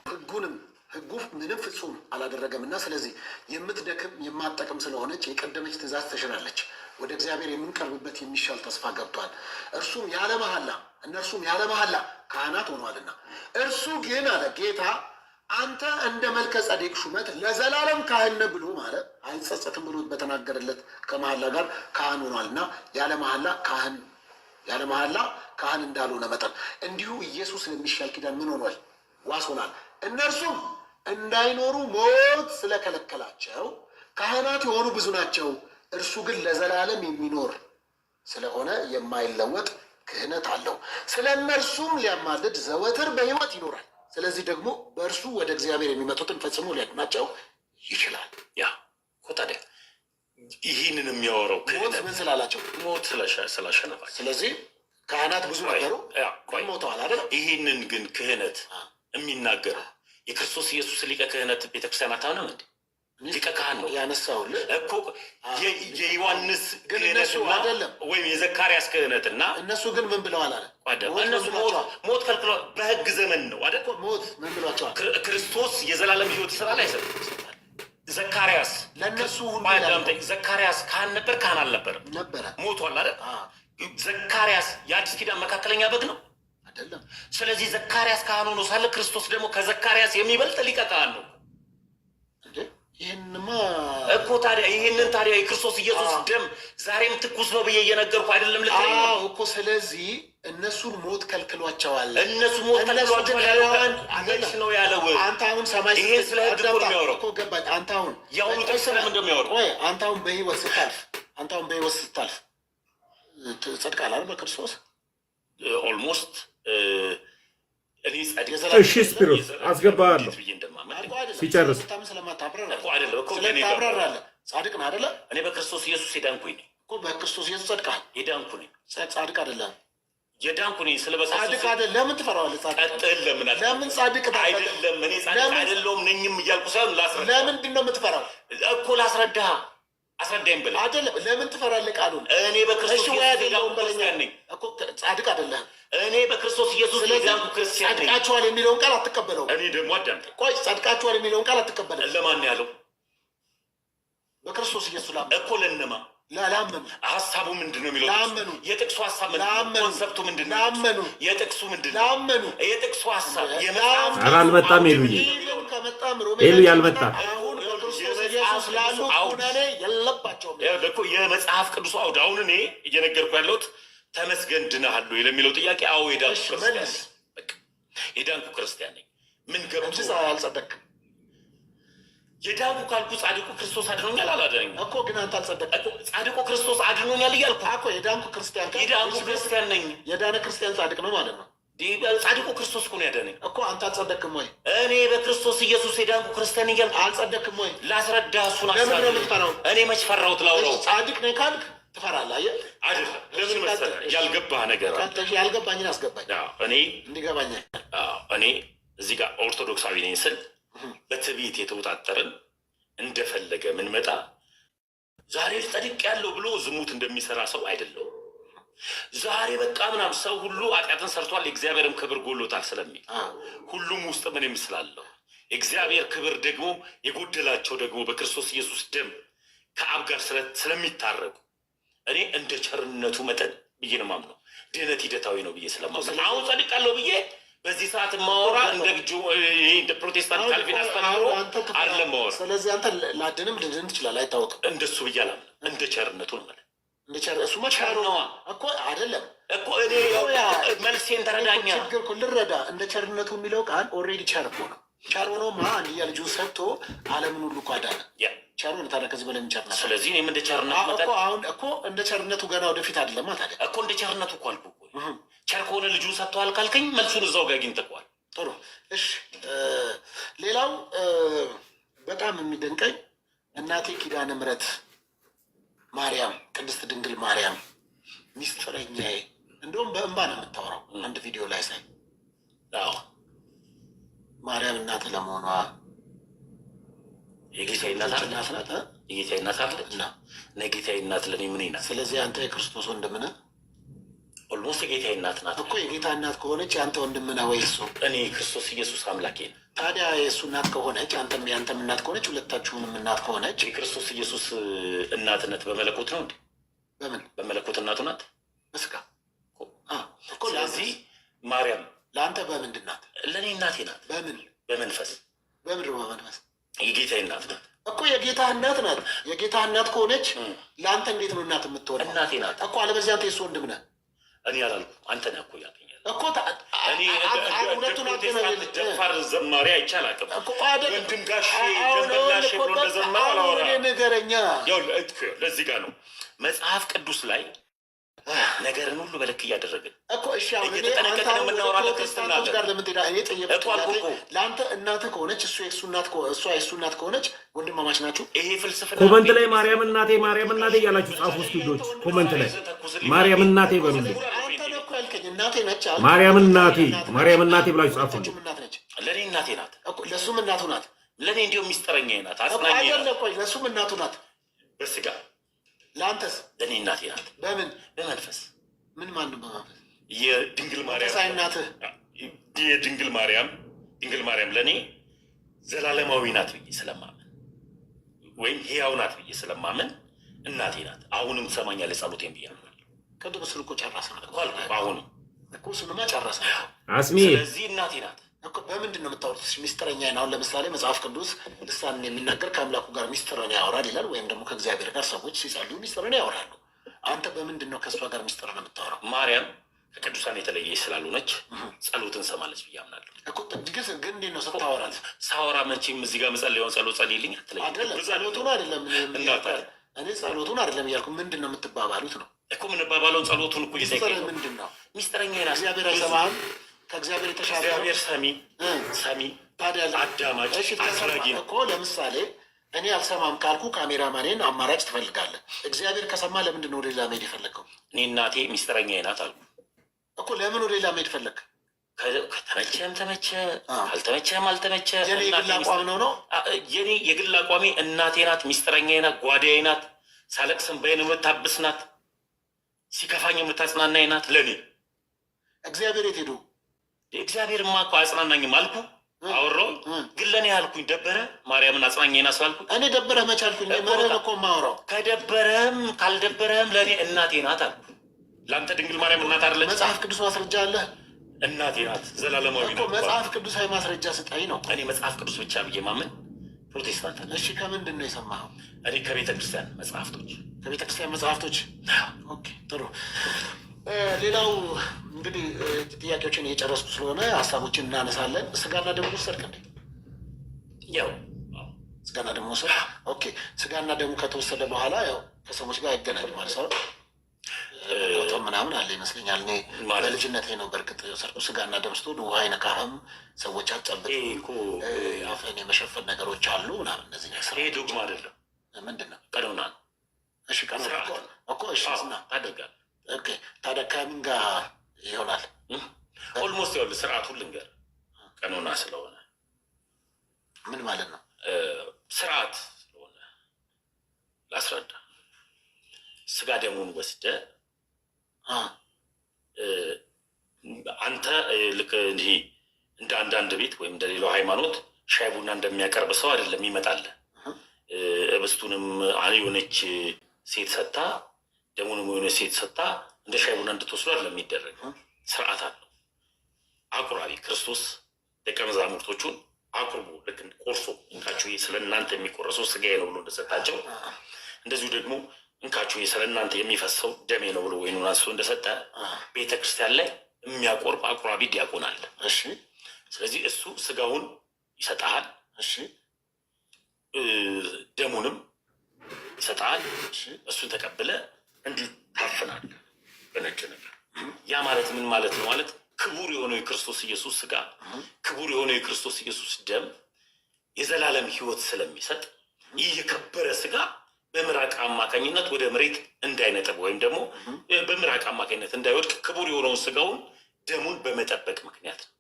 ሕጉ ምንም ፍጹም አላደረገምና ስለዚህ የምትደክም የማትጠቅም ስለሆነች የቀደመች ትእዛዝ ተሽራለች፣ ወደ እግዚአብሔር የምንቀርብበት የሚሻል ተስፋ ገብቷል። እነርሱም ያለ መሐላ ካህናት ሆኗልና። እርሱ ግን አለ ጌታ አንተ እንደ መልከ ጸዴቅ ሹመት ለዘላለም ካህን ነህ ብሎ ማለት አይጸጸትም ብሎ በተናገረለት ከመሐላ ጋር ካህን ሆኗልና ያለ መሐላ ካህን እንዳልሆነ መጠን እንዲሁ ኢየሱስ ለሚሻል ኪዳን ምን ሆኗል? ዋስ ሆኗል። እነርሱም እንዳይኖሩ ሞት ስለከለከላቸው ካህናት የሆኑ ብዙ ናቸው። እርሱ ግን ለዘላለም የሚኖር ስለሆነ የማይለወጥ ክህነት አለው። ስለ እነርሱም ሊያማልድ ዘወትር በሕይወት ይኖራል። ስለዚህ ደግሞ በእርሱ ወደ እግዚአብሔር የሚመጡትን ፈጽሞ ሊያድናቸው ይችላል። ያ ታዲያ ይህንን የሚያወራው ሞት ምን ስላላቸው? ሞት ስላሸነፋቸው። ስለዚህ ካህናት ብዙ ነበሩ፣ ሞተዋል አይደል? ይህንን ግን ክህነት የሚናገረው የክርስቶስ ኢየሱስ ሊቀ ክህነት ቤተክርስቲያን አታምንም እንዴ? ሊቀ ካህን ነው ያነሳውልህ እኮ የዮሐንስ ክህነት አይደለም ወይም የዘካርያስ ክህነትና እነሱ ግን ምን ብለዋል አለ? እነሱ ሞት ከልክለዋል። በሕግ ዘመን ነው አይደል? ሞት ምን ብሏቸዋል? ክርስቶስ የዘላለም ሕይወት ይሰራል አይሰራም? ዘካርያስ ለእነሱ ዘካርያስ ካህን ነበር? ካህን አልነበረም? ነበረ። ሞቷል አይደል? ዘካርያስ የአዲስ ኪዳን መካከለኛ በግ ነው አይደለም? ስለዚህ ዘካርያስ ካህን ሆኖ ሳለ ክርስቶስ ደግሞ ከዘካርያስ የሚበልጥ ሊቀ ካህን ነው። ይህንማ እኮ ይህንን ታዲያ የክርስቶስ ኢየሱስ ደም ዛሬም ትኩስ ነው ብዬ እየነገርኩ አይደለም ልትለኝ እኮ። ስለዚህ እነሱን ሞት ከልክሏቸዋል። እነሱ ሞት ከልክሏቸዋል ነው ያለው። አንተ አሁን ሰማይ ይሄ ስለ ህግ ነው የሚያወራው እኮ ገባኝ። አንተ አሁን ያሁኑ ጥቅስ ለምን እንደሚያወራው አንተ አሁን በህይወት ስታልፍ ጸድቃለህ በክርስቶስ ኦልሞስት እሺ ስፒሮስ አስገባለሁ ሲጨርስ ስለታብራራለህ። ጻድቅ ነህ አይደለ? እኔ በክርስቶስ ኢየሱስ የዳንኩኝ ነኝ እኮ። በክርስቶስ ኢየሱስ ጸድቀሃል። የዳንኩ ነኝ። ጻድቅ አይደለም? የዳንኩ ነኝ። ጻድቅ አይደለም። ለምን ትፈራዋለህ? ለምን ጻድቅ አይደለም? እኔ ጻድቅ አይደለሁም ነኝም እያልኩ ሳይሆን ላስረዳህ። ለምንድን ነው የምትፈራው እኮ? ላስረዳህ አስረዳኝ በለኝ። አይደለም ለምን ትፈራለህ ቃሉን? እኔ በክርስቶስ ኢየሱስ ክርስቲያን ነኝ እኮ ጻድቅ አይደለም። እኔ በክርስቶስ ኢየሱስ የዳንኩ ክርስቲያን ነኝ። ጻድቃችኋል የሚለውን ቃል አትቀበለው። እኔ ደግሞ አዳምጠኝ። ቆይ ጻድቃችኋል የሚለውን ቃል አትቀበለው። ለማን ያለው? በክርስቶስ ኢየሱስ ላም እኮ ለነማ ላመኑ። ሐሳቡ ምንድነው የሚለው? ላመኑ። የጥቅሱ ሐሳብ ምንድነው? ኮንሰፕቱ ምንድነው? ላመኑ። የጥቅሱ ምንድነው? ላመኑ። የጥቅሱ ሐሳብ የመጽሐፍ አልመጣም። ሄሉዬ ሄሉ ያልመጣም አሁን በክርስቶስ ኢየሱስ ላሉ ኩነኔ የለባቸውም እኮ የመጽሐፍ ቅዱስ አውድ። አሁን እኔ እየነገርኩ ያለሁት ተመስገን ድነሃል ወይ ለሚለው ጥያቄ አዎ የዳንኩ ክርስቲያን ነኝ። በቃ የዳንኩ ክርስቲያን ነኝ። ምን ገብቶ አልጸደቅም። የዳንኩ ካልኩ ጻድቁ ክርስቶስ አድኖኛል አላደረኝ እኮ ግን አንተ አልጸደቅም። ጻድቁ ክርስቶስ አድኖኛል እያልኩ እኮ የዳንኩ ክርስቲያን የዳንኩ ክርስቲያን ነኝ። የዳነ ክርስቲያን ጻድቅ ነው ማለት ነው። ጻድቁ ክርስቶስ እኮ ነው ያዳነኝ እኮ። አንተ አልጸደቅም ወይ? እኔ በክርስቶስ ኢየሱስ የዳንኩ ክርስቲያን እያልኩ አልጸደቅም ወይ? ላስረዳ። እሱን ለምን ነው የምትፈራው? እኔ መች ፈራሁት? ላውራው ጻድቅ ነኝ ካልክ ትፈራለህ። አየህ አይደለም። ለምን መሰለህ ያልገባህ ነገር ያልገባኝን አስገባኝ። እኔ እንዲገባኝ እኔ እዚህ ጋር ኦርቶዶክሳዊ ነኝ ስል በትዕቢት የተወጣጠርን እንደፈለገ ምን መጣ ዛሬ ጸድቅ ያለው ብሎ ዝሙት እንደሚሰራ ሰው አይደለም። ዛሬ በቃ ምናምን ሰው ሁሉ ኃጢአትን ሰርቷል የእግዚአብሔርም ክብር ጎሎታል ስለሚል ሁሉም ውስጥ ምንም ስላለው የእግዚአብሔር ክብር ደግሞ የጎደላቸው ደግሞ በክርስቶስ ኢየሱስ ደም ከአብ ጋር ስለሚታረቁ እኔ እንደ ቸርነቱ መጠን ብዬ ነው የማምነው። ድህነት ሂደታዊ ነው ብዬ ስለማምነው አሁን ጸድቅ ያለው ብዬ በዚህ ሰዓት ማወራ እንደ ፕሮቴስታንት ካልቪን አስተምሮ አይደለም ማወራ። ስለዚህ አንተ ላድንም ልድን ትችላለህ፣ አይታወቅም። እንደሱ ብዬ አላምንም። እንደ ቸርነቱ ነው ማለት እንደ ቸር እሱ መቻር ነው እኮ አይደለም እኮ እኔ መልሴን ተረዳኛ። ችግር እኮ ልረዳ። እንደ ቸርነቱ የሚለው ቃል ኦልሬዲ ቸር እኮ ነው። ቸር ሆኖማ አንድያ ልጁን ሰጥቶ ዓለምን ሁሉ እኮ አዳነ። ቸር ነው ታዲያ ከዚህ በላይ ቸር ነው። ስለዚህ እኔም እንደ ቸርነቱ እኮ አሁን እኮ እንደ ቸርነቱ ገና ወደፊት አይደለም ታዲያ እኮ እንደ ቸርነቱ እኮ አልኩ እኮ ቸር ከሆነ ልጁን ሰጥተዋል ካልከኝ መልሱን እዛው ጋር አግኝተኸዋል። ጥሩ እሺ። ሌላው በጣም የሚደንቀኝ እናቴ ኪዳነ ምሕረት ማርያም ቅድስት ድንግል ማርያም ሚስጥረኛዬ፣ እንደውም በእንባ ነው የምታወራው አንድ ቪዲዮ ላይ ሳይ። አዎ ማርያም እናት ለመሆኗ የጌታዬ እናት ናት። የጌታዬ እናት አለች እና የጌታዬ እናት ለእኔ ምን ናት? ስለዚህ አንተ የክርስቶስ ወንድም ነህ። ኦልሞስት የጌታዬ እናት ናት እኮ። የጌታ እናት ከሆነች የአንተ ወንድም ነህ ወይ እሱ? እኔ ክርስቶስ ኢየሱስ አምላኬ ነው። ታዲያ የእሱ እናት ከሆነች አንተም የአንተም እናት ከሆነች ሁለታችሁንም እናት ከሆነች የክርስቶስ ኢየሱስ እናትነት በመለኮት ነው እንዴ? በምን በመለኮት እናቱ ናት በስጋ እኮ። ስለዚህ ማርያም ለአንተ በምንድን ናት? ለእኔ እናቴ ናት። በምን በመንፈስ በምንድን ነው በመንፈስ? የጌታዬ እናት ናት እኮ። የጌታ እናት ናት። የጌታ እናት ከሆነች ለአንተ እንዴት ነው እናት የምትሆነው? እናቴ ናት እኮ። አለበዚያ አንተ የእሱ ወንድም ነህ። እኔ አላልኩም፣ አንተ ነህ እኮ ያገኛል እኮ። እኔ ሁለቱን ደፋር ዘማሪ አይቻል አቅም ወንድም ጋሼ ደንበላሼ ብሎ እንደዘመረ አላወራ ነገረኛ። ለዚህ ጋር ነው መጽሐፍ ቅዱስ ላይ ነገርን ሁሉ በልክ እያደረግን እኮ። እሺ አሁን እየተጠነቀቅን የምናወራው ክርስትና ጋር ለምን ትሄዳ? እኔ ለአንተ እናትህ ከሆነች እሱ የእሱ እናት እሷ የእሱ እናት ከሆነች ወንድማማች ናችሁ። ይሄ ፍልስፍና ኮመንት ላይ ማርያም እናቴ እያላችሁ ጻፉ። ስቱዲዮች ኮመንት ላይ ማርያም እናቴ በሉልኝ። እናቴ ነች። ማርያም እናቴ ብላችሁ ጻፉ። ለእኔ እናቴ ናት፣ ለእሱም እናቱ ናት። ለእኔ እንዲሁም ሚስጥረኛ ናት፣ አጽናኝ ናት። ለእሱም እናቱ ናት በስጋ። ለአንተስ? ለእኔ እናቴ ናት። በምን? በመንፈስ። ምን ማንም በመንፈስ? የድንግል ማርያም እናትህ የድንግል ማርያም ለእኔ ዘላለማዊ ናት ብዬ ስለማመን ወይም ሕያው ናት ብዬ ስለማመን እናቴ ናት። አሁንም ትሰማኛለች ጸሎቴን ብዬ ነው። ቅድም ስል እኮ ጨረስን እኮ አሁንም እኮ ስንማ ጨረስን አስሚ። ስለዚህ እናቴ ናት እኮ። በምንድን ነው የምታወሩት? ሚስጥረኛ አሁን ለምሳሌ መጽሐፍ ቅዱስ ልሳንን የሚናገር ከአምላኩ ጋር ሚስጥርን ያወራል ይላል። ወይም ደግሞ ከእግዚአብሔር ጋር ሰዎች ሲጸልዩ ሚስጥርን ያወራሉ። አንተ በምንድን ነው ከእሷ ጋር ሚስጥርን የምታወራው? ማርያም ከቅዱሳን የተለየች ስላልሆነች ጸሎትን ሰማለች ብዬ አምናለሁ እኮ። ግን እንዴት ነው ስታወራት? ሳወራ መቼም እዚህ ጋር መጸለየውን ጸሎት ጸልይልኝ አትለኝ። ጸሎቱን አይደለም እኔ ጸሎቱን አይደለም እያልኩ ምንድን ነው የምትባባሉት ነው እኮ። የምንባባለውን ጸሎቱን እኮ ምንድን ነው? ሚስጥረኛ ናት። እግዚአብሔር አይሰማህም? ከእግዚአብሔር የተሻለ እግዚአብሔር ሰሚ ታዲያ አዳማጭ አስራጊ ነው እኮ። ለምሳሌ እኔ አልሰማም ካልኩ ካሜራማኔን አማራጭ ትፈልጋለህ። እግዚአብሔር ከሰማ ለምንድን ነው ወደ ሌላ መሄድ የፈለግከው? እኔ እናቴ ሚስጥረኛ ናት አልኩ እኮ። ለምን ወደ ሌላ መሄድ ፈለግ? ከተመቸህም ተመቸ፣ አልተመቸህም አልተመቸ። የኔ የግል አቋም ነው። የኔ የግል አቋሜ እናቴ ናት፣ ሚስጥረኛ ናት፣ ጓዳዬ ናት። ሳለቅስ እንባዬን የምታብስ ናት፣ ሲከፋኝ የምታጽናናኝ ናት። ለእኔ እግዚአብሔር የት ሄዱ? እግዚአብሔርማ እኮ አጽናናኝም አልኩ አወራሁ። ግን ለእኔ ያልኩኝ ደበረ ማርያምን አጽናኛኝ ናት ስላልኩ እኔ ደበረህ መች አልኩኝ? መርህን እኮ የማወራው ከደበረህም ካልደበረህም ለእኔ እናቴ ናት አልኩ። ለአንተ ድንግል ማርያም እናት አይደለች? መጽሐፍ ቅዱስ ማስረጃ አለህ? እናቴ ናት፣ ዘላለማዊ እኮ መጽሐፍ ቅዱሳዊ ማስረጃ ስጠኝ ነው። እኔ መጽሐፍ ቅዱስ ብቻ ብዬ ማምን ፕሮቴስታንት አለ። እሺ ከምንድን ነው የሰማኸው? እኔ ከቤተ ክርስቲያን መጽሐፍቶች። ከቤተ ክርስቲያን መጽሐፍቶች? ኦኬ ጥሩ። ሌላው እንግዲህ ጥያቄዎችን እየጨረስኩ ስለሆነ ሀሳቦችን እናነሳለን። ስጋና ደሙ ወሰድክ እንዴ? ያው ስጋና ደሙ ወሰድ። ኦኬ ስጋና ደሙ ከተወሰደ በኋላ ያው ከሰዎች ጋር አይገናኝ ማለት ነው ምናምን አለ ይመስለኛል። እኔ በልጅነቴ ነው በእርግጥ ሰርቁ ስጋና ደም ስትሆን ውሃ አይነካህም፣ ሰዎች አትጨብጥ፣ አፍህን የመሸፈን ነገሮች አሉ ምናምን። እነዚህ ይሄ ዶግማ አይደለም። ምንድን ነው? ቀኖና ነው። እሺ ቀኖና እኮ እሺ ታደርጋለህ። ኦኬ ታዲያ ከምን ጋር ይሆናል? ኦልሞስት ያው ስርዓቱን ልንገር። ቀኖና ስለሆነ ምን ማለት ነው? ስርዓት ስለሆነ ላስረዳ። ስጋ ደሙን ወስደህ አንተ ልክ እንዲህ እንደ አንዳንድ ቤት ወይም እንደሌላው ሃይማኖት ሻይ ቡና እንደሚያቀርብ ሰው አይደለም ይመጣል። እብስቱንም የሆነች ሴት ሰታ ደሙንም የሆነች ሴት ሰታ እንደ ሻይ ቡና እንድትወስዱ አይደለም የሚደረግ። ስርዓት አለው። አቁራቢ ክርስቶስ ደቀ መዛሙርቶቹን አቁርቡ ልክ ቆርሶ እንካችሁ ስለ እናንተ የሚቆረሰው ስጋዬ ነው ብሎ እንደሰጣቸው እንደዚሁ ደግሞ እንካችሁ ስለ እናንተ የሚፈሰው ደሜ ነው ብሎ ወይኑን አንስቶ እንደሰጠ ቤተ ክርስቲያን ላይ የሚያቆርብ አቁራቢ ዲያቆን አለ። እሺ ስለዚህ እሱ ስጋውን ይሰጣል። እሺ ደሙንም ይሰጣል። እሱን ተቀብለ እንዲህ ታፍናል በነጭ ነገር። ያ ማለት ምን ማለት ነው? ማለት ክቡር የሆነው የክርስቶስ ኢየሱስ ስጋ፣ ክቡር የሆነው የክርስቶስ ኢየሱስ ደም የዘላለም ሕይወት ስለሚሰጥ ይህ የከበረ ስጋ በምራቅ አማካኝነት ወደ መሬት እንዳይነጥብ ወይም ደግሞ በምራቅ አማካኝነት እንዳይወድቅ ክቡር የሆነውን ስጋውን ደሙን በመጠበቅ ምክንያት ነው።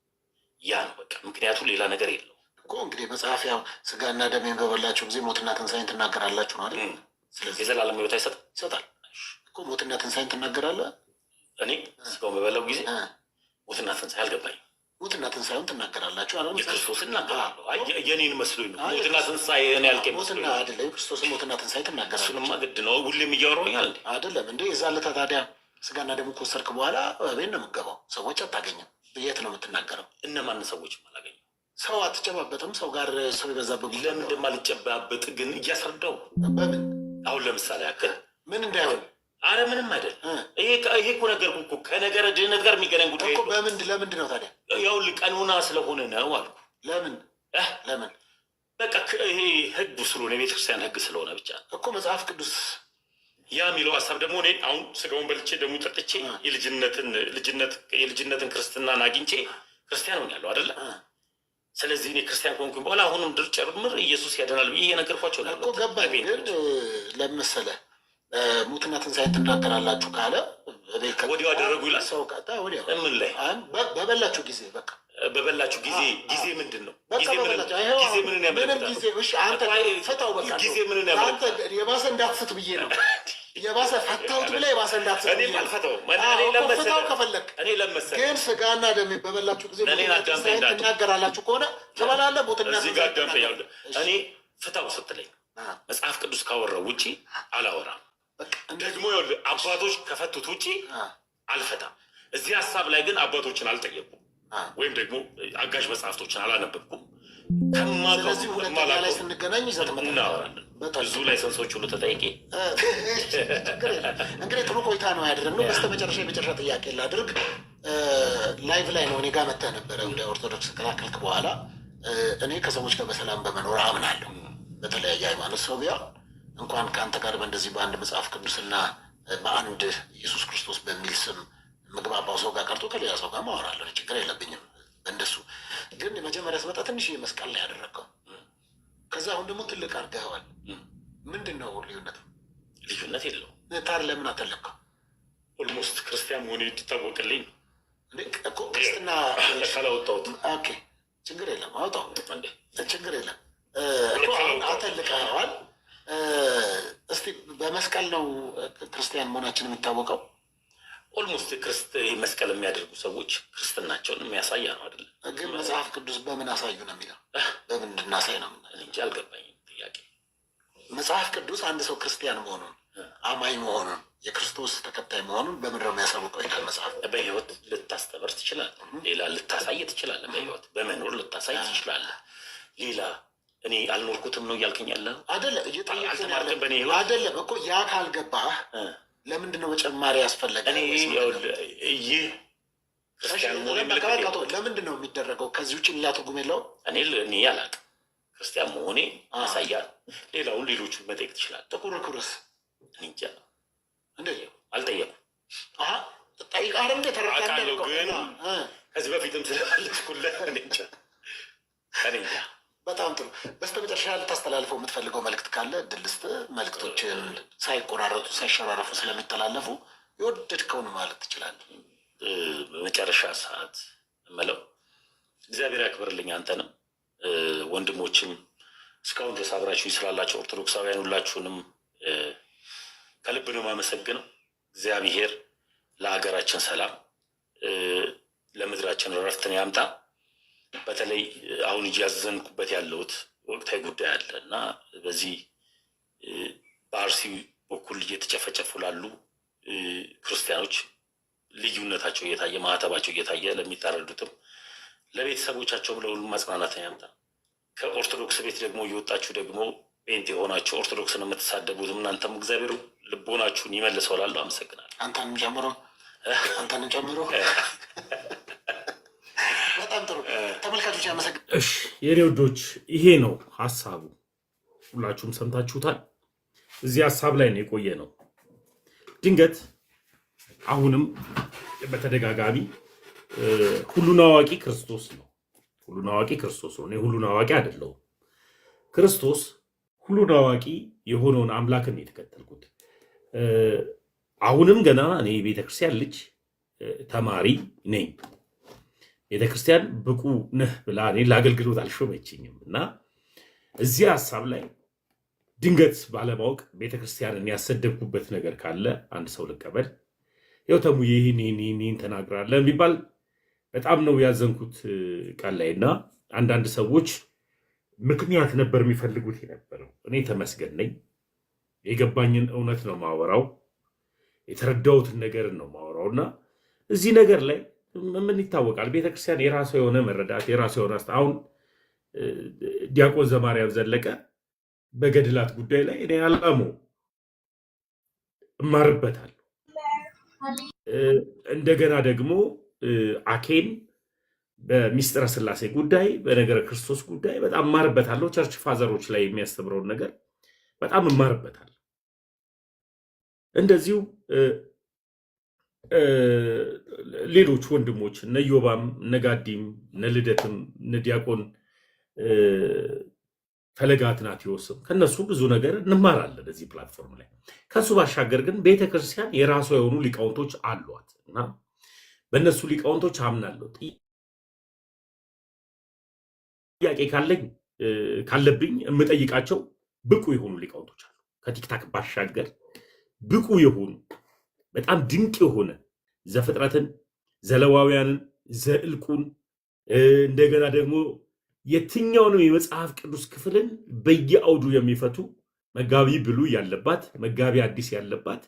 ያ ነው በቃ ምክንያቱ፣ ሌላ ነገር የለው እኮ። እንግዲህ መጽሐፍ ያው ስጋና ደሜን በበላችሁ ጊዜ ሞትና ትንሣኤን ትናገራላችሁ ነው አይደል? ስለዚህ የዘላለም ሕይወት አይሰጥም? ይሰጣል እኮ። ሞትና ትንሣኤን ትናገራለህ። እኔ ስጋውን በበላው ጊዜ ሞትና ትንሣኤ አልገባኝም። ሞትና ትንሣኤውን ትናገራላችሁ አለ። የክርስቶስን እናገራለሁ። የኔን መስሎኝ ነው። ሞትና ትንሣኤ እኔ ያልከኝ ሞትና አይደለም፣ የክርስቶስን ሞትና ትንሣኤ ትናገራለህ። እሱንማ ግድ ነው። ሁሌም እያወራሁኛል እንዴ? አይደለም እንዴ? የዛን ዕለት ታዲያ ስጋና ደሙ ከወሰድክ በኋላ ቤት ነው የምትገባው። ሰዎች አታገኝም። የት ነው የምትናገረው? እነማን ሰዎች አላገኝም። ሰው አትጨባበጥም። ሰው ጋር ሰው የበዛበት ለምን እንደማልጨባበጥ ግን እያስረዳው። በምን አሁን ለምሳሌ ያክል ምን እንዳይሆን። አረ ምንም አይደል። ይሄ እኮ ነገርኩህ እኮ ከነገረ ድህነት ጋር የሚገናኝ ጉዳይ እኮ። ለምንድን ነው ታዲያ? ያው ቀኖና ስለሆነ ነው አልኩ። ለምን በቃ ይሄ ህግ ስለሆነ የቤተክርስቲያን ህግ ስለሆነ ብቻ እኮ። መጽሐፍ ቅዱስ ያ የሚለው ሀሳብ ደግሞ እኔ አሁን ስጋውን በልቼ ደግሞ ጠጥቼ የልጅነትን ክርስትናን አግኝቼ ክርስቲያን ሆኛለሁ አይደለ? ስለዚህ እኔ ክርስቲያን ከሆንኩኝ በኋላ አሁንም ድር ጨምር ኢየሱስ ያደናል ብዬ የነገርኳቸው ነው እኮ። ገባኝ። ግን ለምሳሌ ሙትና ትንሣኤን ትናገራላችሁ ካለ ወዲያው አደረጉ ይላል። ሰው ወዲያው ምን ላይ በበላችሁ ጊዜ በቃ በበላችሁ ጊዜ ምንድን ነው? ጊዜ ምንን ያመለክታል? ፈታው በቃ ጊዜ ምንን ያመለክታል? የባሰ እንዳትስት ብዬ ነው። የባሰ ፈታሁት ብለህ የባሰ እንዳትስት ብዬ ነው። ፈታው ከፈለግ ግን ስጋና ደም በበላችሁ ጊዜ ትናገራላችሁ ከሆነ ትበላለህ። ሞትና እኔ ፍታው ስትለኝ መጽሐፍ ቅዱስ ካወራው ውጪ አላወራም። ደግሞ አባቶች ከፈቱት ውጪ አልፈታም። እዚህ ሀሳብ ላይ ግን አባቶችን አልጠየቁም ወይም ደግሞ አጋዥ መጽሐፍቶችን አላነበብኩም። ስለዚህ ሁለተኛ ላይ ስንገናኝ እናወራለን። ብዙ ላይሰንሶች ሁሉ ተጠይቄ እንግዲህ ጥሩ ቆይታ ነው ያደረግነው። በስተመጨረሻ የመጨረሻ ጥያቄ ላድርግ። ላይቭ ላይ ነው እኔ ጋር መጥተህ ነበረ ወደ ኦርቶዶክስ ከላከልክ በኋላ እኔ ከሰዎች ጋር በሰላም በመኖር አምናለሁ። በተለያየ ሃይማኖት ሰው ቢሆን እንኳን ከአንተ ጋር በእንደዚህ በአንድ መጽሐፍ ቅዱስና በአንድ ኢየሱስ ክርስቶስ በሚል ስም ምግባባው ሰው ጋር ቀርቶ ከሌላ ሰው ጋር ማወራለሁ። ችግር የለብኝም እንደሱ። ግን የመጀመሪያ ስመጣ ትንሽ መስቀል ላይ ያደረግከው፣ ከዛ አሁን ደግሞ ትልቅ አድርገኸዋል። ምንድን ነው ልዩነቱ? ልዩነት የለው። ታዲያ ለምን አተለከው? ኦልሞስት ክርስቲያን መሆኑ እንዲታወቅልኝ እኮ ክርስትና ካላወጣሁት ችግር የለም አውጣው፣ ችግር የለም። አተልቀኸዋል። እስቲ በመስቀል ነው ክርስቲያን መሆናችን የሚታወቀው። ኦልሞስት መስቀል የሚያደርጉ ሰዎች ክርስትናቸውን የሚያሳያ ነው አይደል? ግን መጽሐፍ ቅዱስ በምን አሳዩ ነው የሚለው? በምን እንድናሳይ ነው እንጂ አልገባኝም ጥያቄ። መጽሐፍ ቅዱስ አንድ ሰው ክርስቲያን መሆኑን አማኝ መሆኑን የክርስቶስ ተከታይ መሆኑን በምን ነው የሚያሳውቀው ይላል መጽሐፍ። በህይወት ልታስተምር ትችላለህ፣ ሌላ ልታሳይ ትችላለህ፣ በህይወት በመኖር ልታሳይ ትችላለህ። ሌላ እኔ አልኖርኩትም ነው እያልከኝ ያለህ አይደለም? አልተማርክም በእኔ ህይወት አይደለም እኮ ያ ካልገባህ ለምንድን ነው መጨማሪ ያስፈለገ? ይህ ክርስቲያን ለምንድን ነው የሚደረገው? ከዚህ ውጭ ሌላ ትርጉም የለውም። እኔ አላውቅም። ክርስቲያን መሆኔ ያሳያል። ሌላውን ሌሎቹ መጠየቅ ትችላለህ። ጥቁር ኩርስ እንጃ አልጠየኩም። አውቃለሁ ግን ከዚህ በፊትም ስለመለስኩልህ እንጃ። በጣም ጥሩ። በስተመጨረሻ ልታስተላልፈው የምትፈልገው መልዕክት ካለ እድል ልስጥህ። መልዕክቶችን ሳይቆራረጡ ሳይሸራረፉ ስለሚተላለፉ የወደድከውን ማለት ትችላለህ። በመጨረሻ ሰዓት እምለው እግዚአብሔር ያክብርልኝ አንተንም ወንድሞችም እስካሁን ድረስ አብራችሁ ስላላቸው ኦርቶዶክሳውያን ሁላችሁንም ከልብ ነው የማመሰግነው። እግዚአብሔር ለሀገራችን ሰላም ለምድራችን እረፍትን ያምጣ። በተለይ አሁን እያዘንኩበት ያለሁት ወቅታዊ ጉዳይ አለ እና በዚህ በአርሲ በኩል እየተጨፈጨፉ ላሉ ክርስቲያኖች ልዩነታቸው እየታየ ማህተባቸው እየታየ ለሚታረዱትም ለቤተሰቦቻቸውም ለሁሉም ማጽናናትን ያምጣ። ከኦርቶዶክስ ቤት ደግሞ እየወጣችሁ ደግሞ ጴንጤ የሆናችሁ ኦርቶዶክስን የምትሳደቡት እናንተም እግዚአብሔር ልቦናችሁን ይመልሰው እላለሁ። አመሰግናለሁ። አንተንም ጨምሮ በጣም ጥሩ ተመልካቾች ያመሰግናለሁ። እሺ የኔ ወዶች ይሄ ነው ሐሳቡ። ሁላችሁም ሰምታችሁታል። እዚህ ሐሳብ ላይ ነው የቆየ ነው። ድንገት አሁንም በተደጋጋሚ ሁሉን አዋቂ ክርስቶስ ነው። ሁሉን አዋቂ ክርስቶስ ነው። እኔ ሁሉን አዋቂ አይደለሁም። ክርስቶስ ሁሉን አዋቂ የሆነውን አምላክን ነው የተከተልኩት። አሁንም ገና እኔ ቤተክርስቲያን ልጅ ተማሪ ነኝ። ቤተክርስቲያን ብቁ ነህ ብላ እኔ ለአገልግሎት አልሾመችኝም እና እዚህ ሐሳብ ላይ ድንገት ባለማወቅ ቤተክርስቲያንን ያሰደብኩበት ነገር ካለ አንድ ሰው ልቀበል። ያው ተሙ ይህን ተናግራለህ የሚባል በጣም ነው ያዘንኩት ቃል ላይ እና አንዳንድ ሰዎች ምክንያት ነበር የሚፈልጉት የነበረው። እኔ ተመስገን ነኝ። የገባኝን እውነት ነው ማወራው፣ የተረዳሁትን ነገር ነው ማወራው እና እዚህ ነገር ላይ ምን ይታወቃል፣ ቤተክርስቲያን የራሷ የሆነ መረዳት የራሷ የሆነ አሁን ዲያቆን ዘማርያም ዘለቀ በገድላት ጉዳይ ላይ እኔ አላሙ እማርበታለሁ። እንደገና ደግሞ አኬን በሚስጥረ ስላሴ ጉዳይ በነገረ ክርስቶስ ጉዳይ በጣም እማርበታለሁ። ቸርች ፋዘሮች ላይ የሚያስተምረውን ነገር በጣም እማርበታለሁ። እንደዚሁ ሌሎች ወንድሞች እነ ዮባም እነ ጋዲም እነ ልደትም እነ ዲያቆን ፈለገ አትናቴዎስም ከነሱ ብዙ ነገር እንማራለን እዚህ ፕላትፎርም ላይ። ከሱ ባሻገር ግን ቤተክርስቲያን የራሷ የሆኑ ሊቃውንቶች አሏት እና በእነሱ ሊቃውንቶች አምናለሁ። ጥያቄ ካለብኝ የምጠይቃቸው ብቁ የሆኑ ሊቃውንቶች አሉ። ከቲክታክ ባሻገር ብቁ የሆኑ በጣም ድንቅ የሆነ ዘፍጥረትን፣ ዘሌዋውያንን፣ ዘኍልቍን እንደገና ደግሞ የትኛውንም የመጽሐፍ ቅዱስ ክፍልን በየአውዱ የሚፈቱ መጋቢ ብሉይ ያለባት መጋቢ አዲስ ያለባት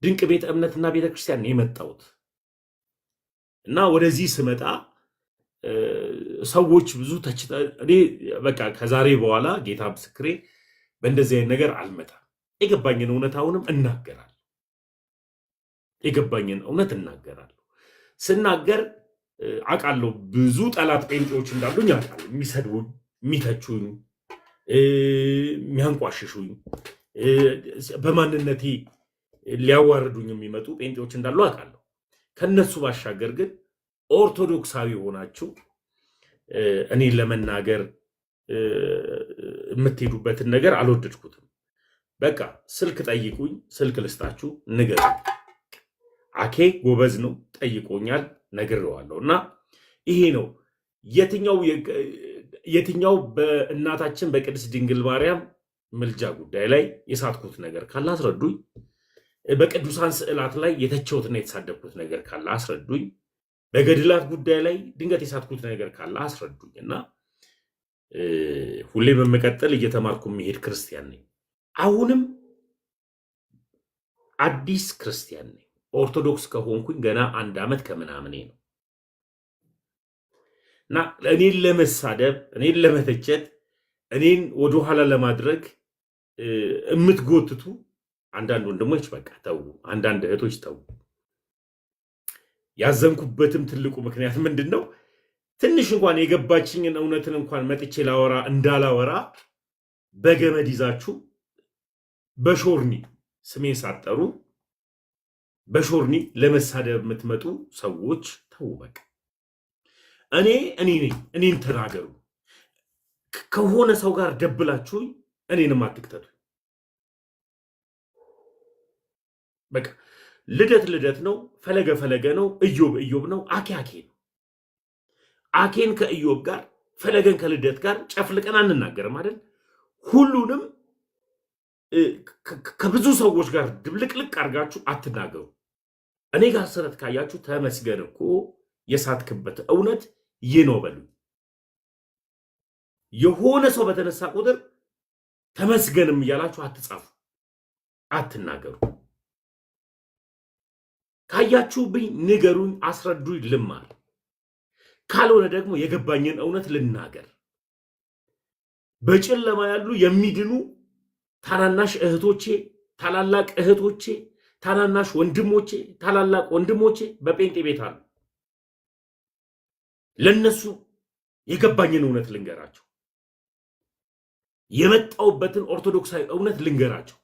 ድንቅ ቤተ እምነትና ቤተክርስቲያን ነው የመጣሁት እና ወደዚህ ስመጣ ሰዎች ብዙ እኔ በቃ ከዛሬ በኋላ ጌታ ምስክሬ በእንደዚህ አይነት ነገር አልመጣም። የገባኝን እውነት አሁንም እናገራለሁ። የገባኝን እውነት እናገራለሁ። ስናገር አውቃለሁ ብዙ ጠላት ጴንጤዎች እንዳሉኝ አውቃለሁ። የሚሰድቡኝ፣ የሚተቹኝ፣ የሚያንቋሽሹኝ፣ በማንነቴ ሊያዋርዱኝ የሚመጡ ጴንጤዎች እንዳሉ አውቃለሁ። ከነሱ ባሻገር ግን ኦርቶዶክሳዊ ሆናችሁ እኔ ለመናገር የምትሄዱበትን ነገር አልወደድኩትም። በቃ ስልክ ጠይቁኝ፣ ስልክ ልስጣችሁ፣ ንገሩ። አኬ ጎበዝ ነው፣ ጠይቆኛል፣ ነግሬዋለሁ እና ይሄ ነው የትኛው በእናታችን በቅድስት ድንግል ማርያም ምልጃ ጉዳይ ላይ የሳትኩት ነገር ካለ አስረዱኝ። በቅዱሳን ስዕላት ላይ የተቸውትና የተሳደብኩት ነገር ካለ አስረዱኝ። በገድላት ጉዳይ ላይ ድንገት የሳትኩት ነገር ካለ አስረዱኝ። እና ሁሌ በመቀጠል እየተማርኩ የሚሄድ ክርስቲያን ነኝ። አሁንም አዲስ ክርስቲያን ነኝ። ኦርቶዶክስ ከሆንኩኝ ገና 1 ዓመት ከምናምኔ ነው። እና እኔን ለመሳደብ፣ እኔን ለመተቸት፣ እኔን ወደኋላ ለማድረግ የምትጎትቱ አንዳንድ ወንድሞች በቃ ተው፣ አንዳንድ እህቶች ተው። ያዘንኩበትም ትልቁ ምክንያት ምንድን ነው? ትንሽ እንኳን የገባችኝን እውነትን እንኳን መጥቼ ላወራ እንዳላወራ በገመድ ይዛችሁ በሾርኒ ስሜን ሳጠሩ በሾርኒ ለመሳደብ የምትመጡ ሰዎች ተው በቃ። እኔ ነኝ፣ እኔን ተናገሩ። ከሆነ ሰው ጋር ደብላችሁ እኔንም አትክተቱ። በቃ ልደት ነው፣ ፈለገ ነው፣ እዮብ ነው፣ አኬ ነው። አኬን ከእዮብ ጋር ፈለገን ከልደት ጋር ጨፍልቀን አንናገርም አይደል? ሁሉንም ከብዙ ሰዎች ጋር ድብልቅልቅ አድርጋችሁ አትናገሩ። እኔ ጋር ስረት ካያችሁ ተመስገን እኮ የሳትክበት እውነት ይህ ነው በሉ። የሆነ ሰው በተነሳ ቁጥር ተመስገንም እያላችሁ አትጻፉ፣ አትናገሩ። ካያችሁብኝ ንገሩኝ፣ አስረዱኝ፣ ልማር። ካልሆነ ደግሞ የገባኝን እውነት ልናገር። በጨለማ ያሉ የሚድኑ ታናናሽ እህቶቼ፣ ታላላቅ እህቶቼ፣ ታናናሽ ወንድሞቼ፣ ታላላቅ ወንድሞቼ በጴንጤ ቤት አሉ። ለነሱ የገባኝን እውነት ልንገራቸው። የመጣውበትን ኦርቶዶክሳዊ እውነት ልንገራቸው።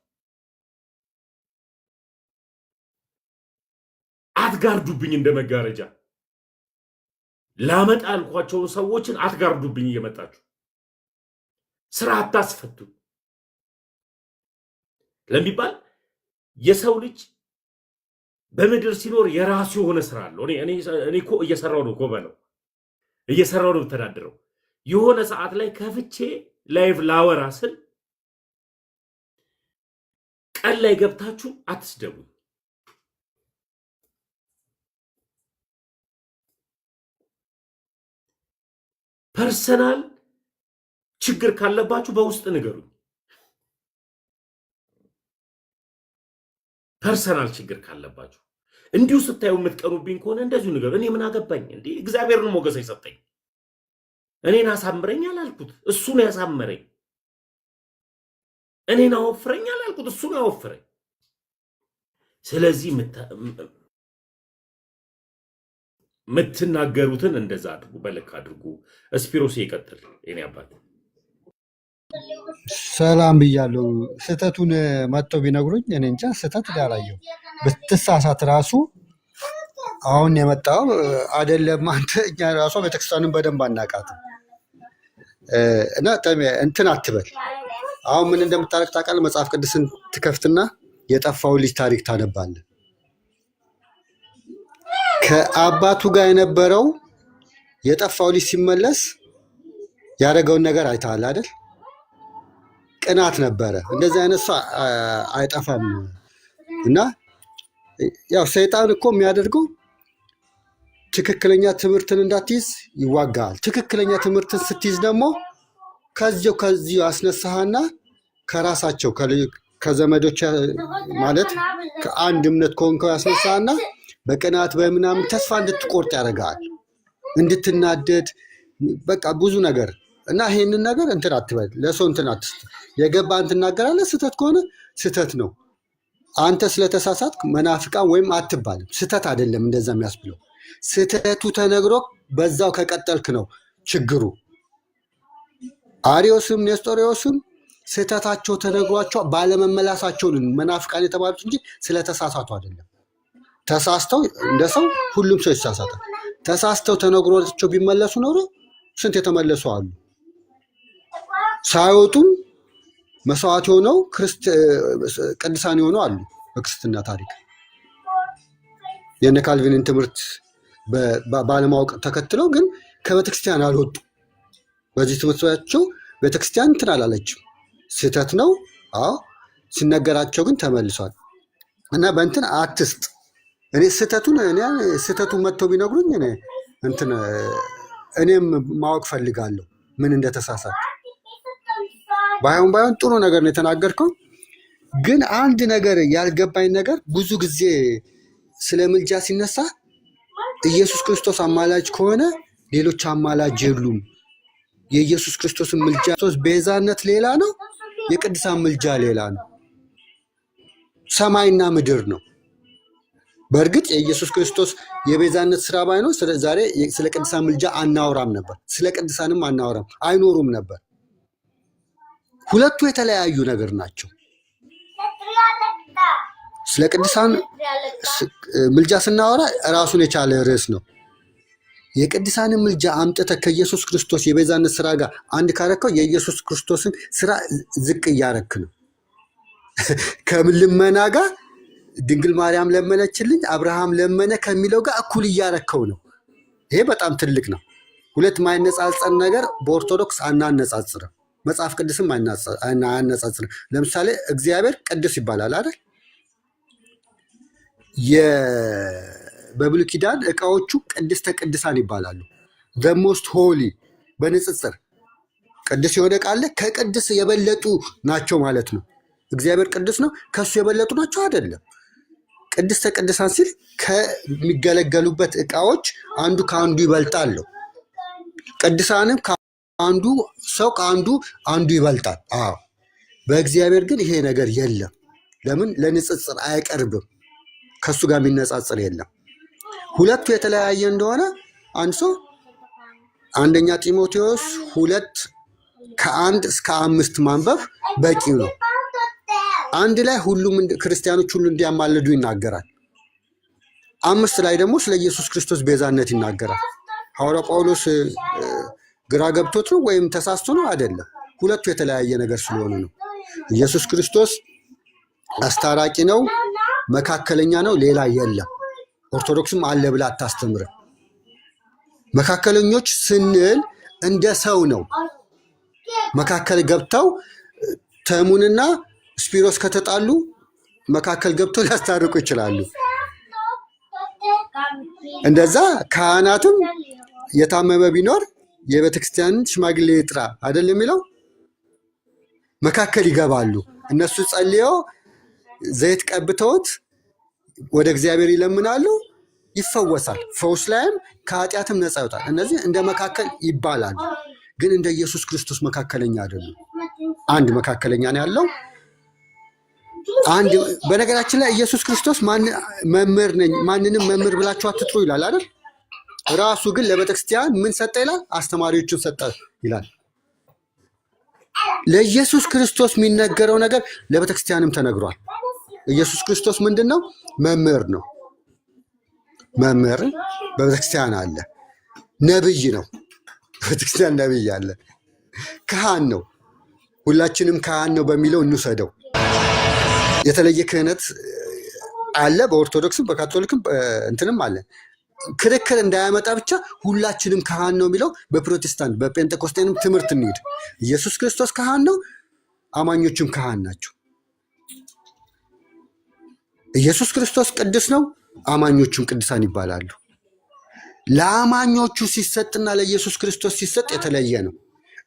አትጋርዱብኝ፣ እንደ መጋረጃ ላመጣ ያልኳቸውን ሰዎችን አትጋርዱብኝ። እየመጣችሁ ስራ አታስፈቱ ለሚባል የሰው ልጅ በምድር ሲኖር የራሱ የሆነ ስራ አለው። እኔ እኮ እየሰራው ነው፣ ጎበለው እየሰራው ነው ተዳድረው። የሆነ ሰዓት ላይ ከፍቼ ላይቭ ላወራ ስል ቀን ላይ ገብታችሁ አትስደቡ። ፐርሰናል ችግር ካለባችሁ በውስጥ ንገሩኝ። ፐርሰናል ችግር ካለባችሁ እንዲሁ ስታዩ የምትቀኑብኝ ከሆነ እንደዚሁ ንገሩ። እኔ ምን አገባኝ እንዴ? እግዚአብሔርን ሞገስ አይሰጠኝ። እኔን አሳምረኝ አላልኩት፣ እሱ ነው ያሳመረኝ። እኔን አወፍረኝ አላልኩት፣ እሱ ነው ያወፍረኝ። ስለዚህ የምትናገሩትን እንደዛ አድርጉ፣ በልክ አድርጉ። እስፒሮስ ይቀጥል። የኔ አባት ሰላም ብያለሁ። ስህተቱን መጥተው ቢነግሩኝ እኔ እንጃ፣ ስህተት ላላየው ብትሳሳት ራሱ አሁን የመጣው አይደለም። አንተ እኛ ራሷ ቤተክርስቲያንን በደንብ አናውቃትም እና እንትን አትበል። አሁን ምን እንደምታረግ ታውቃለህ? መጽሐፍ ቅዱስን ትከፍትና የጠፋው ልጅ ታሪክ ታነባለህ። ከአባቱ ጋር የነበረው የጠፋው ልጅ ሲመለስ ያደረገውን ነገር አይተሃል አይደል? ቅናት ነበረ። እንደዚህ አይነት ሰው አይጠፋም። እና ያው ሰይጣን እኮ የሚያደርገው ትክክለኛ ትምህርትን እንዳትይዝ ይዋጋል። ትክክለኛ ትምህርትን ስትይዝ ደግሞ ከዚሁ አስነሳህና ከራሳቸው ከዘመዶች ማለት ከአንድ እምነት ከሆንከው ያስነሳህና በቅናት በምናምን ተስፋ እንድትቆርጥ ያደርጋል፣ እንድትናደድ በቃ ብዙ ነገር እና ይሄንን ነገር እንትን አትበል። ለሰው እንትን አትስጥ። የገባህን ትናገራለህ። ስህተት ከሆነ ስህተት ነው። አንተ ስለተሳሳትክ መናፍቃን ወይም አትባልም። ስህተት አይደለም እንደዛ የሚያስብለው። ስህተቱ ተነግሮ በዛው ከቀጠልክ ነው ችግሩ። አሪዮስም ኔስጦሪዮስም ስህተታቸው ተነግሯቸው ባለመመላሳቸውን መናፍቃን የተባሉት እንጂ ስለተሳሳቱ አይደለም። ተሳስተው እንደ ሰው ሁሉም ሰው ይሳሳታል። ተሳስተው ተነግሯቸው ቢመለሱ ኖሮ ስንት የተመለሱ አሉ። ሳይወጡም መስዋዕት የሆነው ቅዱሳን የሆኑ አሉ በክርስትና ታሪክ። የነ ካልቪንን ትምህርት ባለማወቅ ተከትለው ግን ከቤተክርስቲያን አልወጡ። በዚህ ትምህርታቸው ቤተክርስቲያን እንትን አላለችም። ስህተት ነው። አዎ ሲነገራቸው ግን ተመልሷል። እና በእንትን አትስጥ። እኔ ስህተቱን መጥተው ቢነግሩኝ እኔም ማወቅ ፈልጋለሁ ምን እንደተሳሳት። ባይሆን ጥሩ ነገር ነው የተናገርከው። ግን አንድ ነገር ያልገባኝ ነገር ብዙ ጊዜ ስለ ምልጃ ሲነሳ ኢየሱስ ክርስቶስ አማላጅ ከሆነ ሌሎች አማላጅ የሉም። የኢየሱስ ክርስቶስን ምልጃ ቤዛነት ሌላ ነው፣ የቅዱሳን ምልጃ ሌላ ነው። ሰማይና ምድር ነው። በእርግጥ የኢየሱስ ክርስቶስ የቤዛነት ስራ ባይኖር ዛሬ ስለ ቅዱሳን ምልጃ አናወራም ነበር፣ ስለ ቅዱሳንም አናወራም፣ አይኖሩም ነበር። ሁለቱ የተለያዩ ነገር ናቸው። ስለ ቅዱሳን ምልጃ ስናወራ ራሱን የቻለ ርዕስ ነው። የቅዱሳንን ምልጃ አምጥተህ ከኢየሱስ ክርስቶስ የቤዛነት ስራ ጋር አንድ ካረከው የኢየሱስ ክርስቶስን ስራ ዝቅ እያረክ ነው። ከልመና ጋር ድንግል ማርያም ለመነችልኝ፣ አብርሃም ለመነ ከሚለው ጋር እኩል እያረከው ነው። ይሄ በጣም ትልቅ ነው። ሁለት ማይነጻጸር ነገር በኦርቶዶክስ አናነጻጽርም፣ መጽሐፍ ቅዱስም አያነጻጽርም። ለምሳሌ እግዚአብሔር ቅዱስ ይባላል አይደል? በብሉይ ኪዳን እቃዎቹ ቅድስተ ቅዱሳን ይባላሉ። ዘሞስት ሆሊ በንጽጽር ቅዱስ የሆነ ቃል ከቅዱስ የበለጡ ናቸው ማለት ነው። እግዚአብሔር ቅዱስ ነው፣ ከሱ የበለጡ ናቸው አይደለም። ቅድስተ ቅዱሳን ሲል ከሚገለገሉበት እቃዎች አንዱ ከአንዱ ይበልጣል። ቅዱሳንም ከአንዱ ሰው አንዱ ይበልጣል። አዎ፣ በእግዚአብሔር ግን ይሄ ነገር የለም። ለምን? ለንጽጽር አይቀርብም። ከሱ ጋር የሚነጻጽር የለም። ሁለቱ የተለያየ እንደሆነ አንድ ሰው አንደኛ ጢሞቴዎስ 2:1 እስከ 5 ማንበብ በቂ ነው። አንድ ላይ ሁሉም ክርስቲያኖች ሁሉ እንዲያማልዱ ይናገራል። 5 ላይ ደግሞ ስለ ኢየሱስ ክርስቶስ ቤዛነት ይናገራል። ሐዋርያ ጳውሎስ ግራ ገብቶት ነው ወይም ተሳስቶ ነው? አይደለም። ሁለቱ የተለያየ ነገር ስለሆነ ነው። ኢየሱስ ክርስቶስ አስታራቂ ነው፣ መካከለኛ ነው፣ ሌላ የለም። ኦርቶዶክስም አለ ብላ አታስተምርም። መካከለኞች ስንል እንደ ሰው ነው። መካከል ገብተው ተሙንና ስፒሮስ ከተጣሉ መካከል ገብተው ሊያስታርቁ ይችላሉ። እንደዛ ካህናትም የታመመ ቢኖር የቤተክርስቲያን ሽማግሌ ይጥራ አይደል የሚለው? መካከል ይገባሉ። እነሱ ጸልየው ዘይት ቀብተውት ወደ እግዚአብሔር ይለምናሉ፣ ይፈወሳል። ፈውስ ላይም ከኃጢአትም ነፃ ይወጣል። እነዚህ እንደ መካከል ይባላሉ። ግን እንደ ኢየሱስ ክርስቶስ መካከለኛ አይደሉም። አንድ መካከለኛ ነው ያለው። አንድ በነገራችን ላይ ኢየሱስ ክርስቶስ መምህር ነኝ፣ ማንንም መምህር ብላችሁ አትጥሩ ይላል አይደል? ራሱ ግን ለቤተክርስቲያን ምን ሰጠ ይላል? አስተማሪዎችን ሰጠ ይላል። ለኢየሱስ ክርስቶስ የሚነገረው ነገር ለቤተክርስቲያንም ተነግሯል። ኢየሱስ ክርስቶስ ምንድን ነው? መምህር ነው። መምህር በቤተክርስቲያን አለ። ነብይ ነው፣ በቤተክርስቲያን ነብይ አለ። ካህን ነው፣ ሁላችንም ካህን ነው በሚለው እንውሰደው። የተለየ ክህነት አለ፣ በኦርቶዶክስም በካቶሊክም እንትንም አለ። ክርክር እንዳያመጣ ብቻ ሁላችንም ካህን ነው የሚለው በፕሮቴስታንት በጴንጤኮስጤንም ትምህርት እንሂድ። ኢየሱስ ክርስቶስ ካህን ነው፣ አማኞችም ካህን ናቸው። ኢየሱስ ክርስቶስ ቅዱስ ነው፣ አማኞቹም ቅዱሳን ይባላሉ። ለአማኞቹ ሲሰጥና ለኢየሱስ ክርስቶስ ሲሰጥ የተለየ ነው።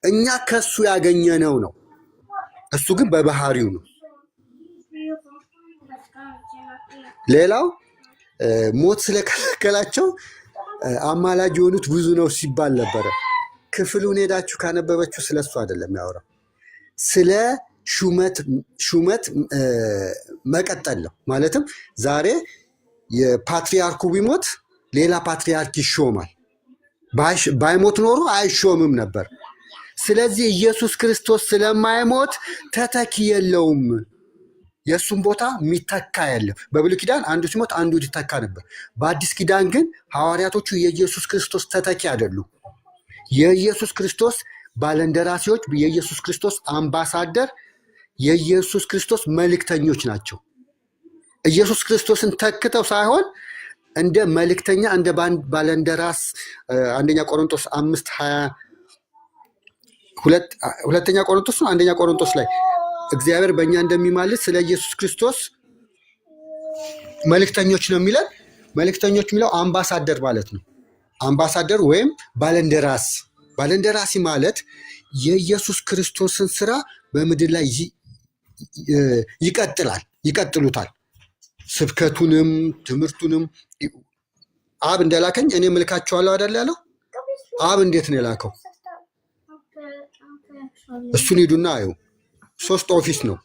እኛ ከሱ ያገኘነው ነው፣ እሱ ግን በባህሪው ነው። ሌላው ሞት ስለከለከላቸው አማላጅ የሆኑት ብዙ ነው ሲባል ነበረ። ክፍሉን ሄዳችሁ ካነበበችሁ ስለሱ አይደለም ያወራው፣ ስለ ሹመት መቀጠል ነው። ማለትም ዛሬ የፓትሪያርኩ ቢሞት ሌላ ፓትሪያርክ ይሾማል፣ ባይሞት ኖሮ አይሾምም ነበር። ስለዚህ ኢየሱስ ክርስቶስ ስለማይሞት ተተኪ የለውም። የእሱም ቦታ የሚተካ የለም። በብሉይ ኪዳን አንዱ ሲሞት አንዱ ይተካ ነበር። በአዲስ ኪዳን ግን ሐዋርያቶቹ የኢየሱስ ክርስቶስ ተተኪ አይደሉም። የኢየሱስ ክርስቶስ ባለንደራሲዎች፣ የኢየሱስ ክርስቶስ አምባሳደር፣ የኢየሱስ ክርስቶስ መልእክተኞች ናቸው። ኢየሱስ ክርስቶስን ተክተው ሳይሆን እንደ መልእክተኛ እንደ ባለንደራስ አንደኛ ቆሮንቶስ ሁለተኛ ቆሮንቶስ ነው አንደኛ ቆሮንቶስ ላይ እግዚአብሔር በእኛ እንደሚማልድ ስለ ኢየሱስ ክርስቶስ መልእክተኞች ነው የሚለን። መልእክተኞች የሚለው አምባሳደር ማለት ነው። አምባሳደር ወይም ባለንደራሲ ማለት የኢየሱስ ክርስቶስን ስራ በምድር ላይ ይቀጥሉታል። ስብከቱንም ትምህርቱንም አብ እንደላከኝ እኔ እልካቸዋለሁ አይደል ያለው። አብ እንዴት ነው የላከው? እሱን ሂዱና አዩ። 3 ኦፊስ ነው።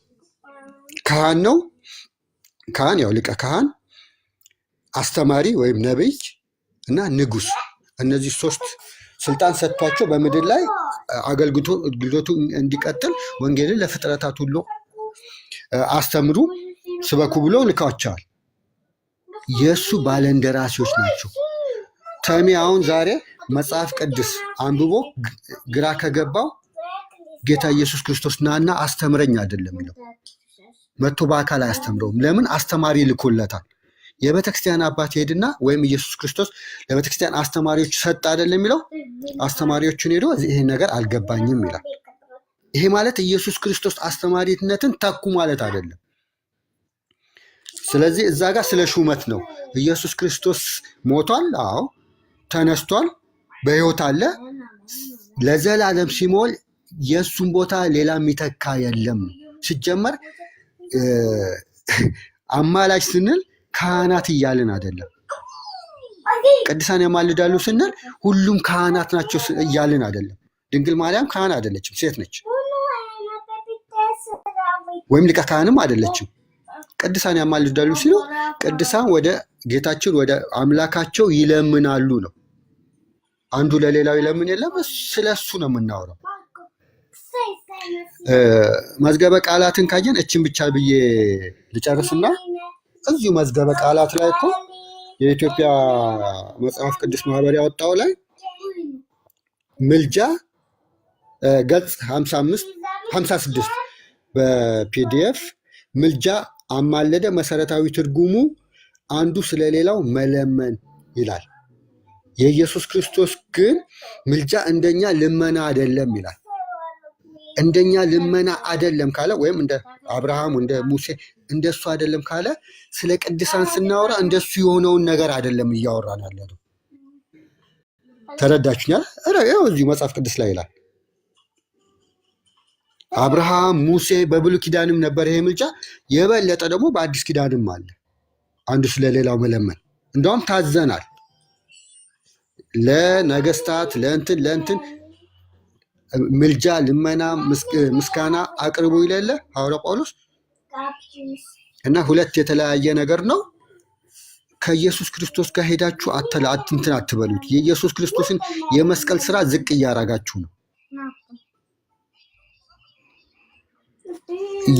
ካህን ነው። ካህን ያው ሊቀ ካህን፣ አስተማሪ ወይም ነብይ እና ንጉስ። እነዚህ 3 ስልጣን ሰጥቷቸው በምድር ላይ አገልግሎቱ እንዲቀጥል ወንጌልን ለፍጥረታት ሁሉ አስተምሩ፣ ስበኩ ብሎ ልካቸዋል። የእሱ ባለንደራሲዎች ናቸው። ተሜ አሁን ዛሬ መጽሐፍ ቅዱስ አንብቦ ግራ ከገባው ጌታ ኢየሱስ ክርስቶስ ናና አስተምረኝ አይደለም የሚለው። መጥቶ በአካል አያስተምረውም። ለምን? አስተማሪ ልኮለታል። የቤተክርስቲያን አባት ሄድና ወይም ኢየሱስ ክርስቶስ ለቤተክርስቲያን አስተማሪዎች ሰጥ አይደለም የሚለው። አስተማሪዎችን ሄዶ ይሄ ነገር አልገባኝም ይላል። ይሄ ማለት ኢየሱስ ክርስቶስ አስተማሪነትን ተኩ ማለት አይደለም። ስለዚህ እዛ ጋር ስለ ሹመት ነው። ኢየሱስ ክርስቶስ ሞቷል፣ አዎ ተነስቷል፣ በህይወት አለ ለዘላለም ሲሞል የእሱን ቦታ ሌላ የሚተካ የለም። ሲጀመር አማላጅ ስንል ካህናት እያልን አይደለም። ቅዱሳን ያማልዳሉ ስንል ሁሉም ካህናት ናቸው እያልን አይደለም። ድንግል ማርያም ካህን አይደለችም፣ ሴት ነች። ወይም ሊቀ ካህንም አይደለችም። ቅዱሳን ያማልዳሉ ሲሉ ቅዱሳን ወደ ጌታችን ወደ አምላካቸው ይለምናሉ ነው። አንዱ ለሌላው ይለምን የለም። ስለሱ ነው የምናወራው። መዝገበ ቃላትን ካየን እችን ብቻ ብዬ ልጨርስና እዚሁ መዝገበ ቃላት ላይ እኮ የኢትዮጵያ መጽሐፍ ቅዱስ ማህበር ያወጣው ላይ ምልጃ ገጽ 56 በፒዲኤፍ ምልጃ አማለደ መሰረታዊ ትርጉሙ አንዱ ስለሌላው መለመን ይላል። የኢየሱስ ክርስቶስ ግን ምልጃ እንደኛ ልመና አይደለም ይላል። እንደኛ ልመና አይደለም ካለ ወይም እንደ አብርሃም እንደ ሙሴ እንደሱ አይደለም ካለ ስለ ቅዱሳን ስናወራ እንደሱ የሆነውን ነገር አይደለም እያወራን ያለነው። ተረዳችኛል? ያው እዚህ መጽሐፍ ቅዱስ ላይ ይላል። አብርሃም ሙሴ በብሉይ ኪዳንም ነበር ይሄ ምልጃ፣ የበለጠ ደግሞ በአዲስ ኪዳንም አለ። አንዱ ስለሌላው መለመን እንደውም ታዘናል። ለነገስታት ለእንትን ምልጃ ልመና ምስጋና አቅርቡ ይላል ሐዋርያው ጳውሎስ። እና ሁለት የተለያየ ነገር ነው። ከኢየሱስ ክርስቶስ ጋር ሄዳችሁ እንትን አትበሉት። የኢየሱስ ክርስቶስን የመስቀል ስራ ዝቅ እያረጋችሁ ነው።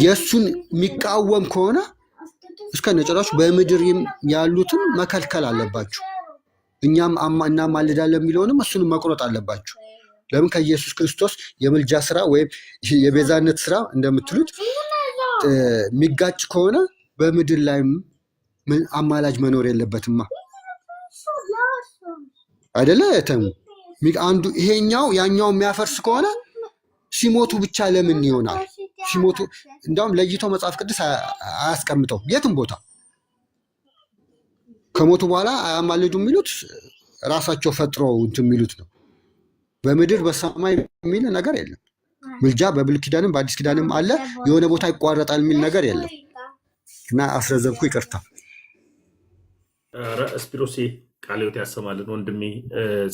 የሱን የሚቃወም ከሆነ እስከ ነጭራሹ በምድር ያሉትን መከልከል አለባችሁ። እኛም እናማልዳለን የሚለውንም እሱንም መቁረጥ አለባችሁ። ለምን? ከኢየሱስ ክርስቶስ የምልጃ ስራ ወይም የቤዛነት ስራ እንደምትሉት የሚጋጭ ከሆነ በምድር ላይም አማላጅ መኖር የለበትማ አይደለ? ተሙ አንዱ ይሄኛው ያኛው የሚያፈርስ ከሆነ ሲሞቱ ብቻ ለምን ይሆናል? ሲሞቱ እንዳውም ለይቶ መጽሐፍ ቅዱስ አያስቀምጠው የትም ቦታ። ከሞቱ በኋላ አያማልዱ የሚሉት ራሳቸው ፈጥረው እንትን የሚሉት ነው። በምድር በሰማይ የሚል ነገር የለም። ምልጃ በብሉይ ኪዳንም በአዲስ ኪዳንም አለ። የሆነ ቦታ ይቋረጣል የሚል ነገር የለም። እና አስረዘብኩ፣ ይቅርታ። ስፒሮሴ ቃለ ሕይወት ያሰማልን ወንድሜ።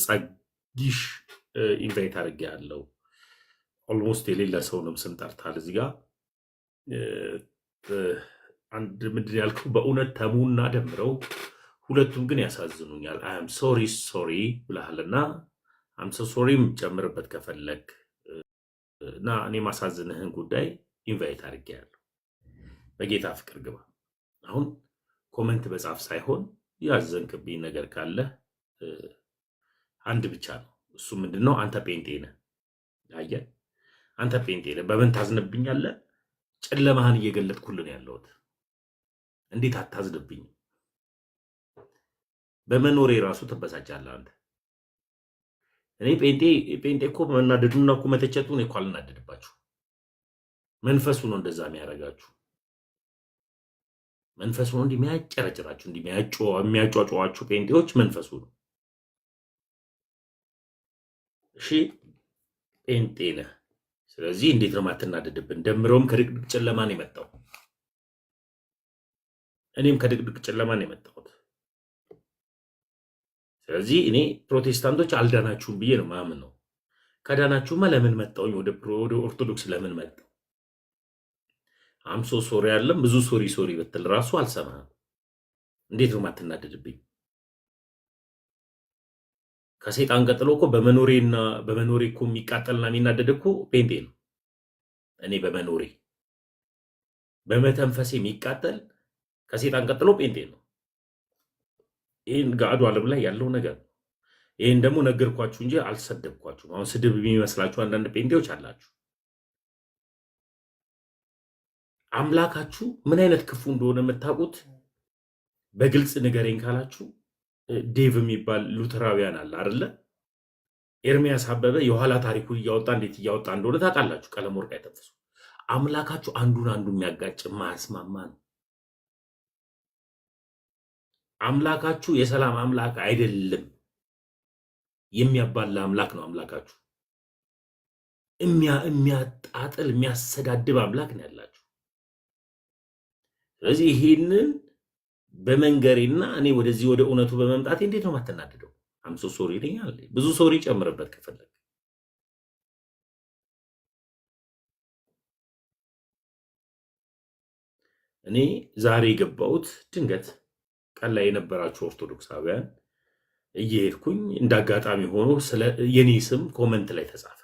ጸጊሽ ኢንቫይት አድርጌ ያለው ኦልሞስት የሌለ ሰውንም ስም ጠርታል እዚህ ጋር። አንድ ምንድን ያልከው በእውነት ተሙና ደምረው ሁለቱም ግን ያሳዝኑኛል። አም ሶሪ ብለሃልና አም ሶሪም ጨምርበት ከፈለግ እና እኔ ማሳዝንህን ጉዳይ ኢንቫይት አድርጌ ያለው በጌታ ፍቅር ግባ። አሁን ኮመንት በጻፍ ሳይሆን ያዘንክብኝ ነገር ካለ አንድ ብቻ ነው። እሱ ምንድነው? አንተ ጴንጤ ነህ። አየህ፣ አንተ ጴንጤ ነህ። በምን ታዝንብኛለህ? ጨለማህን እየገለጥኩልን ያለሁት እንዴት አታዝንብኝ? በመኖሬ ራሱ ትበሳጫለህ አንተ። እኔ ጴንጤ እኮ መናደዱና እኮ መተቸቱ እኔ እኮ አልናደድባችሁ። መንፈሱ ነው እንደዛ የሚያደርጋችሁ። መንፈሱ ነው እንደሚያጨረጭራችሁ የሚያጫጫዋችሁ ጴንጤዎች መንፈሱ ነው። እሺ ጴንጤ ነህ። ስለዚህ እንዴት ነው ማትናደድብን? ደምረውም ከድቅድቅ ጨለማ ነው የመጣው። እኔም ከድቅድቅ ጨለማ ነው የመጣሁት። ስለዚህ እኔ ፕሮቴስታንቶች አልዳናችሁም ብዬ ነው ማምን ነው። ከዳናችሁማ ለምን መጣውኝ? ወደ ኦርቶዶክስ ለምን መጣው? አምሶ ሶሪ ያለም ብዙ ሶሪ ብትል ራሱ አልሰማህም። እንዴት ነው ማትናደድብኝ? ከሰይጣን ቀጥሎ እኮ በመኖሬ እኮ የሚቃጠልና የሚናደድ እኮ ጴንጤ ነው። እኔ በመተንፈሴ የሚቃጠል ከሰይጣን ቀጥሎ ጴንጤ ነው። ይህን ጋዱ ዓለም ላይ ያለው ነገር ነው። ይህን ደግሞ ነገርኳችሁ እንጂ አልሰደብኳችሁም። አሁን ስድብ የሚመስላችሁ አንዳንድ ጴንጤዎች አላችሁ። አምላካችሁ ምን አይነት ክፉ እንደሆነ የምታውቁት በግልጽ ንገረኝ ካላችሁ ዴቭ የሚባል ሉተራውያን አለ አይደለ? ኤርሚያስ አበበ የኋላ ታሪኩን እንዴት እያወጣ እንደሆነ ታውቃላችሁ። ቀለም ወርቅ አይተንፍሱ። አምላካችሁ አንዱን የሚያጋጭ ማያስማማ ነው። አምላካችሁ የሰላም አምላክ አይደለም፣ የሚያባላ አምላክ ነው። አምላካችሁ የሚያጣጥል የሚያሰዳድብ አምላክ ነው ያላችሁ። ስለዚህ ይሄንን በመንገሬና እኔ ወደዚህ ወደ እውነቱ በመምጣቴ እንዴት ነው ማተናደደው? አምሶ ሶሪ ይለኛል። ብዙ ሶሪ ጨምርበት ከፈለግ። እኔ ዛሬ የገባሁት ድንገት ቀን ላይ የነበራችሁ ኦርቶዶክሳውያን እየሄድኩኝ እንዳጋጣሚ ሆኖ የኔ ስም ኮመንት ላይ ተጻፈ።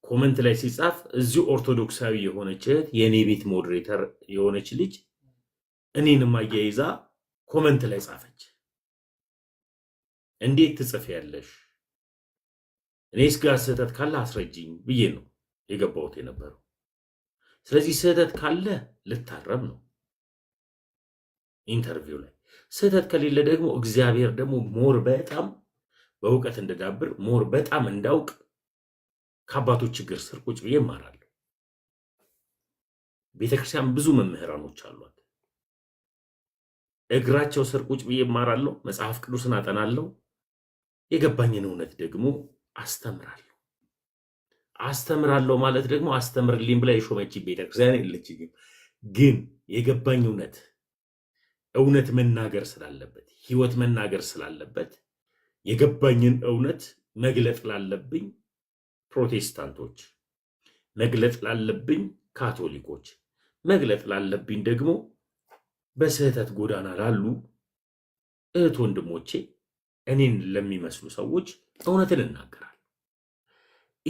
ኮመንት ላይ ሲጻፍ እዚሁ ኦርቶዶክሳዊ የሆነች እህት የኔ ቤት ሞዴሬተር የሆነች ልጅ እኔንም አያይዛ ኮመንት ላይ ጻፈች። እንዴት ትጽፊያለሽ? እኔስ ጋር ስህተት ካለ አስረጅኝ ብዬ ነው የገባሁት የነበረው። ስለዚህ ስህተት ካለ ልታረም ነው ኢንተርቪው ላይ። ስህተት ከሌለ ደግሞ እግዚአብሔር ደግሞ ሞር በጣም በእውቀት እንደዳብር ሞር በጣም እንዳውቅ ከአባቶች ችግር ስር ቁጭ ብዬ እማራለሁ። ቤተክርስቲያን ብዙ መምህራኖች አሏት። እግራቸው ስር ቁጭ ብዬ እማራለሁ። መጽሐፍ ቅዱስን አጠናለሁ። የገባኝን እውነት ደግሞ አስተምራለሁ ማለት ደግሞ አስተምርልኝ ብላ የሾመች ቤተክርስቲያን የለችኝም። ግን የገባኝ እውነት መናገር ስላለበት ህይወት መናገር ስላለበት የገባኝን እውነት መግለጥ ላለብኝ ፕሮቴስታንቶች፣ መግለጥ ላለብኝ ካቶሊኮች፣ መግለጥ ላለብኝ ደግሞ በስህተት ጎዳና ላሉ እህት ወንድሞቼ፣ እኔን ለሚመስሉ ሰዎች እውነትን እናገራለሁ።